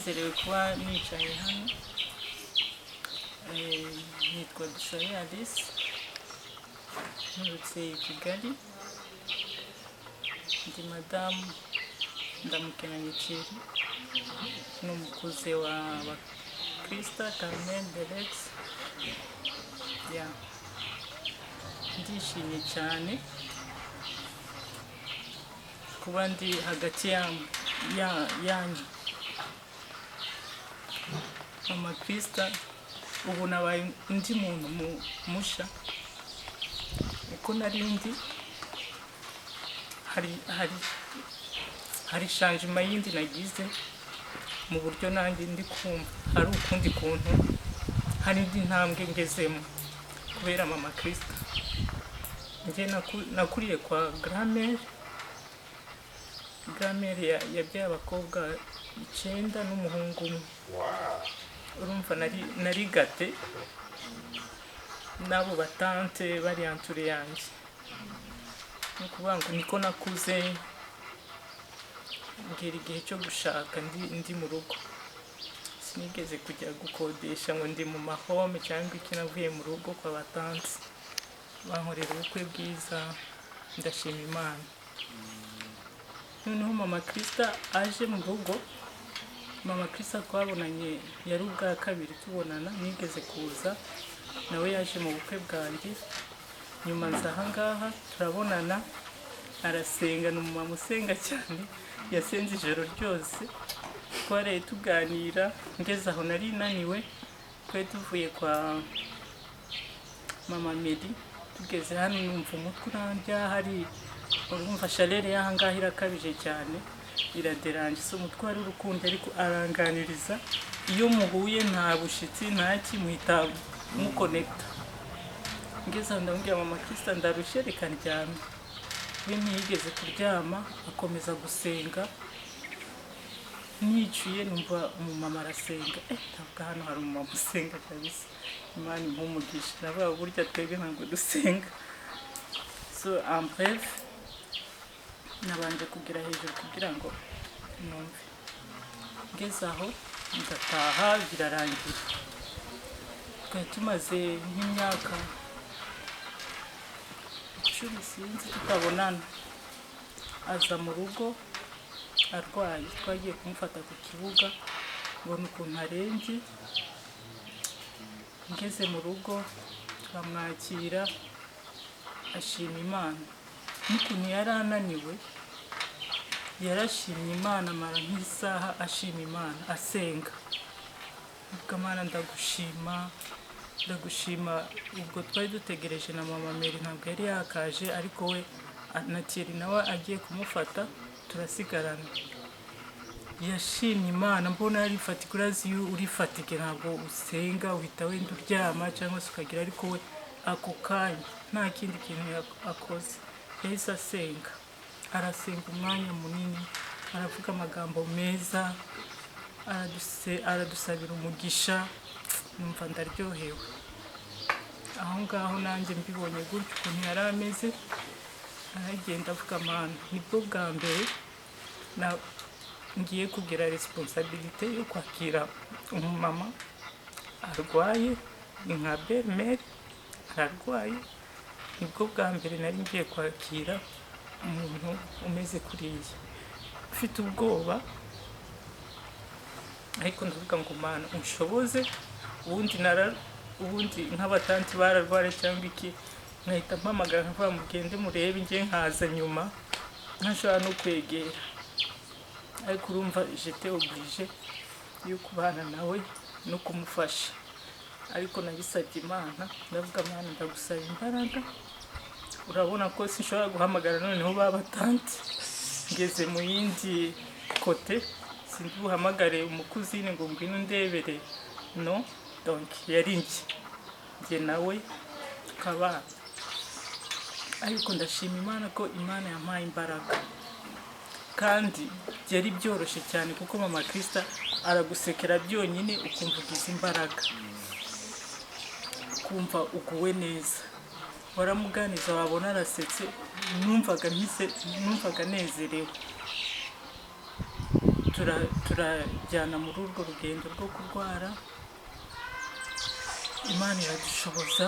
ndanezerewe kuba nicaye hano. Nitwa Dusabe Alice, nturutse i Kigali. Ndi madamu Ndamukiranya Thierry, n'umukuze wa Krista Carmen Delex. Ndishimye cyane kuba ndi hagati yanyu. Mama Krista ubu nabaye undi muntu musha, uko nari ndi hari changement yindi nagize mu buryo nanjye ndi kumva hari ukundi kuntu, hari indi ntambwe ngezemo kubera Mama Krista. Njye nakuriye kwa Grand-mère yabyaye abakobwa 9 n'umuhungu umwe. Urumva nari gate n'abo batante bari entouré yanjye. Ni ukuvuga ngo niko nakuze ngera igihe cyo gushaka ndi mu rugo. Sinigeze kujya gukodesha ngo ndi mu mahome cyangwa iki, navuye mu rugo kwa batante bankorera ubukwe bwiza, ndashima Imana. Noneho Mama Krista aje mu rugo. Mama Krista twabonanye yari ubwa kabiri tubonana, nigeze kuza nawe yaje mu bukwe bwanjye. Nyuma nza ahangaha turabonana, arasenga, ni umumama usenga cyane, yasenze ijoro ryose. Twaraye tuganira, ngeze aho nari naniwe, twari tuvuye kwa Mama Mary. Tugeze hano numva umutwe urandya, hari urumva chaleur y'ahangaha irakabije cyane, iraderanje. So umutwe wari urukundo ariko aranganiriza, iyo muhuye nta bushitsi nta kimuhita muconnecta. Ngeze aho ndamubwira Mama Krista ndarushye reka ndyame. We ntiyigeze kuryama, akomeza gusenga. Nicuye numva umumama arasenga, ndavuga hano hari umumama usenga kabisa, Imana impumugisha. Navuga burya twebwe ntabwo dusenga. So en bref, nabanje kugira hejuru kugira ngo numve. Ngeze aho ndataha, birarangira. Twari tumaze nk'imyaka 10 sinzi tutabonana. Aza mu rugo arwaye, twagiye kumufata ku kibuga, mbona ukuntu arembye. Ngeze mu rugo turamwakira, ashima Imana. N'ukuntu yari ananiwe, yarashimye Imana, amara nk'isaha ashima Imana, asenga. Avuga Mana ndagushima. Ubwo twari dutegereje na Mama Mary, ntabwo yari yakaje, ariko we na Thierry nawe agiye kumufata, turasigarana. Yashimye Imana, mbona yari fatikurazi urifatike, ntabwo usenga uhita wenda uryama cyangwa se ukagira, ariko we ako kanya nta kindi kintu akoze, yahise asenga. Arasenga umwanya munini, aravuga amagambo meza, aradusabira umugisha. Numva ndaryohewe. Aho ngaho nanjye mbibonye gutyo ukuntu yari ameze, aragenda avuga Mana, nibwo bwa mbere ngiye kugira responsabilité yo kwakira umumama arwaye, ni nka belle-mère ararwaye. Nibwo bwa mbere nari ngiye kwakira umuntu umeze kuriya, ufite ubwoba, ariko ndavuga ngo Mana unshoboze. Ubundi nk'abatanti bararwara cyangwa iki, nkahita mpamagara nkavuga mugende murebe, njye nkaza nyuma ntashobora no kwegera. Ariko urumva j'étais obligée yo kubana nawe no kumufasha. Ariko nabisabye Imana, ndavuga Mana ndagusaba imbaraga. Urabona ko sinshobora guhamagara noneho babatanti, ngeze mu yindi kote, sindi buhamagare umukuzine ngo ngwino ndebere, no. Donc yari njye nawe tukabana. Ariko ndashima Imana ko Imana yampaye imbaraga, kandi byari byoroshye cyane kuko Mama Krista aragusekera byonyine ukumva ugize imbaraga, kumva uguwe neza. Waramuganiza wabona arasetse, numvaga nezerewe. turajyana muri urwo rugendo rwo kurwara. Imana iradushoboza,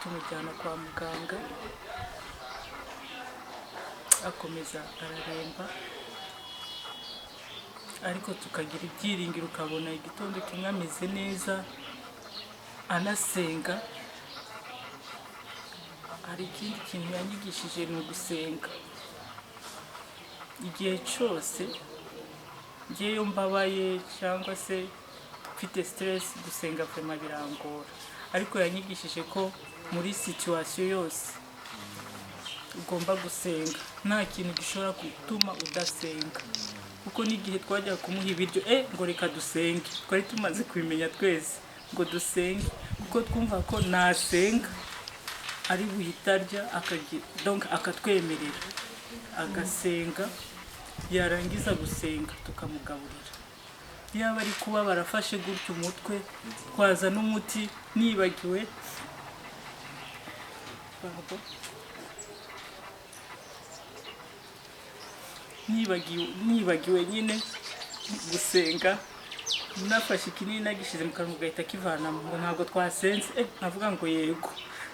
tumujyana kwa muganga, akomeza araremba, ariko tukagira ibyiringiro, ukabona igitondo kimwe ameze neza anasenga. Hari ikindi kintu yanyigishije ni ugusenga. Igihe cyose ngeyo mbabaye cyangwa se mfite stress, gusenga vraiment birangora, ariko yanyigishije ko muri situation yose ugomba gusenga, nta kintu gishobora gutuma udasenga. Kuko n'igihe twajya kumuha ibiryo ngo reka dusenge, twari tumaze kubimenya twese ngo dusenge, kuko twumva ko nasenga ari buhitarya donc akatwemerera, agasenga, yarangiza gusenga tukamugaburira. Yaba ari kuba barafashe gutyo umutwe, twaza n'umuti, nibagiwe nyine gusenga, nafashe ikinini nagishize mu kanwa gahita kivanamo, ngo ntabwo twasenze. Navuga ngo yego,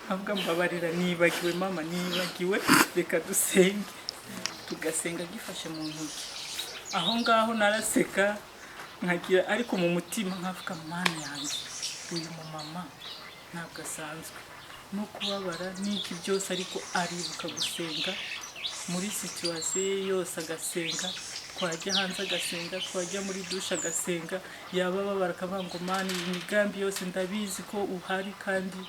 navuga mbabarira, nibagiwe mama, nibagiwe, reka dusenge. Tugasenga gifashe mu ntoki. Aho ngaho naraseka nkagira, ariko mu mutima nkavuga Mana yanjye, uyu mama ntabwo asanzwe, no kubabara n'iki byose, ariko aribuka gusenga muri situation ye yose, agasenga. Twajya hanze agasenga, twajya muri dushe agasenga, yaba babara akavuga ngo Mana, iyi migambi yose ndabizi ko uhari kandi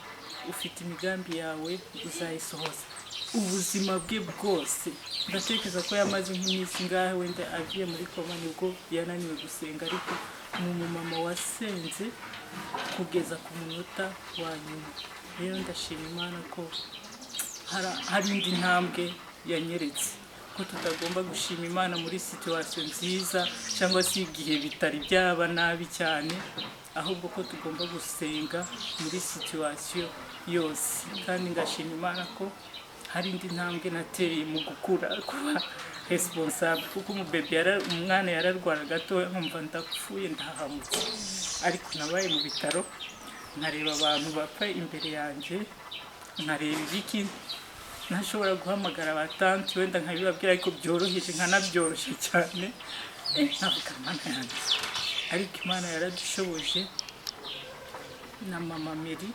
ufite imigambi yawe uzayisohoza. Ubuzima bwe bwose ndatekereza ko yamaze nk'iminsi ngahe wenda agiye muri koma, nibwo yananiwe gusenga, ariko ni umumama wasenze kugeza ku munota wa nyuma. Rero ndashima Imana ko hari indi ntambwe yanyeretse, ko tutagomba gushima Imana muri situation nziza cyangwa se igihe bitari byaba nabi cyane, ahubwo ko tugomba gusenga muri situation yose. Kandi ngashima Imana ko hari indi ntambwe nateye mu gukura, kuba responsable, kuko umwana yararwara gato, nkumva ndapfuye ndahamutse, ariko nabaye mu bitaro nkareba abantu bapfa imbere yanjye, nkareba ibiki, ntashobora guhamagara abatanti wenda nkabibabwira, ariko byoroheje, nkanabyoroshye cyane. Navuga Mana yanjye, ariko Imana yaradushoboje. Na mama Mary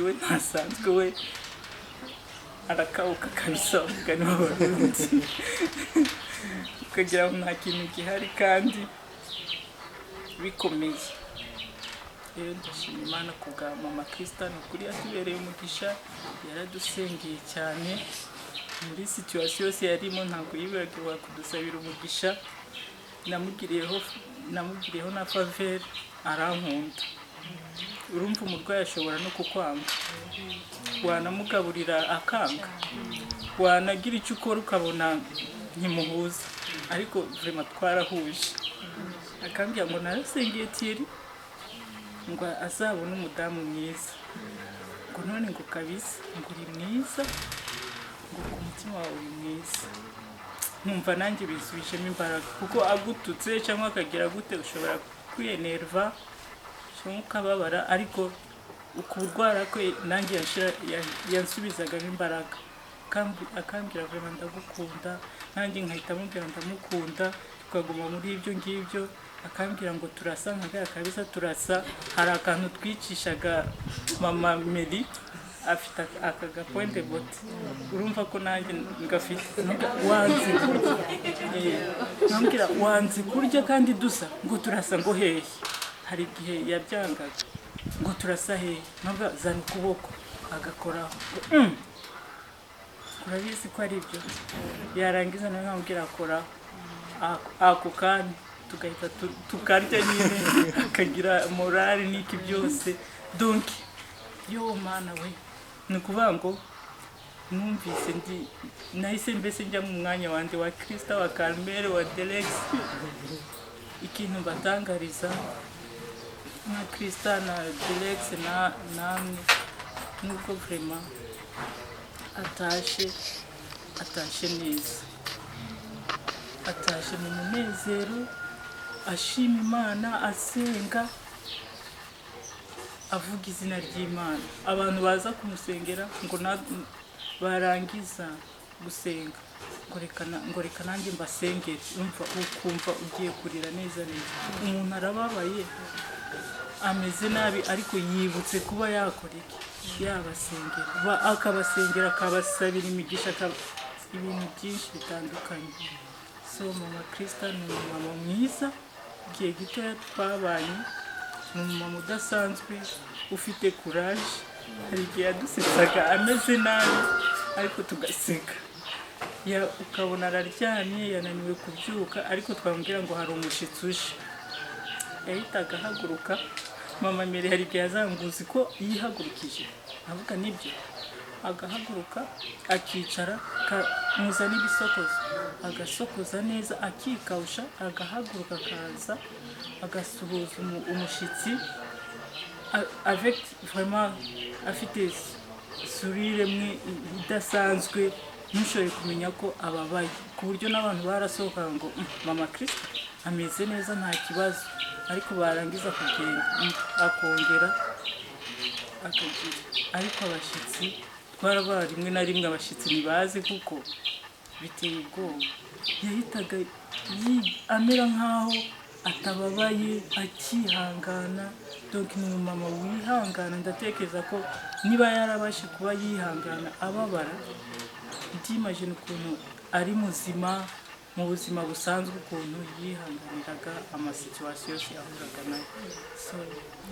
we ntasanzwe, we arakawuka kabisa, umugani w'Abarundi, ukagira ngo nta kintu gihari kandi bikomeye. Rero ndashima Imana ku bwa mama Christa, ukuri yatubereye umugisha, yaradusengeye cyane muri situation yose yarimo, ntabwo yibagiwe kudusabira umugisha. Namugiriyeho na faveur, arankunda. Urumva umurwayi ashobora no kukwanga, wanamugaburira akanga, wanagira icyo ukora ukabona ntimuhuza, ariko vraiment twarahuje. Akambwira ngo narasengeye Thierry ngo azabone umudamu mwiza, ngo none ngo kabisa, ngo uri mwiza, ngo ku mutima wawe uri mwiza. Nkumva nanjye bisubijemo imbaraga, kuko agututse cyangwa akagira gute ushobora kwiyenerva cyangwa ukababara, ariko ukurwara kwe nanjye yansubizagamo imbaraga. Akambwira vraiment ndagukunda, nanjye nkahita mubwira ndamukunda, tukaguma muri ibyo ngibyo. Akambwira ngo turasa nkaga kabisa, turasa. Hari akantu twicishaga mama Mary, afite akaga point de botte, urumva ko nanjye ngafite. Wanze kurya, nkambwira wanze kurya kandi dusa, ngo turasa ngo hehe. Hari igihe yabyangaga, ngo turasa hehe, ntabwo zana ukuboko agakoraho, urabizi ko ari byo. Yarangiza nawe nkambwira akoraho, ako kanya tugahita tukarya nyine, akagira morale n'iki byose. Donc yo Mana we, ni ukuvuga ngo numvise nahise mbese njya mu mwanya wanjye wa Christa, wa Carmel, wa Delex. Ikintu batangariza na Christa na Delex namwe, nuko vraiment atashe neza, atashe mu munezero ashima Imana asenga avuga izina ry'Imana. Abantu baza kumusengera ngo barangiza gusenga ngo reka nanjye mbasengere, ukumva ugiye kurira neza neza. Umuntu arababaye ameze nabi ariko yibutse kuba yakora iki, yabasengera, akabasengera, akabasabira imigisha, ibintu byinshi bitandukanye. So mama Krista ni umumama mwiza, igihe gitoya twabanye ni umumama udasanzwe ufite courage. Hari igihe yadusetsaga ameze nabi ariko tugaseka, ukabona araryamye yananiwe kubyuka ariko twamubwira ngo hari umushitsi uje, yahitaga ahaguruka. Mama Mary hari igihe yazanguzi ko yihagurukije, avuga nibyo, agahaguruka akicara, muzana ibisokozo agasokoza neza akikawusha, agahaguruka akaza agasuhuza umushitsi avec vraiment afite sourire mwe idasanzwe, ntushoboye kumenya ko ababaye, ku buryo n'abantu barasohoka ngo mama Krista ameze neza nta kibazo, ariko barangiza kugenda akongera akagira. Ariko abashitsi twarabara rimwe na rimwe abashitsi ntibaze kuko biteye ubwoba, yahitaga amera nkaho atababaye akihangana. Donc ni umumama wihangana, ndatekereza ko niba yarabashe kuba yihangana ababara, ndimagine ukuntu ari muzima mu buzima busanzwe, ukuntu yihanganiraga amasituwasiyo yose yahuraga nayo. So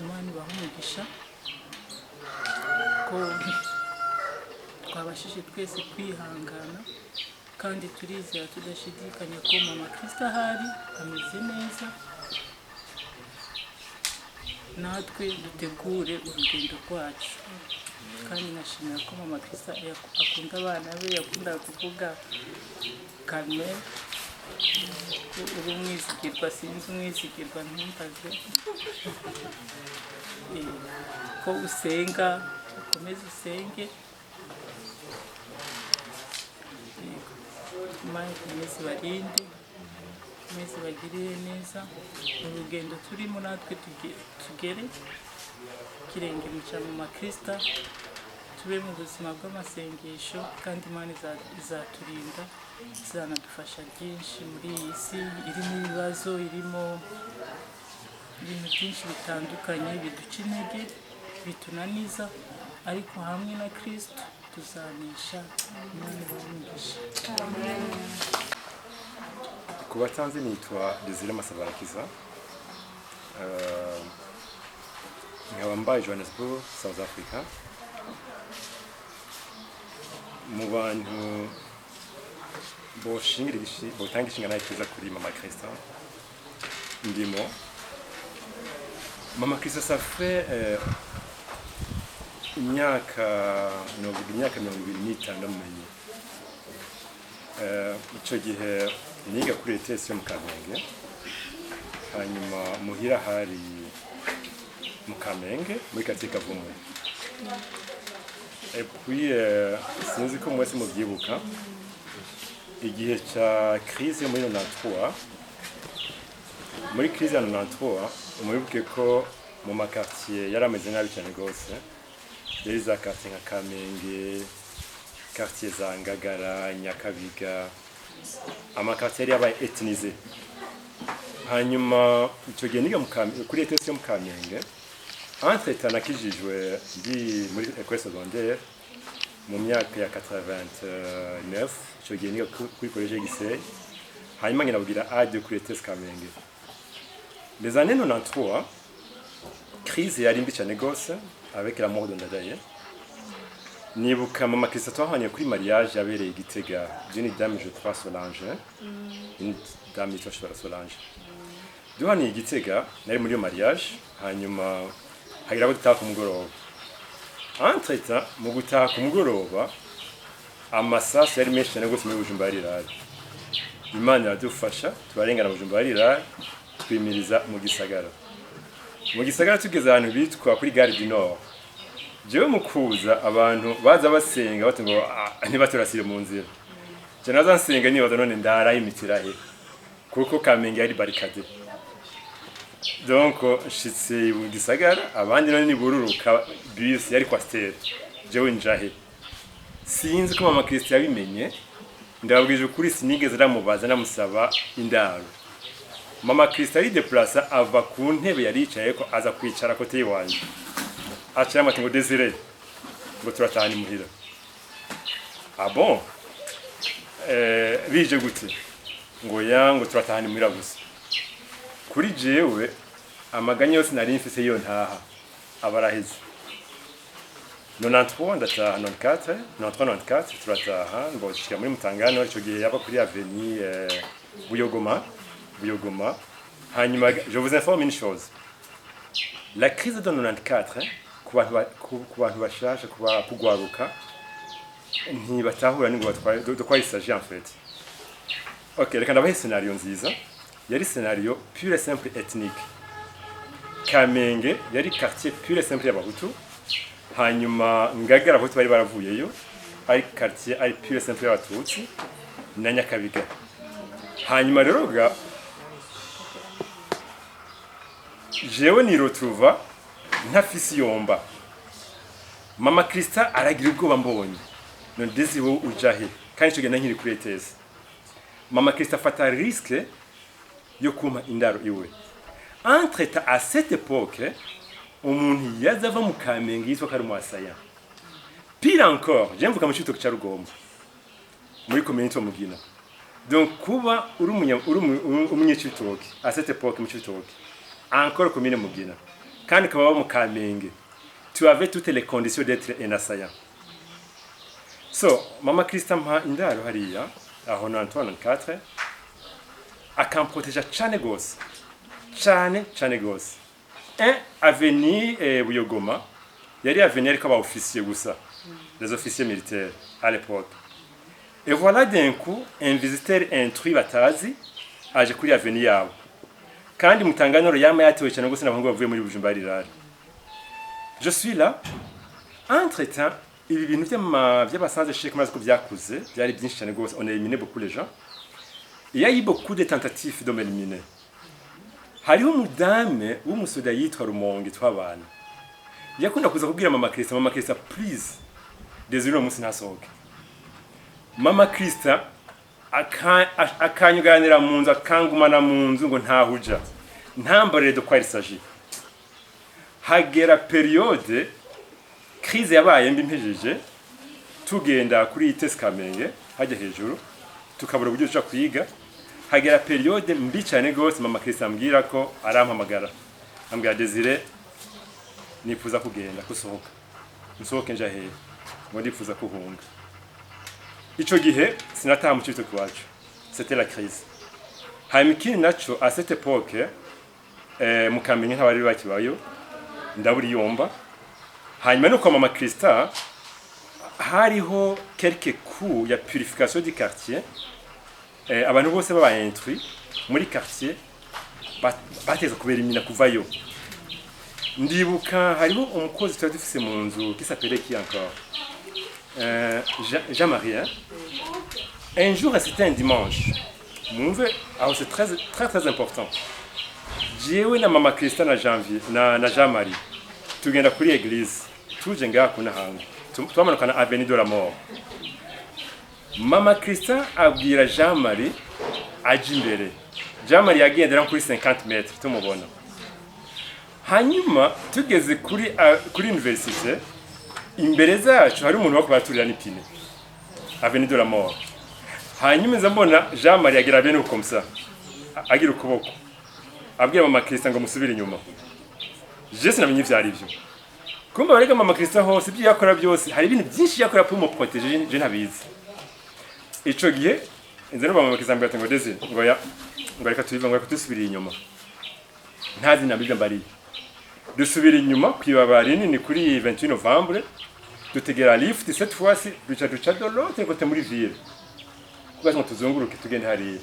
Imana ibahe umugisha ko twabashije twese kwihangana, kandi turizera tudashidikanya ko mama Krista ahari ameze neza. Natwe dutegure urugendo rwacu, kandi nashimira ko mama Krista akunda abana be. Yakundaga kuvuga Carmen, uri umwizigirwa, sinzi umwizigirwa ntumbaze, ko usenga ukomeze usenge, Imana ikomeze barinde, ikomeze bagirire neza mu rugendo turimo. Natwe tugere kirenge mu cya mama Krista, tube mu buzima bw'amasengesho, kandi Imana izaturinda, izanadufasha byinshi muri iyi si irimo ibibazo, irimo ibintu byinshi bitandukanye biduca intege, bitunaniza, ariko hamwe na Kristo tuzanisha. Imana ibahe. Ku batanzi nitwa Desire Masabarakiza, nkaba mbaye Johannesburg, South Africa. Mu bantu botanga ishinga nayo kiza kuri mama Krista ndimo. Mama Krista ça fait imyaka 25 ndamumenye. Icyo gihe niga kuri ETS yo mu Kamenge, hanyuma muhira hari mu Kamenge muri quartier Kavumu. Et puis sinzi ko mwese mubyibuka igihe cya crise muri 93. Muri crise ya 93 mwibuke ko mu makartier yarameze nabi cyane gose, yari za quartier nka Kamenge, quartier za Ngagara, Nyakabiga, amakartier yabaye ethnisé. Hanyuma icyo gihe niga kuri ETS yo mu Kamenge, entre-temps nakijijwe ndi muri école secondaire mu myaka ya 89. Icyo gihe niga kuri collège Gisele, hanyuma ngenda kugira A2 kuri ETS Kamenge. Les années 93, crise yari mbi cyane gose avec la mort de Ndadaye. Nibuka mama Krista twahanye kuri mariage yabereye Gitega d'une dame, je crois Solange, une dame yitwa Solange. Duhaniye Gitega nari muri mariage, hanyuma hagira abo dutaha ku mugoroba. Entre-temps mu gutaha ku mugoroba amasasu yari menshi cyane gose muri Bujumbura Rirare. Imana iradufasha tubarengana Bujumbura Rirare, twimiriza mu Gisagara. Mu Gisagara tugeze ahantu bitwa kuri Gare du Nord. Jewe mukuza abantu baza basenga batungo ntibaturasire mu nzira. Je naza nsenga nibaza none ndara imitirahe. kuko Kamenge yari barricade. Donc nshitse mu gisagara abandi none nibururuka bus yari Coaster jewe njahe sinzi ko mama Christian yabimenye ndababwije ukuri sinigeze ramubaza namusaba indaro. Mama Christian ari déplacer ava ku ntebe yari yicaye ko aza kwicara kote yiwanje acha amati ngo Desire ngo turatahana imuhira. Ah bon bije gute ngo yango turatahana imuhira gusa kuri jewe amaganya yose nari mfise yo ntaha abaraheze 93 ndataha 94 turataha ngo shika muri Mutangano ico gihe yaba kuri avenue Buyogoma. Hanyuma je vous informe une chose, la crise de 94 ku bantu bashasha kuba kugwaruka ntibatahura ningo batwaye de quoi il s'agit en fait. OK, reka ndabahe scenario nziza yari scenario pure et simple ethnique. Kamenge yari quartier pure et simple y'abahutu, hanyuma Ngagara abahutu bari baravuyeyo ari quartier ari pure et simple y'abatutsi na Nyakabiga. Hanyuma rero ga jewe ni retrouva ntafisi yomba. Mama Christa aragira ubwoba mbonye none Desiwo ujahe kandi cyo genda nkiri kuri ETS. Mama Christa fata risque yo kuma indaro iwe. Entre-temps à cette époque umuntu yazava mu Kamenge yitwa Karumwasaya. Pire encore, j'aime mu cyito cya Rugombo muri community Mugina. Donc kuba uri umunyecitoke à cette époque mu Citoke encore commune Mugina kandi kaba mu Kamenge tu avais toutes les conditions d'être un assaillant. So mama Christa mpa indaro hariya aho 94 akamproteja cyane gose avenue Buyogoma yari avenue ariko aba officier gusa les officiers militaires à l'époque. Et voilà d'un coup un visiteur intrus batazi aje kuri avenue yabo kandi Mutangano yama yatewe cyane gose n'abantu bavuye muri Bujumbura rirari. Je suis là entre temps ibi bintu by'abasanze Sheikh maze ko byakuze byari byinshi cyane gose, on a éliminé beaucoup les gens. Il y a eu beaucoup de tentatives de m'éliminer. Hariho umudame w'umusoda yitwa Rumonge twabana yakunda kuza kubwira mama Christa please Desire umunsi ntasohoke. Mama Christa akanyuganira mu nzu akangumana mu nzu ngo ntahuja ntambarire de quoi il s'agit. Hagera periode crise yabaye mbi mpejeje tugenda kuri ITS Kamenge hajya hejuru tukabura uburyo cyo kwiga. Hagera periode mbi cyane gose mama Christa ambwira ko arampamagara ambwira Desire nifuza kugenda kusohoka nsohoke nja hehe ngo ndifuza kuhunga. Ico gihe sinataha mu cyito kwacu, c'était la crise. Hamikini naco à cette époque mu Kamenge ntabari bakibayo ndaburi yomba. Hanyuma no kwa mama Christa hariho quelques coups ya purification du quartier. Abantu bose baba intrus muri quartier bateza kubera imina kuvayo. Ndibuka hariho umukozi twari dufise mu nzu qui s'appelait qui encore Jean-Marie. Un jour, c'était un dimanche. C'est très important. J'ai eu na mama Christa na janvier na Jean-Marie. Tugenda kuri église. Tuje ngaha kuna hangu. Twamanuka na avenue de la mort. Mama Christa abwira Jean-Marie aje imbere. Jean-Marie yagendera kuri 50 metres tumubona. Hanyuma tugeze kuri université imbere zacu hari umuntu wakubaturira n'ipine avenue de la mort. Hanyuma nza mbona Jean-Marie agira bene uko msa agira ukuboko abwira mama Christa ngo musubire inyuma. Je sinamenye ivyari byo kumba barega mama Christa hose ibyo yakora byose hari ibintu byinshi yakora pour me protéger je ntabizi. Ico gihe nze no mama Christa ambwira ngo Desire ngo reka tubiva ngo tusubire inyuma ntazi nabyo mbari dusubira inyuma kwibabari nini kuri 28 novembre dutegera lift cette fois-ci duca de l'autre côté muri ville kuko tuzunguruke tugende hari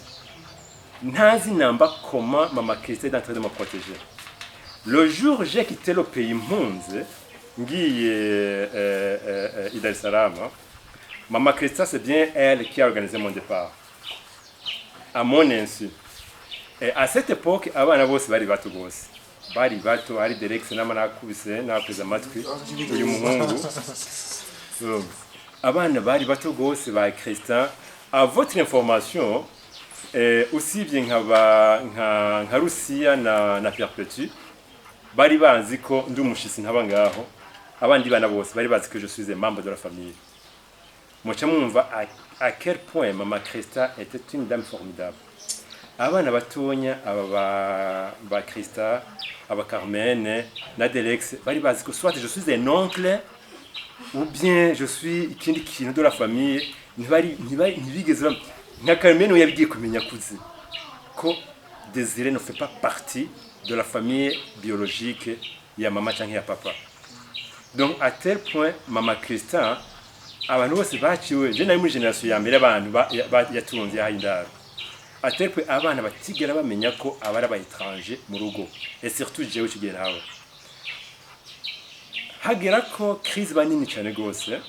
ntazi namba comment mama Christa est en train de me protéger. Le jour j'ai quitté le pays mpunze ngiye Dar es Salaam, mama Christa c'est bien elle qui a organisé mon départ à mon insu. Et à cette époque abana bose bari bato gose bari bato ari Derex n'amanakubise nakweza amatwi uyu muhungu abana bari bato gose ba Christian. À votre information usibye nka Rusiya na Perpetu bari bazi ko ndi umushitsi ntaba ngaho abandi bana bose bari bazi que je suis un membre de la famille. Mucha mwumva à quel point Maman Christa était une dame formidable. Abana batonya aba ba Christa aba Carmen na Delex bari bazi ko soit je suis un oncle ou bien je suis ikindi kintu de la famille. Ntibigeze nka Carmen we yabigiye kumenya kuzi ko Désiré ne fait pas partie de la famille biologique ya mama canke ya papa. Donc à tel point Maman Christa abantu bose baciwe je nari muri generation ya mbere abantu yatunze yahindara. À tel point abana batigera bamenya ko abara ba étranger mu rugo et surtout jewe kigera hawe hagera ko crise banini cyane gose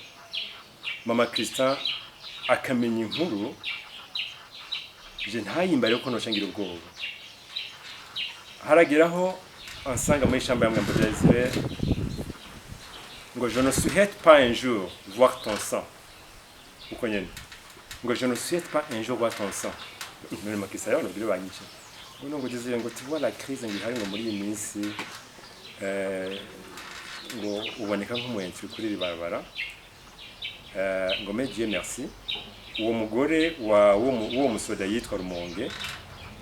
Maman Christa akamenya inkuru je ntayimbare ko noshangira ubwoba harageraho ansanga muri chambre ya Désiré ngo je ne souhaite pas un jour voir ton sang uko nyene ngo je ne souhaite pas un jour voir ton sang muri makisa yaho nobire banyice ngo Désiré ngo tu vois la crise ngihari ngo muri iyi minsi ngo uboneka nk'umuyenzi kuri ribarabara ngo mais Dieu merci uwo mugore uwo musoda yitwa Rumonge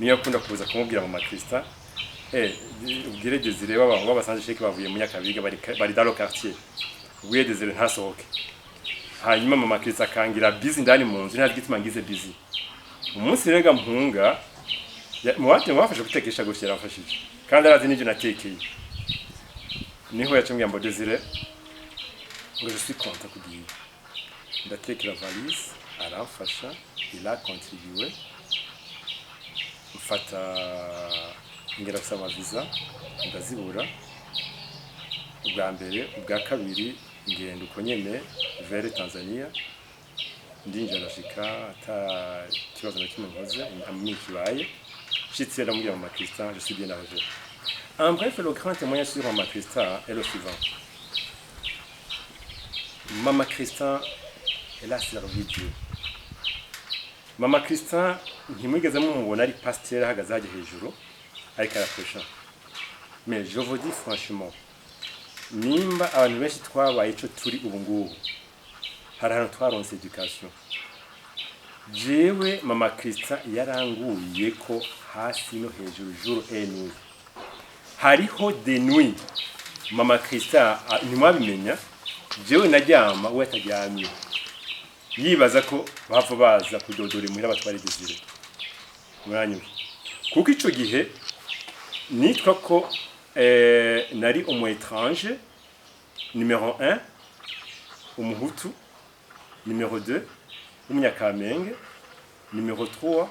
niyo akunda kuza kumubwira Maman Christa ubwire Désiré babasanze sheke bavuye mu Nyakabiga bari dans le quartier ubwiye Désiré ntasohoke hanyuma Maman Christa akangira busy ndani mu nzu ntazi gituma ngize busy umunsi rega mpunga muwate mwafashe gutekesha gushyira mfashije kandi arazi n'ibyo natekeye niho yacumbiye mbo Désiré ngo je suis content kugiye ndatekera valise aramfasha il a contribué mfata ngera kusaba visa ndazibura ubwa mbere ubwa kabiri ngenda uko nyene vers Tanzania ndinjira nashika ata kibazo na kimwe nkoze amwikibaye shitse ndamubwira Maman Christa je suis bien arrivé. En bref, le grand témoignage sur Maman Christa est le suivant. Maman Christa elle a servi Dieu. Maman Christa ntimwigeze mumubona ari pasteur ahagaze hajya hejuru ariko arapresha. Mais je vous dis franchement, nimba abantu benshi twabaye ico turi ubu ngubu hari ahantu twaronse education. Jewe Maman Christa yaranguye ko hasi no hejuru jour et nuit. Hariho de nuit Maman Christa ntimwabimenya jewe najyama we ataryamye yibaza ko bava baza kudodora imuhira batwari Désiré mwanyu kuko ico gihe nitwa ko nari umu étranger numéro 1 umuhutu numéro 2 umunyakamenge numéro 3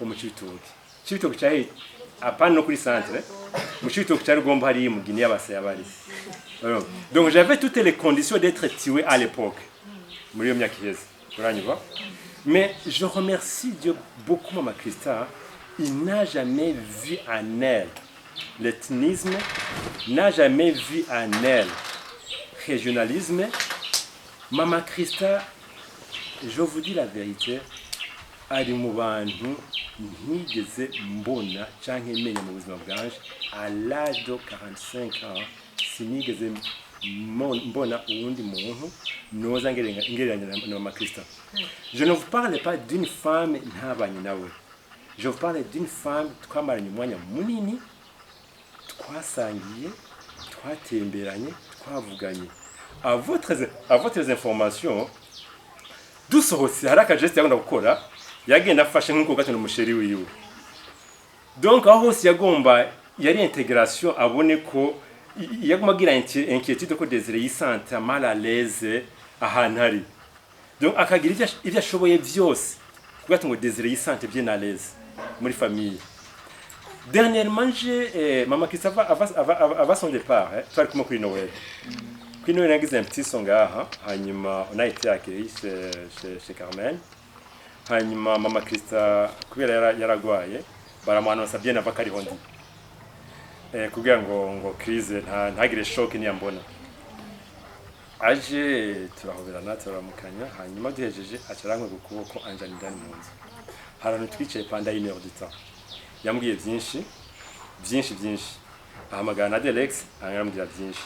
umucitoki cyahe apana no kuri centre mucitoki cyari gomba hari mu Guinée y'abasaya bari. Donc j'avais toutes les conditions d'être tué à l'époque. Mais je remercie Dieu beaucoup Maman Christa. Il n'a jamais vu en elle l'ethnisme, n'a jamais vu en elle régionalisme. Maman Christa, je vous dis la vérité, ari mu bantu ntigeze mbona canke menya mu buzima bwanje à l'âge de 45 ans sinigeze mbona uwundi muntu noza ngereranya na Maman Christa. Je ne vous parle pas d'une femme ntabanye nawe, je vous parle d'une femme twamaranye umwanya munini twasangiye twatemberanye twavuganye. À votre information dusohotse hari akageste yagomba gukora yagenda afashe nk'uko gatano umusheri wiwe. Donc aho hose yagomba yari intégration abone ko yagumagira inquiétude ko Désiré yisanta mal à l'aise ahantu hari. Donc akagira ivyo ashoboye vyose kugira ngo Désiré yisante bien à l'aise muri famille. Dernièrement Maman Christa avant son départ twari kumwe kuri Noël. Kuri Noël nagize un petit son ngaha hanyuma on a été accueilli chez Carmen. Hanyuma Maman Christa kubera yaragwaye baramuanonsa bien avant kariho ndi kugira ngo crise ntagire shock niyambona aje turahoberana turamukanya hanyuma duhejeje acarankwe gukuboko anjani ndani mu nzu harano twicaye panda y'heure de temps yambwiye byinshi ahamagara na Delex angaramubwira byinshi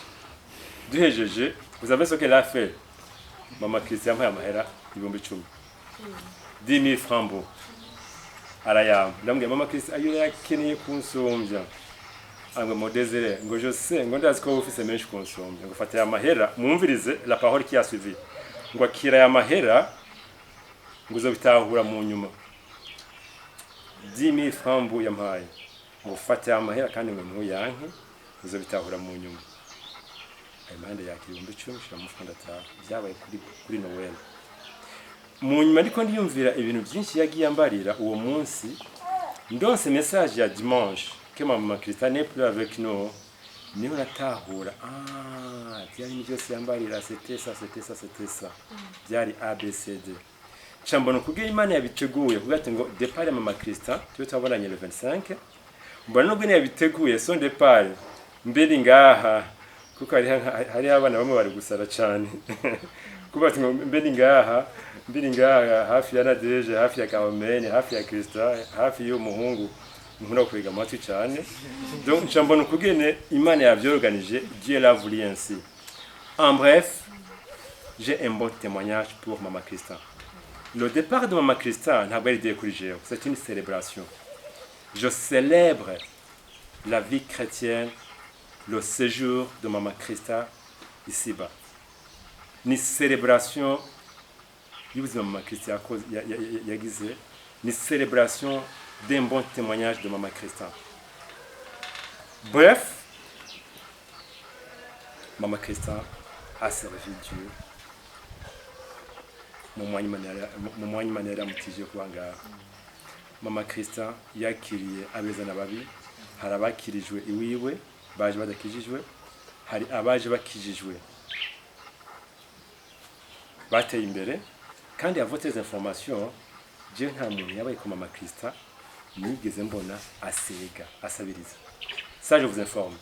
duhejeje vous avez ce qu'elle a fait mama Christian yampaye amahera 10,000 10,000 francs bo arayamba ndambwiye mama Christian ayo yakeneye kunsumbya angwe modezere ngo je sais ngo ndazi ko ufise menshi kunsumbya ngo fatira amahera mwumvirize la parole qui a suivi ngo akira ya mahera ngo uzobitahura mu nyuma 10,000 francs bo yampaye ngo fatira amahera kandi ngo ntuyanke uzobitahura mu nyuma imande yakira 10,000 shira mu funda ta byabaye kuri Noel mu nyuma ndiko ndiyumvira ibintu byinshi yagiye ambarira uwo munsi ndonse message ya dimanche que maman Christian n'est plus avec nous niho natahura byari nibyo yambarira c'était ça byari ABCD chambona kuge Imana yabiteguye kugati ngo départ ya mama Christian tyo twabonanye le 25 mbona nubwo yabiteguye son départ mbere ngaha kuko hari abana bamwe bari gusara cyane kubati ngo mbere ngaha hafi ya Nadeje hafi ya Kamene hafi ya Christian hafi y'umuhungu nkunda kwiga amatwi cyane donc chambona kugene Imana yabyorganije Dieu l'a voulu ainsi en bref j'ai un bon témoignage pour maman Christian. Le départ de maman Christian n'a pas été corrigé, c'est une célébration. Je célèbre la vie chrétienne, le séjour de maman Christian ici-bas. Une célébration, maman Christian yagize, une célébration d'un bon témoignage de maman Christian. Bref, maman Christian a servi Dieu. Mu mwanya manera mutije kwanga mama Christian yakiriye abeza nababi hari abakirijwe iwiwe baje badakijijwe hari abaje bakijijwe bateye imbere kandi avote des informations je nta muntu yabaye ko mama Christian nigeze mbona asabiriza ça je vous informe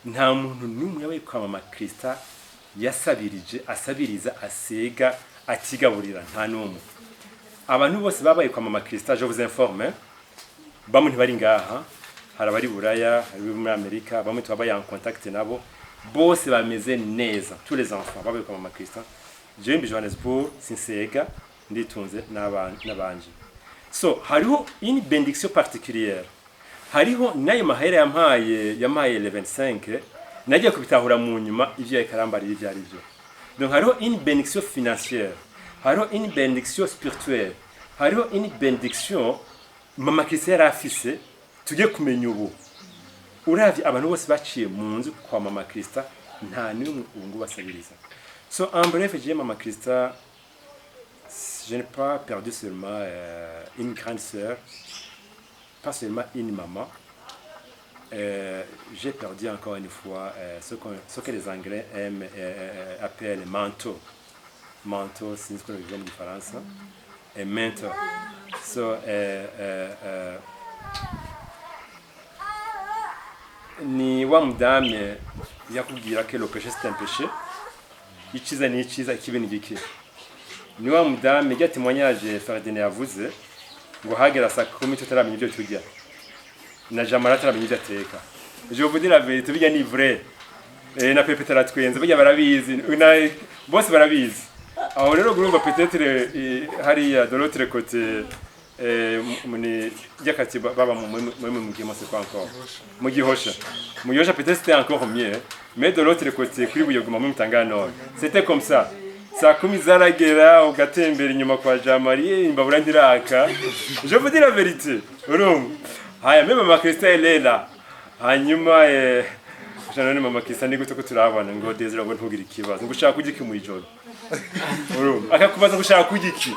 nta muntu n'umwe yabaye ko mama Christian asabiriza asega atigaburira nta numwe abantu bose babaye kwa mama Christian je vous informe bamwe ntibari ngaha hari abari buraya hari muri Amerika bamwe twabaye en contact nabo bose bameze neza tous les enfants babaye kwa mama Christian je mbi Johannesburg sinsega nditunze n'abanje so hariho une bénédiction particulière hariho nayo mahera yampaye le 25 nagiye kubitahura mu nyuma ivyo yakarambariye ivyari byo. Donc hariho une bénédiction financière, hariho une bénédiction spirituelle, hariho une bénédiction mama Christian yarafise tugiye kumenya ubu. Uravye abantu bose baciye mu nzu kwa mama Christian nta n'umwe ubungu basabiriza. So en bref, j'ai mama Christian, je n'ai pas perdu seulement une grande sœur, pas seulement une maman. J'ai perdu encore une fois ce que les Anglais aiment appellent manteau. Manteau, c'est ce que nous disons en France. Et mentor. So, ni wa mudame yakubwira que le péché c'est un péché. Ikiza ni ikiza, ikibi ni giki. Ni wa mudame ya témoignage Ferdinand yavuze ngo hagera saa 10 tutaramenya ibyo turya. Na jamara taramenya ibyo ateka. Je vous dis la vérité, bijya ni vrai. Na pepe taratwenze, bijya barabizi, bose barabizi. Aho rero gurumva peut-être hari ya de l'autre côté muni yakati baba mu gimo c'est pas encore. Mu gihosha. Mu gihosha peut-être c'était encore mieux, mais de l'autre côté kuri buyoguma mu mutangano. C'était comme ça. Saa 10 zaragera ugatembera inyuma kwa Jamari imbabura ntiraka. Je vous dis la vérité. Urumva. Haya meme mama Christian elela. Hanyuma janone mama Christian nigute ko turabana ngo Desire ngo ntugira ikibazo ngo ushaka kugiki mu ijoro. Urumva akakubaza ngo ushaka kugiki.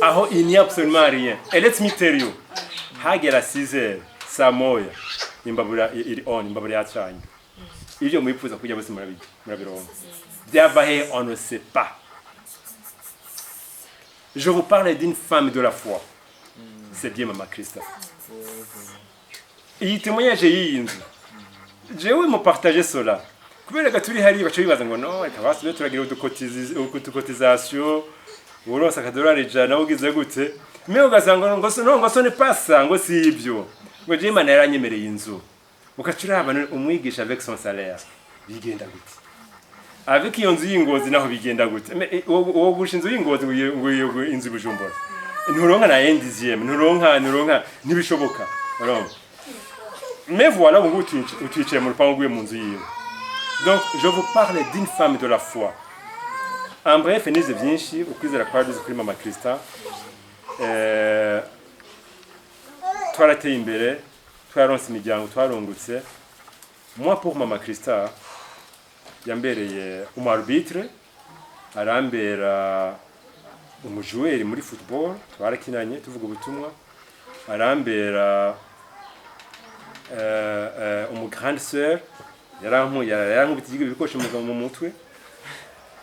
Aho il n'y a absolument rien. Et let me tell you. Hagera 6h saa moya imbabura iri on imbabura yacanye. Ibyo mwifuza kujya bose murabironka. Byabahe on ne sait pas. Je vous parle d'une femme de la foi. C'est bien maman Christian. iyi témoignage y'iyi nzu jewe mu partager cela kubera gaturi hari baco bibaza ngo no reka basubiye turagira uducotisation uronsa akadolari ijana ugize gute mais ugasanga ngo so ne pas ça ngo si ibyo ngo je Imana yaranyemereye inzu ukacuraba umwigisha avec son salaire bigenda gute avec iyo nzu y'ingozi naho bigenda gute uwo gusha inzu y'ingozi ngo inzu Bujumbura nturonka na endizième nturonka ntibishoboka urumva mais voilà ngo utwicaye mu rupangu rwe mu nzu yiwe. Donc je vous parle d'une femme de la foi. En bref, nize byinshi ukwizera kwa bize kuri Mama Christa twarateye imbere twaronse imiryango twarungutse. Moi pour Mama Christa yambereye umarbitre arambera umujoueur muri football twarakinanye tuvuga ubutumwa arambera grande sœur yarankubita ibikoresho mu mutwe.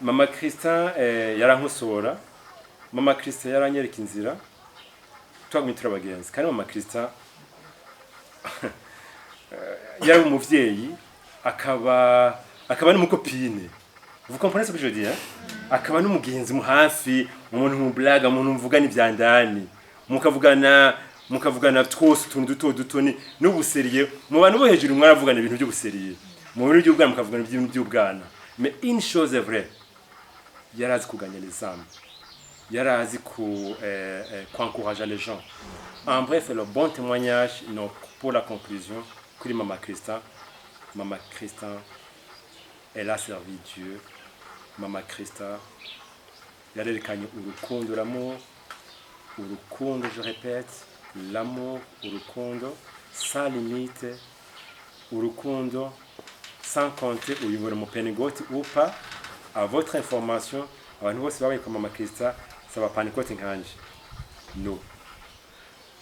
Mama Christa yarankosora. Mama Christa yaranyereka inzira twagumitra abagenzi kandi Mama Christa yari umuvyeyi akaba n'umukopine. Vous comprenez ce que je dis hein? Akaba n'umugenzi mu hafi umuntu mu blague umuntu mvugana ivyandani mukavugana twose tuntu duto n'ubuseriye mu bantu bo hejuru mwaravugana ibintu by'ubuseriye mu buryo by'ubwana mukavugana ibintu by'ubwana. Mais une chose est vraie, yarazi kuganya les âmes, yarazi encourager les gens. En bref, le bon témoignage pour la conclusion kuri Mama Christa. Mama Christa, elle a servi Dieu. Mama Christa yarerekanye urukundo, l'amour, urukundo, je répète, l'amour, urukundo sans limite, urukundo sans compter uyibura mu penigoti ou pas. À votre information, abantu bose babaye kwa Mama Christa saba panikoti nkanje no.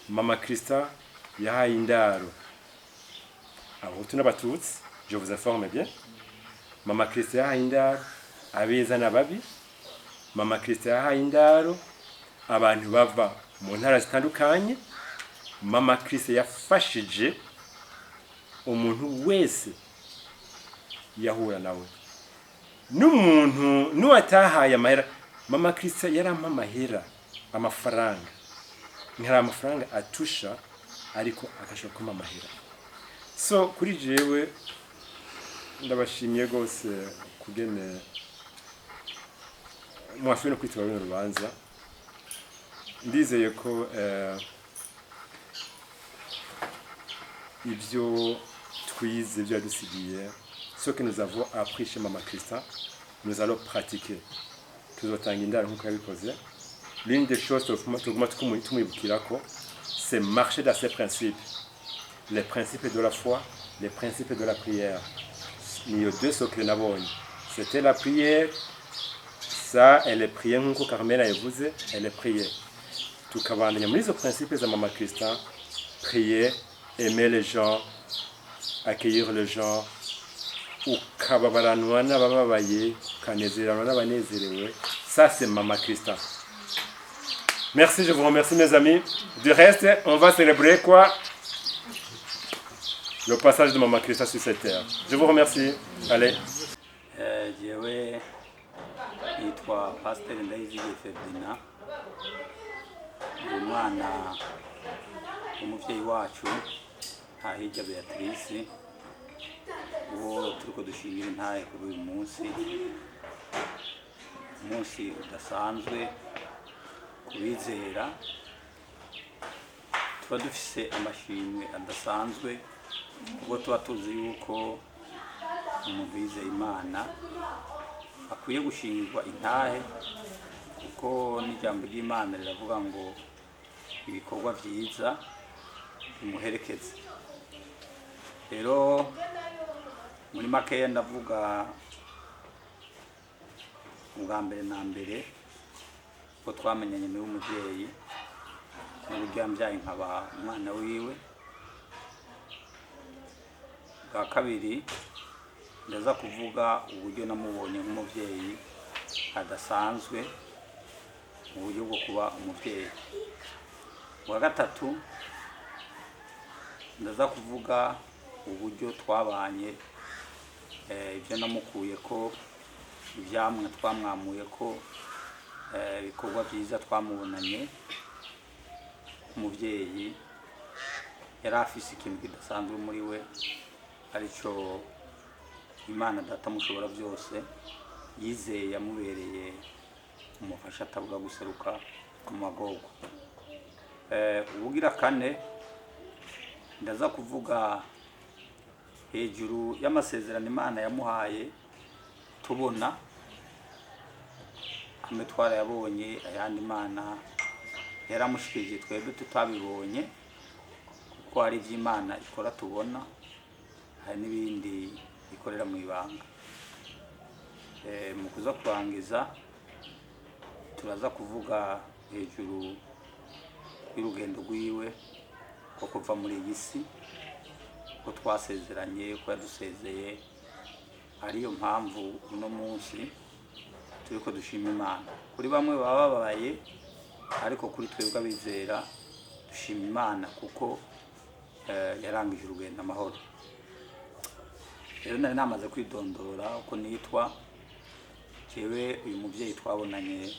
Mama Christa yahaye indaro abahutu n'abatutsi, je vous informe bien. Mama Christa yahaye indaro abeza n'ababi. Mama Christa yahaye indaro abantu bava mu ntara zitandukanye. Mama Christa yafashije umuntu wese yahura nawe n'umuntu n'uwatahaye amahera. Mama Christa yarampa amahera amafaranga nkara amafaranga atusha ariko akashaka kuma amahera. So kuri jewe ndabashimiye gose kugene mwasubiye no kwitwa bino rubanza. Ndizeye ko ibyo twize ibyo yadusigiye ce que nous avons appris chez Mama Christa nous allons pratiquer. Tuzotanga indaro nkuko yabikoze. L'une des choses tuguma tumwibukirako c'est marcher dans ces principes, les principes de la foi, les principes de la prière. Niyo deux socles nabonye, c'était la prière. Ça elle est prière nkuko Carmela yavuze, elle est prière. Tukabandanya muri izo principes za Mama Christa, prier, aimer les gens, accueillir les gens, ukababaranwa n'abababaye, ukanezeranwa n'abanezerewe. Ça c'est Mama Christa. Merci, je vous remercie mes amis. Du reste, on va célébrer quoi? Le passage de Mama Christa sur cette terre. Je vous remercie. Allez. Jewe yitwa Pasteur Ndayizeye Ferdinand, umwana umuvyeyi wacu Hahirya Beatrice, uwo turiko dushingira intahe kuri uyu munsi udasanzwe kubizera. Tuba dufise amashimwe adasanzwe ubwo tuba tuzi yuko umuntu yizeye Imana akwiye gushingirwa intahe, kuko n'ijambo ry'Imana riravuga ngo ibikorwa vyiza bimuherekeze. Rero muri makeya ndavuga ubwa mbere na mbere ko twamenyanye n'uwo muvyeyi n'uburyo yambyaye nkaba umwana wiwe. Bwa kabiri ndaza kuvuga uburyo namubonye nk'umuvyeyi adasanzwe mu buryo bwo kuba umuvyeyi. Bwa gatatu ndaza kuvuga uburyo twabanye, ibyo namukuye ko, ibyamwe twamwamuye ko, ibikorwa byiza twamubonanye. Umubyeyi yari afise ikintu kidasanzwe muri we, aricyo Imana Data mushobora byose yizeye yamubereye umufasha atabura guseruka mu magorwa. Ubugira kane ndaza kuvuga hejuru y'amasezerano Imana yamuhaye tubona hamwe twarayabonye, ayandi Imana yaramushikije twebwe tutabibonye, kuko hari iby'Imana ikora tubona, hari n'ibindi ikorera mu ibanga. Mu kuza kurangiza turaza kuvuga hejuru y'urugendo rwiwe ko kuva muri iyi si, ko twasezeranye, ko yadusezeye. Ariyo mpamvu uno munsi turiko dushima Imana. Kuri bamwe baba babaye, ariko kuri twebwe abizera dushima Imana kuko yarangije urugendo amahoro. Rero nari namaze kwidondora uko nitwa. Jewe uyu muvyeyi twabonanye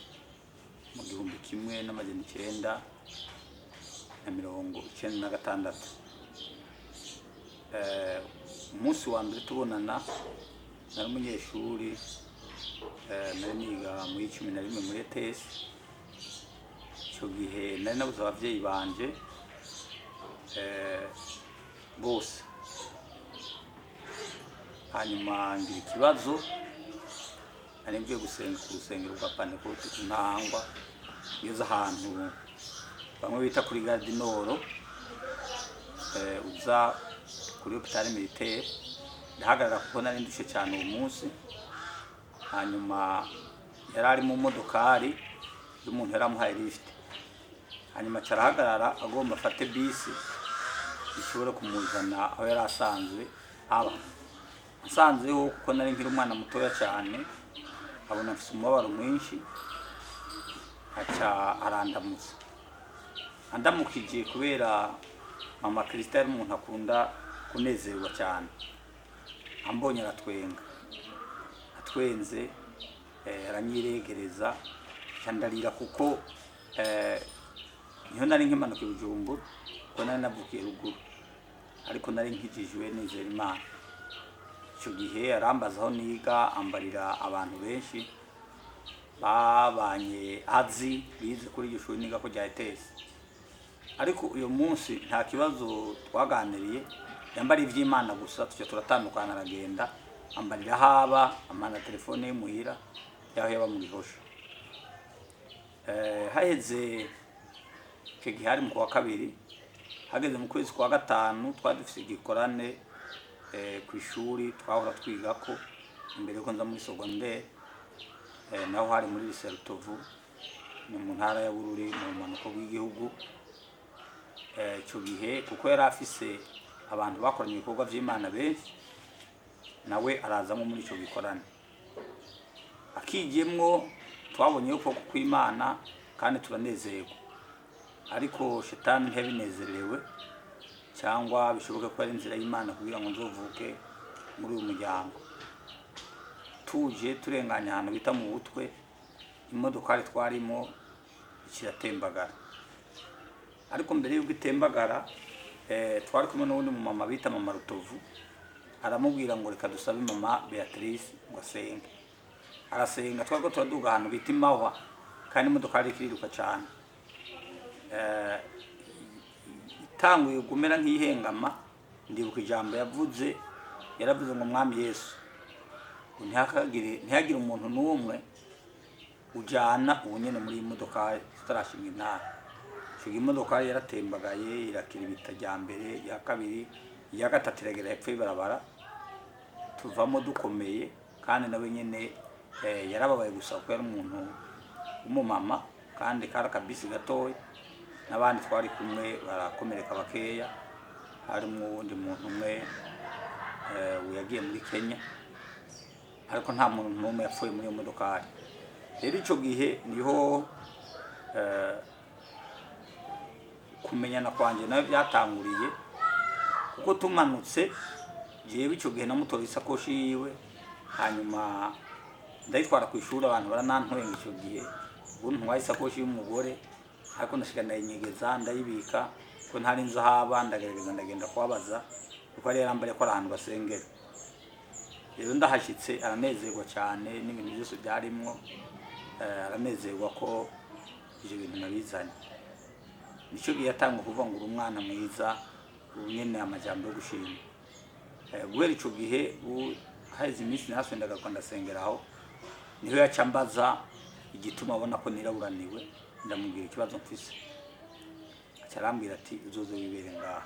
mu 1996. Umunsi wa mbere tubonana nari umunyeshuri, nari niga muri 11 muri ETS. Icyo gihe nari nabuze abavyeyi banje bose. Hanyuma ngira ikibazo, nari ngiye gusenga ku rusengero rwa Pentecote ku Ntahangwa, ngeze ahantu bamwe bita kuri Gare Nord, uza kuri hôpital militaire. Ndahagarara kuko nari ndushe cyane uwo munsi. Hanyuma yari ari mu modokari y'umuntu yaramuhaye lift. Hanyuma carahagarara agomba afate bisi ishobora kumuzana aho yari asanzwe aba. Nsanzeho kuko nari nkiri umwana mutoya cyane, abona mfise umubabaro mwinshi, aca arandamutsa. Andamukije kubera mama Kristo yari umuntu akunda kunezerwa cyane. Ambonye aratwenga, atwenze, aranyiregereza, cyandarira kuko niho nari nkimanuka i Bujumbura, kuko nari navukiye ruguru, ariko nari nkijijwe nizera Imana. Icyo gihe arambaza aho niga, ambarira abantu benshi babanye azi bize kuri iryo shuri niga ko rya ETS. Ariko uyu munsi nta kibazo twaganiriye, yambariye iby'Imana gusa, tucyo turatandukana, aragenda ambarira haba amana telefone y'umuhira yaho yaba mu Gihosha. Haheze icyo gihe hari mu kwa kabiri, hageze mu kwezi kwa gatanu twari dufise igikorane ku ishuri twahora twigako imbere ko nza muri secondaire, naho hari muri Rutovu, ni mu ntara ya Bururi mu manuko bw'igihugu. Icyo gihe kuko yari afise abantu bakoranye ibikorwa by'Imana benshi, nawe arazamo muri icyo gikorane. Akigiyemwo twabonye yuko kw'Imana kandi turanezerwa, ariko shetani ntiyabinezerewe, cyangwa bishoboke ko ari inzira y'Imana kugira ngo nzovuke muri uyu muryango. Tuje turenganya ahantu bita mu Butwe, imodokari twarimo ikiratembagara. Ariko mbere y'uko itembagara, twari kumwe n'undi mu mama bita mama Rutovu, aramubwira ngo reka dusabe mama Beatrice ngo asenge. Arasenga, twari turaduga ahantu bita Imahwa, kandi imodokari ikiriruka cyane. Itanguye kumera nk'ihengama, ndibuka ijambo yavuze, yaravuze ngo Mwami Yesu ntihagire umuntu n'umwe ujana ubunyene muri imodokari tutarashinga intara. Icyo imodokari yaratembagaye, irakira ibita rya mbere, ya kabiri, ya gatatu iragera hepfo y'ibarabara, tuvamo dukomeye. Kandi nawe nyene yarababaye gusa ko yari umuntu w'umumama, kandi kari akabisi gatoya, n'abandi twari kumwe barakomereka bakeya. Harimo uwundi muntu umwe yagiye muri Kenya, ariko nta muntu n'umwe yapfuye muri iyo modokari. Rero icyo gihe niho kumenyana kwanje nawe byatanguriye, kuko tumanutse jewe ico gihe namutora isakoshi yiwe hanyuma ndayitwara ku ishuri abantu baranantwenga ico gihe ubu ntwaye isakoshi y'umugore ariko ndashika ndayinyegeza ndayibika ko ntari nzi ahaba ndagerageza ndagenda kubabaza kuko ari yarambariye ko ari ahantu basengera rero ndahashitse aranezerwa cyane n'ibintu byose byarimwo aranezerwa ko ivyo bintu nabizanye nico gihe yatanga kuvuga ngo umwana mwiza nyene amajambo yo gushima guhera ico gihe haheze iminsi naswendaga ko ndasengeraho niho yacambaza igituma abona ko niraburaniwe ndamubwira ikibazo mfise acarambwira ati uzoze wibere ngaha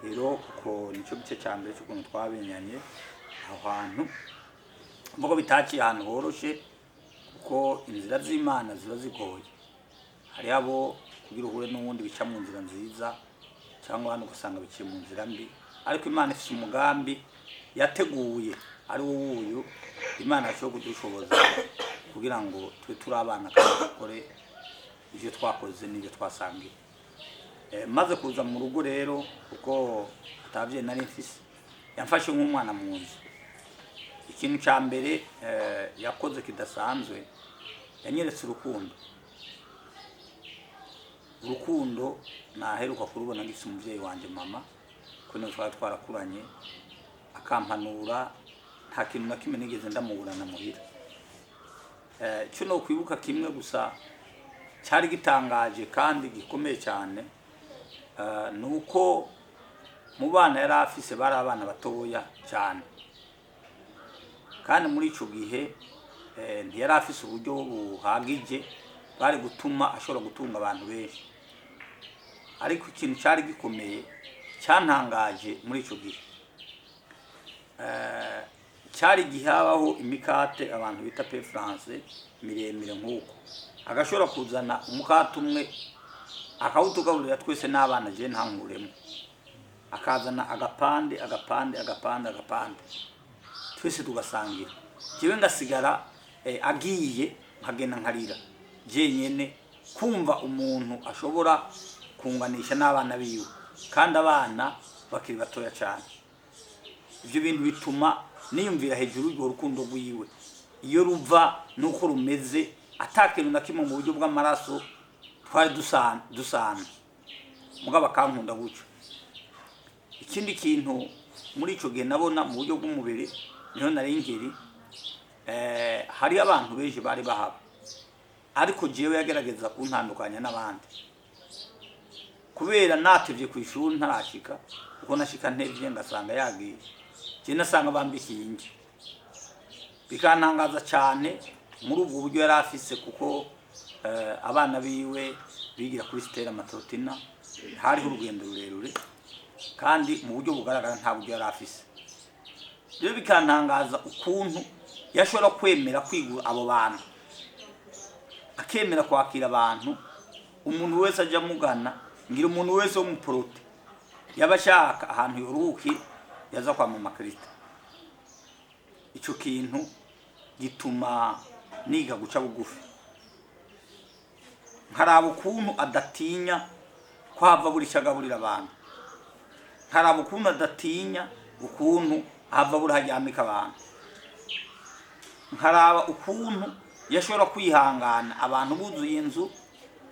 rero kuko nico gice cya mbere cy'ukuntu twabenyanye aho hantu mvugo bitaciye ahantu horoshe kuko inzira z'Imana ziba zigoye hari abo kugira uhure n'uwundi bica mu nzira nziza cyangwa hano ugasanga biciye mu nzira mbi ariko Imana ifite umugambi yateguye ari wo uyu Imana cyo kudushoboza kugira ngo twe turi abana kandi dukore ivyo twakoze n'ibyo twasangiye maze kuza mu rugo rero kuko atavye nari mfise yamfashe nk'umwana mu nzu ikintu ca mbere yakoze kidasanzwe yanyeretse urukundo naheruka kurubona ngifise umuvyeyi wanje mama ko no twarakuranye akampanura nta kintu na kimwe nigeze ndamuburana muhira cyo no kwibuka kimwe gusa cyari gitangaje kandi gikomeye cyane nuko mu bana yari afise bari abana batoya cyane kandi muri ico gihe ntiyari afise uburyo buhagije bari gutuma ashobora gutunga abantu benshi ariko ikintu cyari gikomeye cyantangaje muri ico gihe cyari gihabaho imikate abantu bita pe France miremire nk'uko agashobora kuzana umukate umwe akawutugaburira twese n'abana je ntankuremo akazana agapande twese tugasangira jewe ngasigara agiye nkagenda nkarira je nyene kumva umuntu ashobora kunganisha n'abana biwe kandi abana bakiri batoya cyane ivyo bintu bituma niyumvira hejuru y'urwo rukundo rwiwe iyo ruva nuko rumeze atakintu na kimwe mu buryo bw'amaraso twari dusana mugabo akankunda gucyo ikindi kintu muri ico gihe nabona mu buryo bw'umubiri niho nari ngeri hari abantu benshi bari bahaba ariko jewe yagerageza kuntandukanya n'abandi kubera natevye ku ishuri ntarashika uko nashika ntevye ngasanga yagiye je nasanga bambikiye ingi bikantangaza cyane muri ubwo buryo yari afise kuko abana biwe bigira kuri Stella Matutina hariho urugendo rurerure kandi mu buryo bugaragara nta buryo yari afise rero bikantangaza ukuntu yashobora kwemera kwigura abo bantu akemera kwakira abantu umuntu wese ajya mugana ngira umuntu wese wo mu prote yabashaka ahantu yoruki yaza kwa mama Kristo ico kintu gituma niga guca bugufi nkaraba ukuntu adatinya kwava buri cyagaburira abantu nkaraba ukuntu adatinya ukuntu ava buri hajyamika abantu nkaraba ukuntu yashobora kwihangana abantu buzuye inzu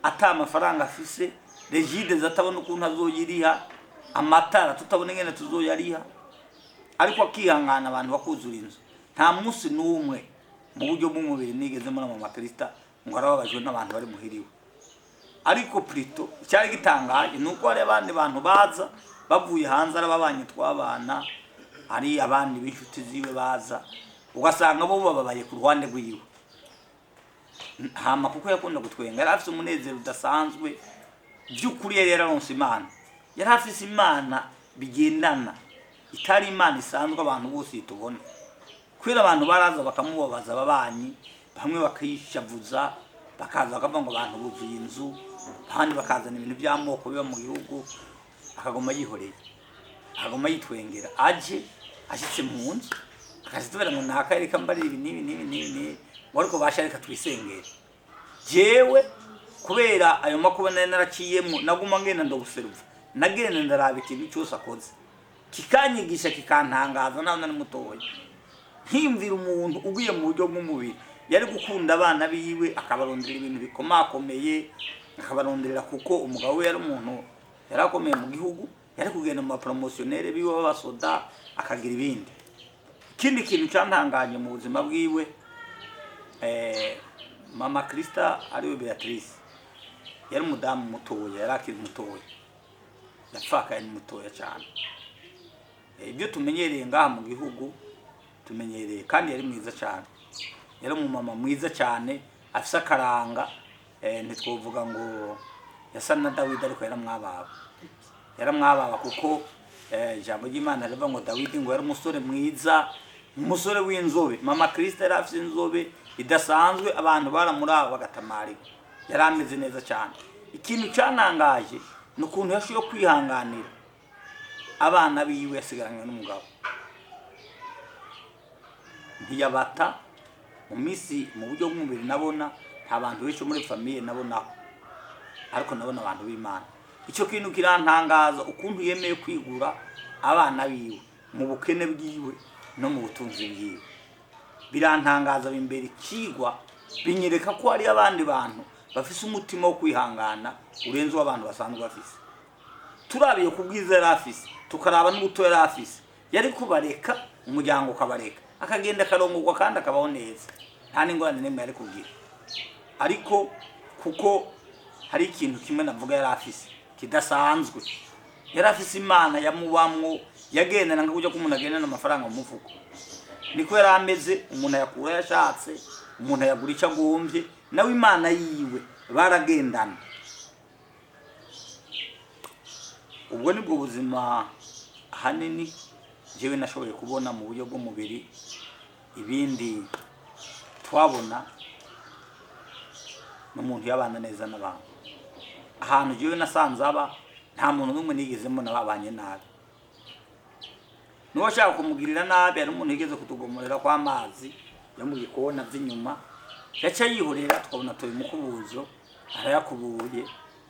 ata amafaranga afise regide zatabona ukuntu azoyiriha amatara tutabona ngene tuzoyariha ariko akihangana abantu bakuzura inzu nta munsi n'umwe mu buryo bw'umubiri nigeze muri mama Kristo ngo arababajwe n'abantu bari muhiriwe ariko Prito cyari gitangaje nuko ari abandi bantu baza bavuye hanze arababanye twabana ari abandi b'inshuti ziwe baza ugasanga bo bababaye ku ruhande rwiwe hama kuko yakunda gutwenga yari afite umunezero udasanzwe by'ukuri yari yararonse Imana yari afise Imana bigendana itari Imana isanzwe abantu bose tubona kwera abantu baraza bakamubabaza ababanyi bamwe bakayishavuza bakaza bakavuga ngo abantu buzuye inzu kandi bakazana ibintu by'amoko biba mu gihugu akagoma yihoreye akagoma yitwengera aje ashitse mu nzu akazitubera ngo nakareka mbari ibi nibi wariko bashareka twisengera jewe kubera ayo makuba nari naraciyemo naguma ngenda ndobuseruva nagenda ndaraba ikintu cyose akoze kikanyigisha kikantangaza naho nari mutoya nkimvira umuntu ugiye mu buryo bw'umubiri yari gukunda abana biwe akabarondera ibintu bikomakomeye akabarondera kuko umugabo we yari umuntu yarakomeye mu gihugu yari kugenda mu promotionnaire biwe b'abasoda akagira ibindi. Ikindi kintu cyantanganye mu buzima bwiwe mama Krista ariwe Beatrice yari umudamu mutoya yari akiri mutoya yapfakaye ni mutoya cyane. Ibyo tumenyereye ngaha mu gihugu tumenyereye kandi yari mwiza cyane yari umumama mwiza cyane afise akaranga ntitwovuga ngo yasa na Dawidi ariko yaramwababa kuko ijambo ry'Imana rivuga ngo Dawidi ngo yari umusore mwiza umusore w'inzobe. Mama Krista yari afise inzobe idasanzwe abantu baramuraba bagatamarika yari ameze neza cyane. Ikintu cyanangaje nukuntu yashoboye kwihanganira abana biwe yasigaranye n'umugabo ntiyabata mu misi mu buryo bw'umubiri nabona nta bantu benshi muri famille nabonaho ariko nabona abantu b'Imana. Icyo kintu kirantangaza ukuntu yemeye kwigura abana biwe mu bukene bwiwe no mu butunzi bwiwe birantangaza bimbere ikigwa binyereka ko ari abandi bantu bafise umutima wo kwihangana urenze w'abantu basanzwe bafise. Turabiye kubwiza yari afise tukaraba n'ubuto yari afise yari kubareka umuryango ukabareka akagenda karongorwa kandi akabaho neza nta n'ingorane n'imwe yari kugira. Ariko kuko hari ikintu kimwe navuga yari afise kidasanzwe yari afise Imana yamubamwo yagendana nka kujya kumuntu agendana amafaranga mu mufuko niko yari ameze. Umuntu yakura yashatse umuntu yagura icyo agombye nawe Imana yiwe baragendana. Ubwo nibwo buzima hanini jewe nashoboye kubona mu buryo bw'umubiri. Ibindi twabona n'umuntu yabana neza n'abantu ahantu jewe nasanze aba nta muntu n'umwe nigeze mbona babanye nabi. Nuwo shaka kumugirira nabi ari umuntu yigeze kutugomorera kwa amazi yo mu bikona by'inyuma yaca yihorera twabona toye mukubuzo arayakubuye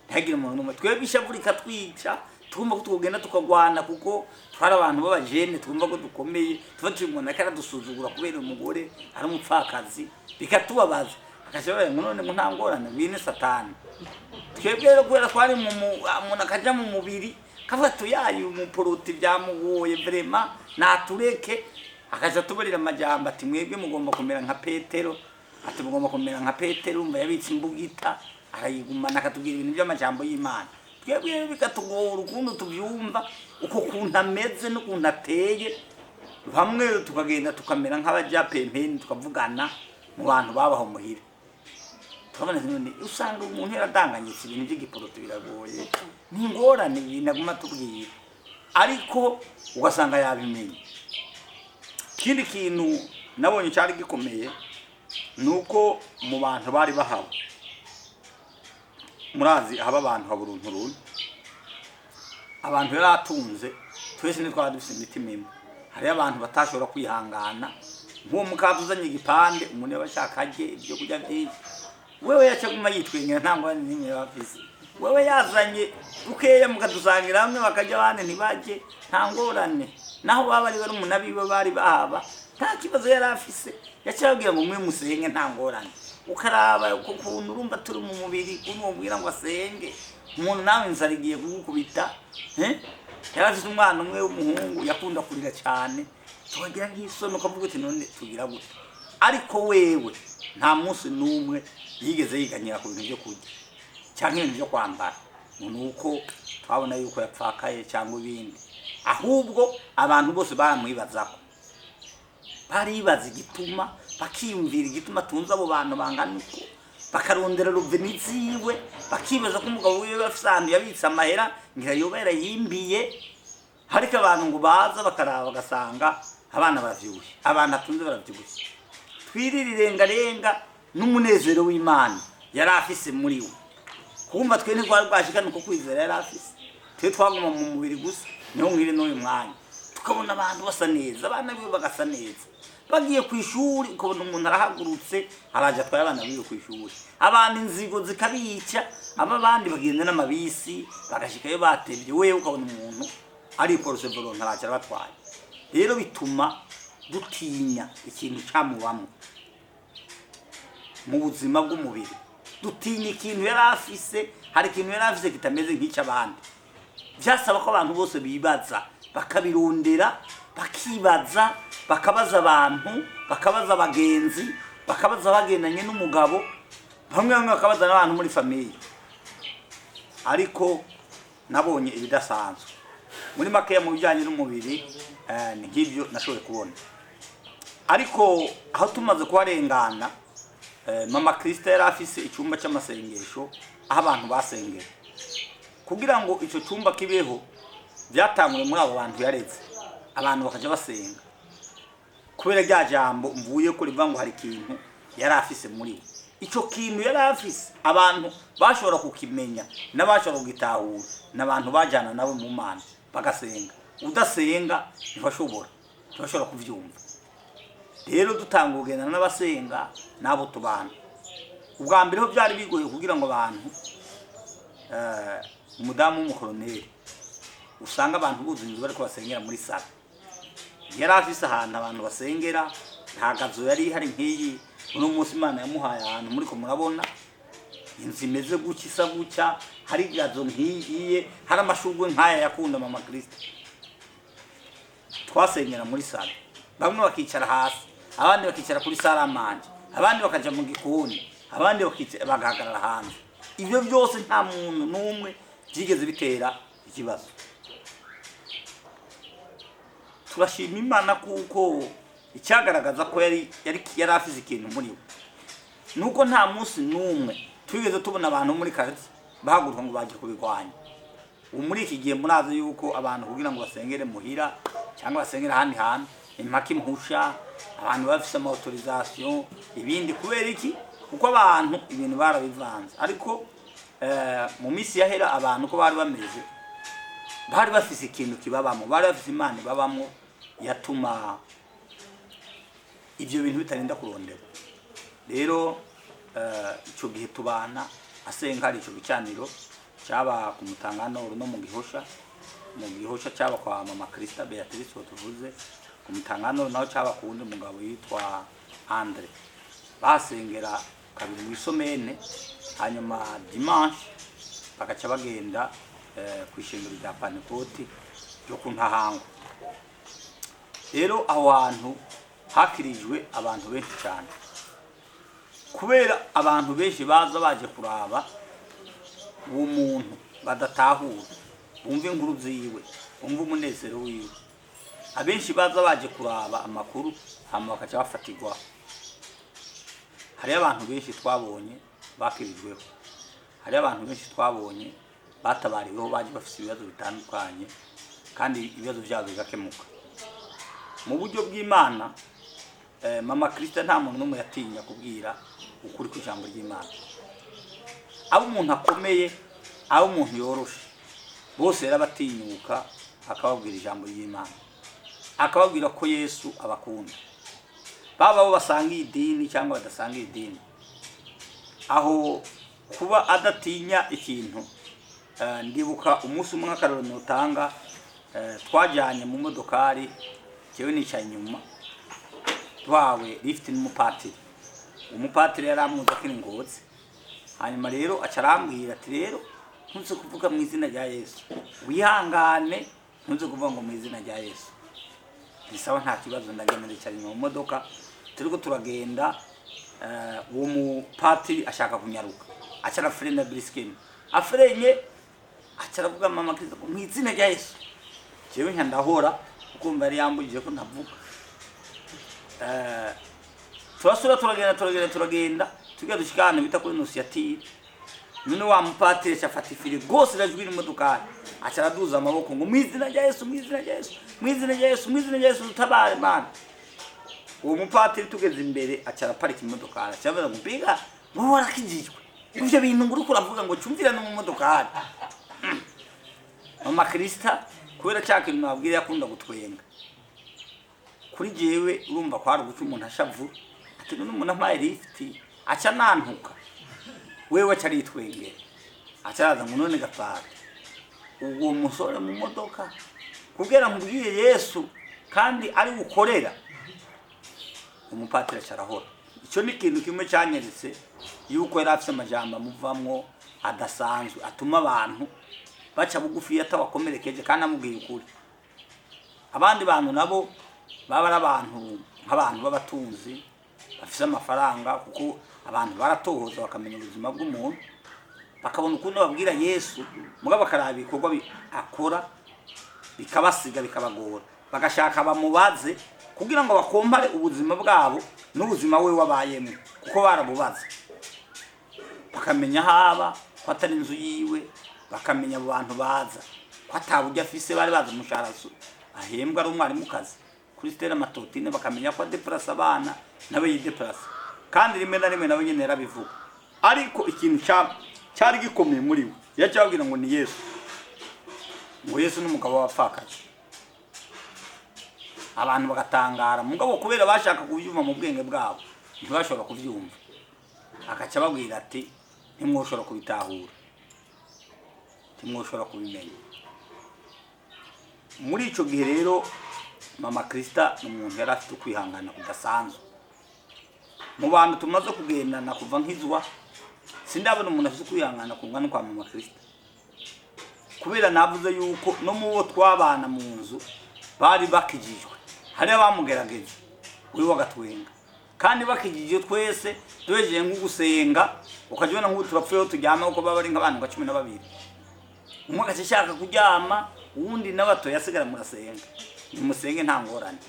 ntagire umuntu n'umwe twebwe ishavurika twica twumva ko tugenda tukagwana kuko twari abantu b'abajene twumva ko dukomeye tuba tubona ko aradusuzugura kubera umugore ari umupfakazi bikatubabaza akashobora ngo none nta ngorane bine satani. Twebwe rero kubera twari mu umuntu akaja mu mubiri kavuga tuyaye umuporoti byamugoye vraiment natureke akaja tubarira amajambo ati mwebwe mugomba kumera nka Petero ati mugomba kumera nka Petero umva yabitse imbugita arayigumana akatubwira ibintu by'amajambo y'Imana. Twebwe bikatugora ukuntu tubyumva uko kuntu ameze n'ukuntu ateye bamwe tukagenda tukamera nk'abaja pempeni tukavugana mu bantu babaho muhira twabona none usanga umuntu yaradanganyitse ibintu by'igiporoti biragoye n'ingorane binaguma tubwira ariko ugasanga yabimenye. Ikindi kintu nabonye cyari gikomeye nuko mu bantu bari bahawe murazi haba abantu haburunturun abantu yaratunze twese ni twara dufite imitima imwe. Hari abantu batashobora kwihangana nk'uwo mukazuzanye igipande umuntu yabashakaje ibyo kujya byinshi wewe yacaguma yitwengera ntangwa n'imwe bafise wewe yazanye ukeya mukadusangira hamwe bakajya abandi ntibaje nta ngorane naho baba ari bari umunabi bo bari bahaba nta kibazo yari afise yacabwira ngo mwe musenge nta ngorane ukaraba ukuntu urumva turi mu mubiri kuno ubwira ngo asenge umuntu nawe nzarigiye kugukubita yarafise umwana umwe w'umuhungu yakunda kurira cyane tukagira nk'isoni ukavuga uti none tugira gute. Ariko wewe nta munsi n'umwe yigeze yiganyira ku bintu byo kurya cyangwa ibintu byo kwambara nuko twabona yuko yapfakaye cyangwa ibindi ahubwo abantu bose baramwibazako baribaza igituma bakiyumvira igituma tunza abo bantu bangana uko bakarondera ruveni ziwe bakibaza ko umugabo wiwe bafisandi yabitse amahera ngira yobera yimbiye. Hariko abantu ngo baza bakaraba bagasanga abana bavyuye abana tunze baravyibushye twiririrengarenga n'umunezero w'Imana yari afise muri we kumva twe ntitwashikana uko kwizera yari afise twe twaguma mu mubiri gusa niho ngire n'uyu mwanya tukabona abantu basa neza abana biwe bagasa neza bagiye ku ishuri ukabona umuntu arahagurutse araje atwaye abana biwe ku ishuri, abandi inzigo zikabica, abandi bagenda n'amabisi bagashikayo batebye, wewe ukabona umuntu ari porose volontaire arabatwaye. Rero bituma dutinya ikintu camubamo mu buzima bw'umubiri, dutinya ikintu yarafise, hari ikintu yarafise kitameze nk'icabandi. Byasaba ko abantu bose bibaza, bakabirondera, bakibaza, bakabaza abantu, bakabaza abagenzi, bakabaza bagendanye n'umugabo, bamwe bakabaza n'abantu muri famiye. Ariko nabonye ibidasanzwe muri makeya mu bijyanye n'umubiri, ni nk'ibyo nashoboye kubona. Ariko aho tumaze kuharengana, mama Krista yari afise icyumba cy'amasengesho aho abantu basengera. Kugira ngo icyo cyumba kibeho, byatanguye muri abo bantu yaretse, abantu bakaja basenga kubera rya jambo mvuye ko rivuga ngo hari ikintu yari afise muri we. Icyo kintu yari afise abantu bashobora kukimenya n'abashobora kugitahura, n'abantu bajyana nabo mu Mana bagasenga. Udasenga ntibashobora kuvyumva. Rero dutanga kugenda n'abasenga nabo tubana. Ubwa mbere ho byari bigoye kugira ngo abantu umudamu w'umukoloneli usanga abantu buzinze bari ko basengera muri sala. Yari afise ahantu abantu basengera, nta gazo yari hari nk'iyi. Uno munsi Imana yamuhaye ahantu muri ko murabona inzu imeze gucya isa gucya, hari gazo nk'iyi, hari amashugwe nk'aya yakunda mama Krista. Twasengera muri sala, bamwe bakicara hasi, abandi bakicara kuri saramanje, abandi bakaja mu gikoni, abandi bagahagarara hanze. Ibyo byose nta muntu n'umwe byigeze bitera ikibazo. Turashima Imana kuko icyagaragaza ko yari afise ikintu muri we, nuko nta munsi n'umwe twigeze tubona abantu muri quartier bahaguruka ngo baje kubigwanya. Muri iki gihe murazi yuko abantu kugira ngo basengere muhira cyangwa basengere ahandi hantu impaka impusha, abantu bafise ama autorisation ibindi. Kubera iki? Kuko abantu ibintu barabivanze. Ariko mu misi yahera abantu ko bari bameze, bari bafise ikintu kibabamo, bari bafise Imana babamo yatuma ibyo bintu bitarinda kurondera. Rero ico gihe tubana asenga hari ico gicaniro cyaba ku Mutangano no mu Gihosha cyaba kwa mama Krista Beatrice tuvuze, ku Mutangano naho cyaba ku wundi mugabo yitwa Andre. Basengera kabiri mu isomene, hanyuma dimanche bagaca bagenda ku ishengero rya Panekoti ryo ku Ntahango. Rero aho hantu hakirijwe abantu benshi cyane, kubera abantu benshi baza baje kuraba uwo muntu badatahura, bumva inkuru ziwe, bumva umunezero wiwe. Abenshi baza baje kuraba amakuru hama bakaca bafatirwa. Hari abantu benshi twabonye bakirijweho, hari abantu benshi twabonye batabariweho, baje bafite ibibazo bitandukanye kandi ibibazo byabo bigakemuka mu buryo bw'Imana. Mama Krista nta muntu n'umwe yatinya kubwira ukuri ku ijambo ry'Imana. Abo umuntu akomeye, abo umuntu yoroshe, bose yarabatinyuka akababwira ijambo ry'Imana, akababwira ko Yesu abakunda. Baba bo basangiye idini cyangwa badasangiye idini, aho kuba adatinya ikintu. Ndibuka umunsi umwe akaroro notanga, twajyanye mu modokari, cyewe nicaye inyuma, twawe lift n'umupatiri. Umupatiri yaramuza kiri Ngozi, hanyuma rero acarambwira ati rero ntuze kuvuga mu izina rya Yesu, wihangane ntuze kuvuga ngo mu izina rya Yesu. Bisaba nta kibazo. Ndagenda cyane mu modoka, turiko turagenda, uwo mupatiri ashaka kunyaruka, acara frena brisken, afrenye acaravuga mama Krista mu izina rya Yesu. Cyewe ndahora ukumva yari yambujije ko ntavuga. Turasura turagenda tugiye dushikana bita kuri Nusiyatire. None wa mupatiri cyafata ifiri gose rajwi n'imodoka, acaraduza amaboko ngo mu izina rya Yesu, mu izina rya Yesu, mu izina rya Yesu, mu izina rya Yesu utabare Mana. Uwo mupatiri tugeze imbere acara parika imodoka, acavuga ngo mbiga wowe warakijijwe, ivyo bintu nguri kuravuga ngo cyumvira no mu modoka. Mama Krista kubera cyaka ibintu abwira yakunda gutwenga, kuri jewe urumva kwari guca umuntu ashavu ati none umuntu amaye lifti aca nantuka wewe aca aritwengera aca araza ngo none gapfara uwo musore mu modoka kubwira nkubwiye Yesu kandi ari gukorera umupatiri arahora. Icyo ni ikintu kimwe cyanyeretse yuko yari afite amajambo amuvamwo adasanzwe atuma abantu baca bugufi yatabakomerekeje kandi amubwiye ukuri. Abandi bantu nabo baba ari abantu nk'abantu b'abatunzi bafite amafaranga kuko abantu baratohoza bakamenya ubuzima bw'umuntu bakabona ukuntu babwira Yesu mugabo bakaraba ibikorwa akora bikabasiga bikabagora bagashaka bamubaze kugira ngo bakompare ubuzima bwabo n'ubuzima we wabayemo kuko barabubaze bakamenya haba ko atari inzu yiwe bakamenya abo bantu baza ko ataburyo afise bari baza umushahara ahembwa ari umwarimu kazi kuri Stella Matotine bakamenya ko adeplasa abana nawe yideplasa kandi rimwe na rimwe nawe nyene yarabivuga ariko ikintu cyari gikomeye muri we yacabwira ngo ni Yesu ngo Yesu n'umugabo wapfakaje abantu bagatangara mugabo kubera bashaka kubyuma mu bwenge bwabo ntibashobora kuvyumva akaca babwira ati ntimwoshobora kubitahura ntimwoshobora kubimenya. Muri ico gihe rero mama Krista n'umuntu yari afite kwihangana kudasanzwe mu bantu tumaze kugendana kuva nkizwa sindabona umuntu afite kwihangana kungana kwa mama Krista kubera navuze yuko no mu bo twabana mu nzu bari bakijijwe hari abamugerageza uri wagatwenga kandi bakijije twese tubeje nk'ugusenga ukajibona nk'uturapfuye turyama uko baba ari nk'abantu 12 umwe agashaka kuryama uwundi nabato yasigara murasenga nimusenge nta ngorane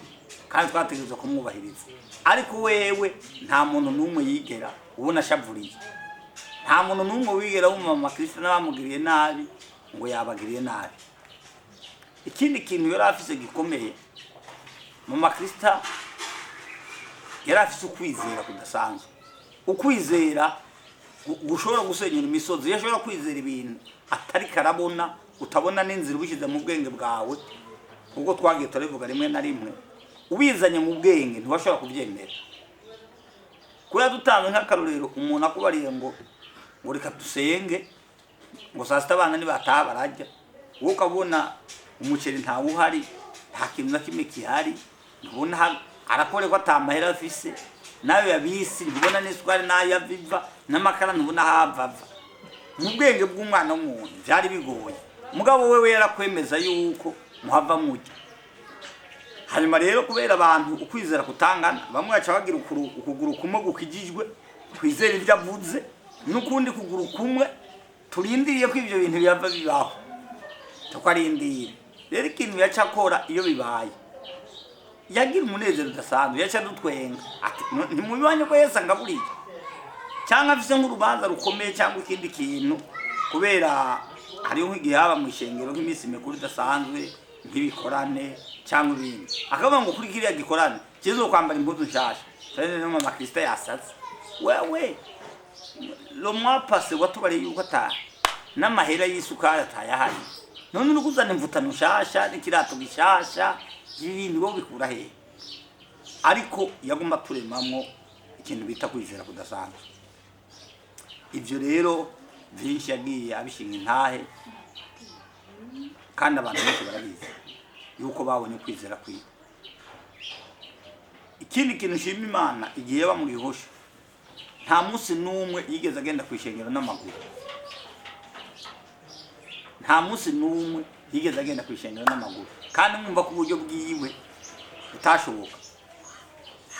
kandi twategereje kumwubahiriza ariko wewe nta muntu numwe yigera ubona shavuriye nta muntu numwe wigera w'umama Kristo n'abamugiriye nabi ngo yabagiriye nabi. Ikindi kintu yari afise gikomeye mama Krista yari afise ukwizera kudasanzwe ukwizera gushobora gusenyera imisozi yashobora kwizera ibintu atari karabona utabona n'inzira ubishize mu bwenge bwawe kuko twagiye turivuga rimwe na rimwe ubizanye mu bwenge ntibashobora kubyemera kuri dutanga nk'akarorero umuntu akubariye ngo reka dusenge ngo saa sita abana nibataha barajya wowe ukabona umuceri ntawe uhari nta kintu na kimwe kihari ntubona arakore ko atamahera afise nawe yabisi ntubona n'isukari nayo yaviva n'amakara ntubona havava mu bwenge bw'umwana w'umuntu byari bigoye mugabo wewe yarakwemeza yuko muhava mujya. Hanyuma rero kubera abantu ukwizera kutangana bamwe baca bagira ukuguru kumwe gukijijwe kwizera ibyo avuze n'ukundi kuguru kumwe turindiriye ko ibyo bintu byava bibaho tukarindira rero ikintu yacakora iyo bibaye yagira umunezero udasanzwe yaca dutwenga ati ntimubibanye ko Yesu angaburiye cyangwa afise nk'urubanza rukomeye cyangwa ikindi kintu kubera hariho nk'igihe haba mu ishengero nk'iminsi mikuru idasanzwe nk'ibikorane cyangwa ibindi akavuga ngo kuri kiriya gikorane kizo kwambara impuzu nshasha cyane no mama Krista yasaze wewe lo mwapase watubariye yuko ata n'amahera y'isukari atayahari none uri kuzana imvutano nshasha n'ikirato gishasha ibintu bo bikura he ariko yagomba turemamwo ikintu bita kwizera kudasanzwe. Ivyo rero byinshi yagiye abishinga intahe kandi abantu bose barabizi yuko babonye kwizera kwiwe. Ikindi kintu shima Imana igihe bamurihosha nta munsi numwe yigeze agenda kwishengera n'amaguru nta munsi numwe yigeze agenda kwishengera n'amaguru kandi mwumva ko uburyo bwiwe butashoboka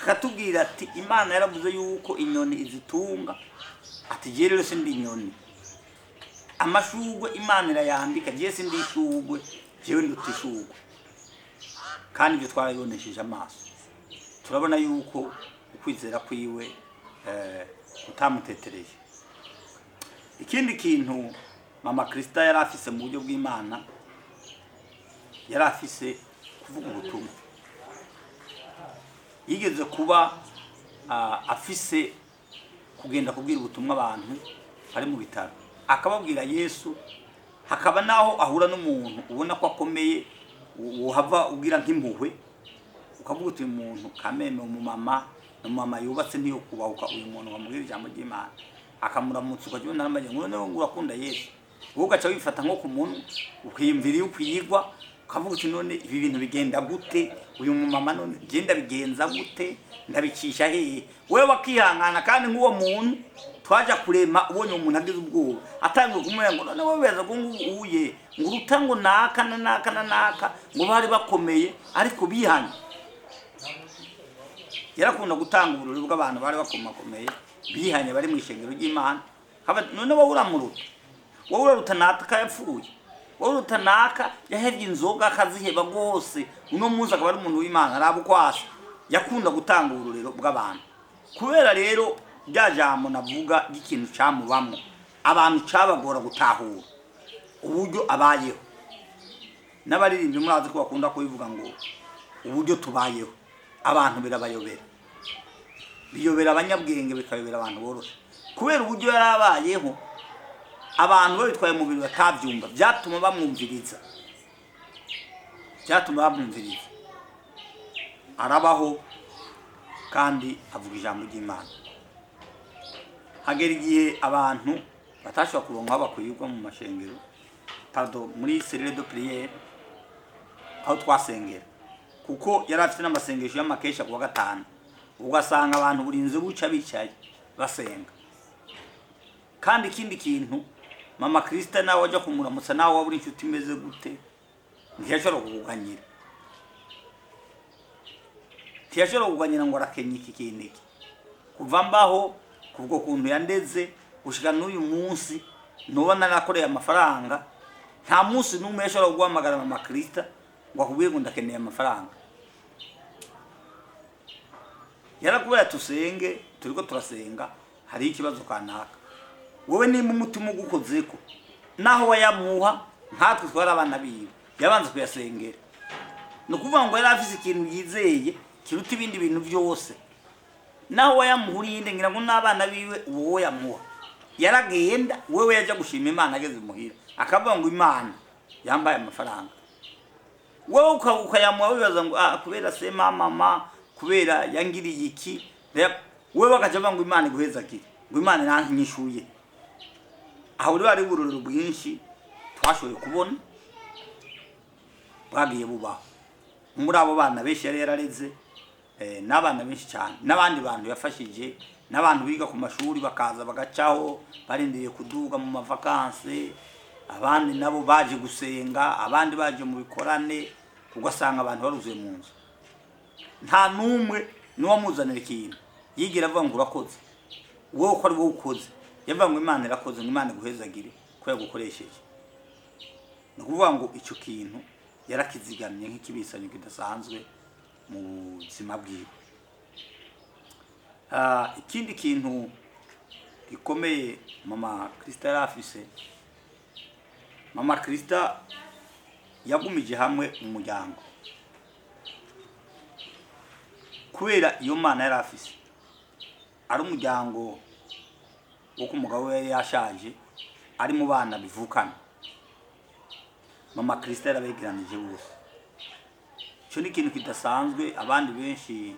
akatubwira ati Imana yaravuze yuko inyoni izitunga ati je rero sindi inyoni amashugwe Imana irayandika je sindi ishugwe jewe ndutishugwe kandi ibyo twarabibonesheje amaso turabona yuko ukwizera kwiwe utamutetereje. Ikindi kintu mama Krista yari afise mu buryo bw'Imana yari afise kuvuga ubutumwa yigeze kuba afise kugenda kubwira ubutumwa abantu bari mu bitaro akababwira Yesu hakaba naho ahura n'umuntu ubona ko akomeye uhava ubwira nk'impuhwe ukavuga uti umuntu kameme umumama yubatse ntiyo kubahuka uyu muntu wamubwira ijambo ry'Imana akamuramutsa ukajya n'amajye ngo noneho urakunda Yesu wowe ugaca wifata nko ku muntu ukiyumvira iyo kwigwa ukavuga uti none ibi bintu bigenda gute uyu mumama none genda bigenza gute ndabicisha hehe wewe wakihangana kandi nk'uwo muntu twaja kurema ubonye umuntu agize ubwoba atangiye kumenya ngo none wowe beza ngo uye ngo urutango naka ngo bari bakomeye ariko bihanye yarakunda gutanga ubururu bw'abantu bari bakomakomeye bihanye bari mu ishengero ry'Imana none wowe uramuruta wowe uraruta nataka yapfuye wowe uraruta naka yahevye inzoga akaziheba gose uno munsi akaba ari umuntu w'Imana arabo kwasa yakunda gutanga ubururu bw'abantu kubera rero bya jambo navuga gikintu camubamwe abantu cabagora gutahura uburyo abayeho n'abaririmbyi murazi ko bakunda kubivuga ngo uburyo tubayeho abantu biyobera abanyabwenge bikayobera abantu boroshe kubera uburyo yarabayeho abantu babitwaye mu bintu batabyumva byatuma bamwumviriza arabaho kandi avuga ijambo ry'Imana hagera igihe abantu batashobora kuronka bakwirwa mu mashengero muri cellule de prière aho twasengera kuko yari afite n'amasengesho y'amakesha kuwa gatanu ugasanga abantu burinze buca bicaye basenga kandi ikindi kintu mama Krista nawe wajya kumuramutsa nawe waburi inshuti imeze gute ntiyashobora kuganyira ngo arakenye iki kintu iki kuva mbaho kubwo kuntu yandeze gushika n'uyu munsi nubona nakoreye amafaranga nta munsi n'umwe yashobora guhamagara mama Krista ngo akubwire ngo ndakeneye amafaranga yarakubera tusenge turiko turasenga hari ikibazo kanaka wowe nimba umutima ugukozeko naho wayamuha nkatwe twari abana biwe yabanza kuyasengera no kuvuga ngo yari afise ikintu yizeye kiruta ibindi bintu byose naho wayamuhurinde ngira ngo n'abana biwe wowe yamuha yaragenda wewe yaje gushima Imana ageze muhira akavuga ngo Imana yambaye amafaranga wowe ukayamuha wibaza ngo kubera se mama kubera yangiriye iki wewe bakavuga ngo Imana iguheza kiri ngo Imana nanyishuye aho bari bururu bwinshi twashoboye kubona bwagiye bubaho muri abo bana benshi yari yarareze n'abana benshi cyane n'abandi bantu yafashije n'abantu biga ku mashuri bakaza bagacaho barindiriye kuduga mu mavakanse abandi nabo baje gusenga abandi baje mu bikorane ugasanga abantu baruzuye mu nzu nta numwe niwamuzanira ikintu yigira avuga ngo urakoze wowe uko ari wowe ukoze yavuga ngo Imana irakoze ngo Imana iguhezagire ko yagukoresheje no kuvuga ngo icyo kintu yarakizigamye nk'ikibisanyo kidasanzwe mu buzima bwiwe ikindi kintu gikomeye mama Krista yarafise mama Krista yagumije hamwe mu muryango kubera iyo Mana yarafise ari umuryango wo kumugabo yari yashaje ari mu bana bivukana mama Krista yarabegeranije bose cyo ni kintu kidasanzwe abandi benshi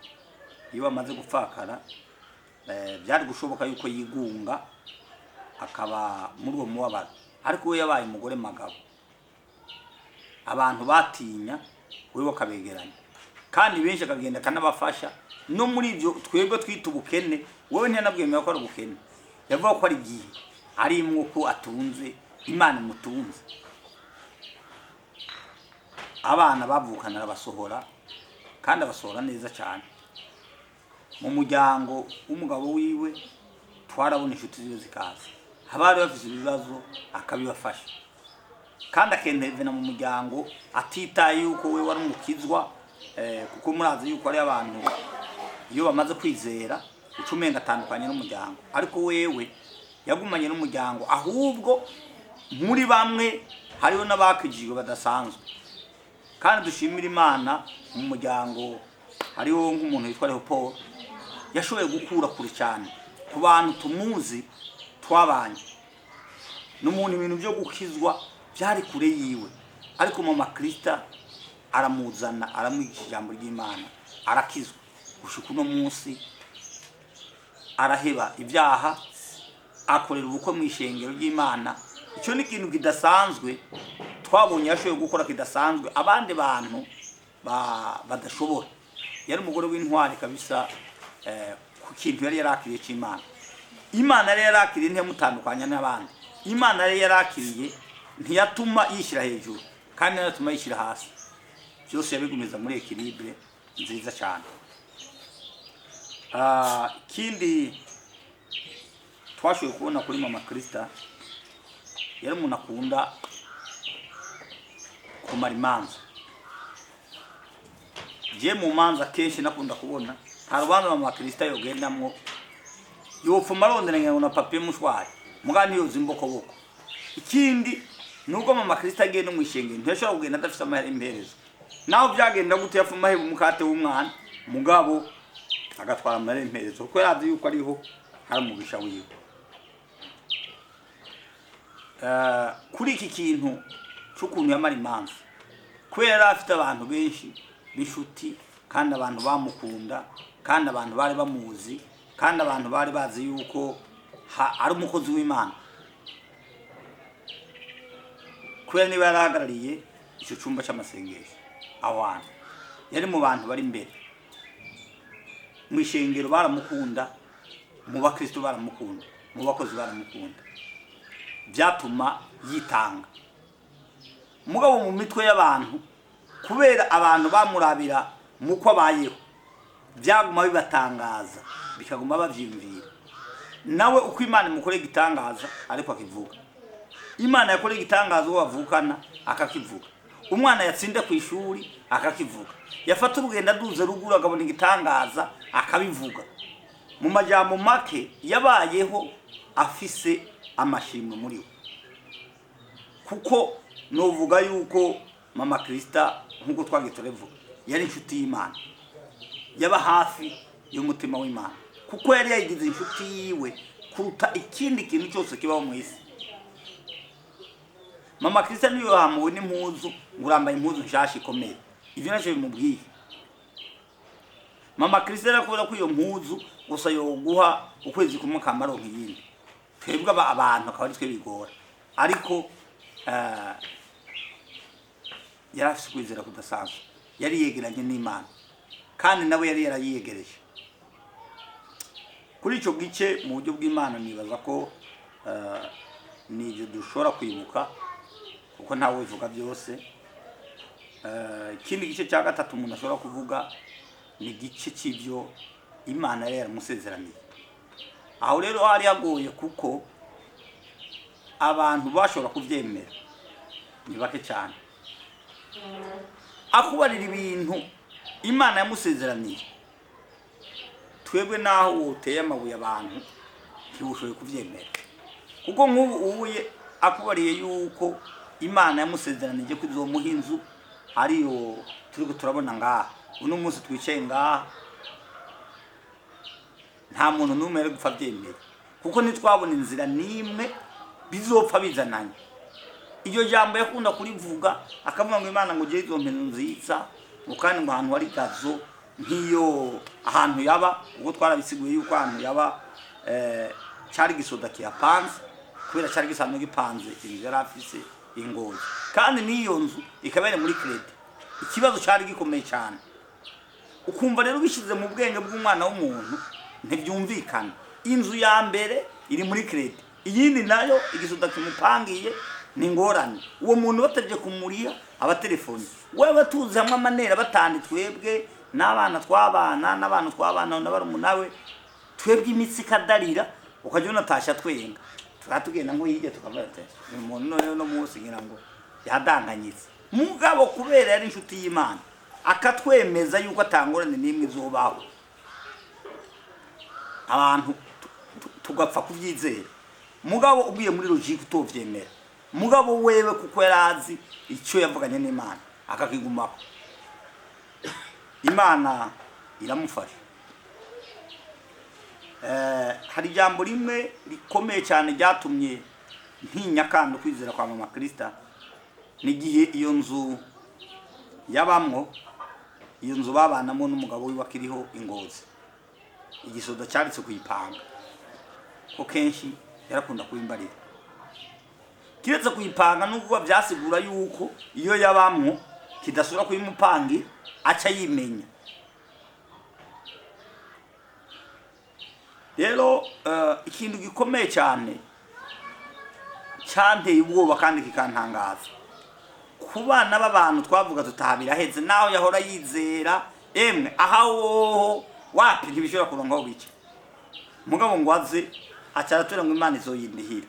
iyo bamaze gupfakara byari gushoboka yuko yigunga akaba muri uwo mubabaro ariko we yabaye umugore magabo abantu batinya we bakabegeranya kandi benshi akagenda kanabafasha no muri ibyo twebwe twita ubukene wewe ntiyanabwemera ko ari ubukene yavuga ko ari gihe ari imwuko atunze Imana imutunze abana bavukana arabasohora kandi abasohora neza cyane mu muryango w'umugabo wiwe twarabona inshuti ziwe zikaza abari bafite ibibazo akabibafasha kandi akendevena mu muryango atitaye yuko we wari umukizwa kuko murazi yuko ari abantu iyo bamaze kwizera ucumenga atandukanye n'umuryango ariko wewe yagumanye n'umuryango ahubwo muri bamwe hariho n'abakijijwe badasanzwe kandi dushimira Imana mu muryango hariho nk'umuntu witwa Leopold yashoboye gukura kure cyane ku bantu tumuzi twabanye n'umuntu ibintu byo gukizwa byari kure yiwe ariko mama Krista aramuzana aramwigisha ijambo ry'Imana arakizwa gushika uno munsi araheba ibyaha akorera ubukwe mu ishengero ry'Imana. Icyo ni ikintu kidasanzwe twabonye yashoboye gukora kidasanzwe abandi bantu badashobora. Yari umugore w'intwari kabisa ku kintu yari yarakiriye cy'Imana. Imana yari yarakiriye ntiyamutandukanya n'abandi. Imana yari yarakiriye ntiyatuma yishyira hejuru kandi ntiyatuma yishyira hasi. Byose yabigumiza muri equilibre nziza cyane. Kindi twashoboye kubona kuri Mama Krista yari umuntu akunda kumara imanza. Je mu manza kenshi nakunda kubona nta rubanza Mama Krista yogendamwo yopfuma aronderanya na papier mushwari mugani yoza imbokoboko. Ikindi nuko Mama Krista agenda mu ishengero ntashobora kugenda adafite amahemberezo. Naho byagenda gute yafuma hebe umukate w'umwana mugabo agatwara amahemberezo kuko yarazi yuko ariho hari umugisha wiwe. Kuri iki kintu cy'ukuntu yamara imanza kubera afite abantu benshi bishuti kandi abantu bamukunda kandi abantu bari bamuzi kandi abantu bari bazi yuko ari umukozi w'Imana. Kubera niba yarahagarariye icyo cyumba cy'amasengesho abantu yari mu bantu bari imbere mu ishengero baramukunda, mu bakristo baramukunda, mu bakozi baramukunda, byatuma yitanga. Mugabo mu mitwe y'abantu kubera abantu bamurabira muko abayeho byaguma bibatangaza bikaguma bavyimvira. Nawe uko Imana imukoreye gitangaza ariko akivuga. Imana yakoreye gitangaza uwo bavukana akakivuga. Umwana yatsinde ku ishuri akakivuga. Yafata urugenda duze rugura agabona igitangaza akabivuga. Mu majambo make yabayeho afise amashimwe muri we. Kuko novuga yuko Mama Krista nkuko twagitorevuga yari inshuti y'Imana. Yaba hafi y'umutima w'Imana. Kuko yari yagize inshuti yiwe kuruta ikindi kintu cyose kibaho mu isi. Mama Krista niyo yamuwe n'impuzu ngurambaye impuzu nshasha ikomeye. Ivyo naje bimubwiye. Mama Krista yakubera ko iyo mpuzu gusa yoguha ukwezi kumwe kamaro nk'iyindi. Twebwe abantu akaba twe bigora. Ariko yarafise kwizera kudasanzwe. Yari yegeranye n'Imana. Kandi nawe yari yarayiyegereje. Kuri ico gice mu buryo bw'Imana nibaza ko nivyo dushobora kwibuka kuko ntawe wivuga byose. Ikindi gice cya gatatu umuntu ashobora kuvuga ni igice cy'ibyo Imana yari yaramusezeraniye. Aho rero hari yagoye kuko abantu bashobora kuvyemera ni bake cyane. Akubarira ibintu Imana yamusezeraniye twebwe naho uteye amabuye abantu ntibushoboye kuvyemera. Kuko nk'ubu ubuye akubariye yuko Imana yamusezeraniye ko izomuha inzu ariyo turi turabona ngaha. Uno munsi twicaye ngaha nta muntu n'umwe ari gupfa byemera kuko nitwabona inzira nimwe bizopfa bizananye. Iyo jambo yakunda kurivuga akavuga ngo Imana ngo je izo mpenu nziza ukandi ngo ahantu hari gazo nk'iyo ahantu yaba ubwo twarabisiguye yuko ahantu yaba cyari gisoda kiyapanze kubera cyari gisanzwe gipanze inzu yari afise ingozi kandi niyo nzu ikabere muri credit. Ikibazo cyari gikomeye cyane. Ukumva rero bishize mu bwenge bw'umwana w'umuntu ntibyumvikana. Inzu ya mbere iri muri credit, iyindi nayo igisoda kimupangiye ni ngorane. Uwo muntu bateje kumuriya abatelefoni wewe batuze hamwe amanera batandi twebwe n'abana twabana n'abantu twabana n'abarumu nawe twebwe imitsi kadarira ukaje unatasha twenga turatugenda ngo yije tukavuga ati umuntu no munsi ngira ngo yadanganyitse. Mugabo kubera yari inshuti y'Imana akatwemeza yuko atangorane nimwe izobaho abantu tugapfa kuvyizera. Mugabo ugiye muri logique utovyemera. Mugabo wewe kuko yarazi icyo yavuganye n'Imana akakigumako. Imana iramufasha. Hari jambo rimwe rikomeye cyane ryatumye ntinya kandi kwizera kwa Mama Krista. Nigihe iyo nzu yabamwo iyo nzu babanamo n'umugabo wiwe akiriho Ingozi, igisoda cyaritse kuyipanga ko kenshi yarakunda kubimbarira, kiretse kuyipanga n'ubwo byasigura yuko iyo yabamwo kidasura kuyimupangira aca yimenya. Rero ikintu gikomeye cyane cyanteye ubwoba kandi kikantangaza ku bana b'abantu twavuga tutahabira heze naho yahora yizera emwe ahawo wapi ntibishobora kurongo bice mugabo ngo aze acaratura ngo Imana izoyindihira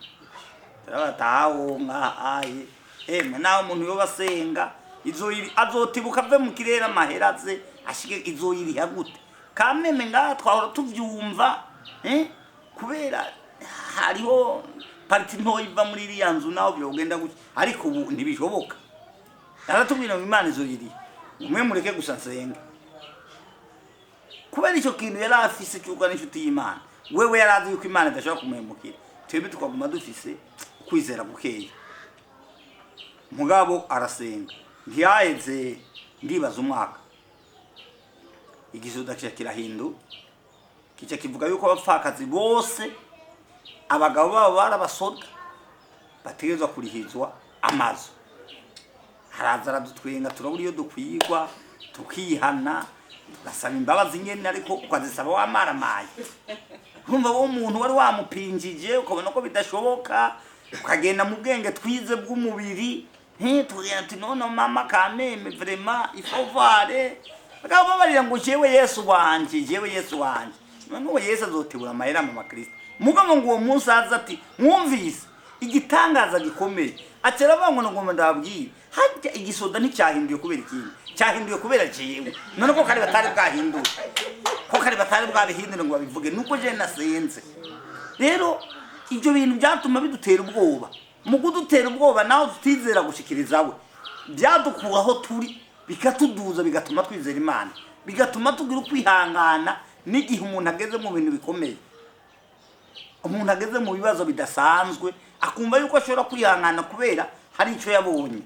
tarabataho ngahaye emwe naho umuntu yo basenga izoyiri azotibuka ave mu kirere amaheraze ashike izoyiri hagute kameme nga twahora tuvyumva kubera hariho parti nto iva muri iriya nzu naho byogenda gutya ariko ubu ntibishoboka. Aratubwira ngo Imana izoyiri umwe mureke gusa nsenga kubera icyo kintu yari afise cyuko n'inshuti y'Imana wewe yarazi yuko Imana idashobora kumemukira twebwe tukaguma dufise kwizera gukeye. Mugabo arasenga ntiyaheze ndibaza umwaka igisoda kirahindu kica kivuga yuko abapfakazi bose abagabo babo barabasoda bategezwa kurihizwa amazu. Haraza aradutwenga turabura iyo dukwigwa tukihana basaba imbabazi nyene ariko ukazisaba wamaramaye urumva wo umuntu wari wamupinjije ukabona ko bidashoboka ukagenda mu bwenge twize bw'umubiri tugenda nono mama kameme vraiment il faut voir bakaba barira ngo jewe Yesu wanje none uwo Yesu azotebura amahera mu makristo mugabo ngo uwo munsi aza ati mwumvise igitangaza gikomeye atera bango ngo ndababwiye hajya igisoda nticyahinduye kubera ikindi cyahinduye kubera jewe none ko kari batari bwahinduye ko kari batari bwabihindura ngo babivuge nuko je nasenze. Rero ibyo bintu byatuma bidutera ubwoba mu kudutera ubwoba naho tutizera gushikiriza we byadukuraho turi bikatuduza bigatuma twizera Imana bigatuma tugira kwihangana n'igihe umuntu ageze mu bintu bikomeye umuntu ageze mu bibazo bidasanzwe akumva yuko ashobora kwihangana kubera hari icyo yabonye.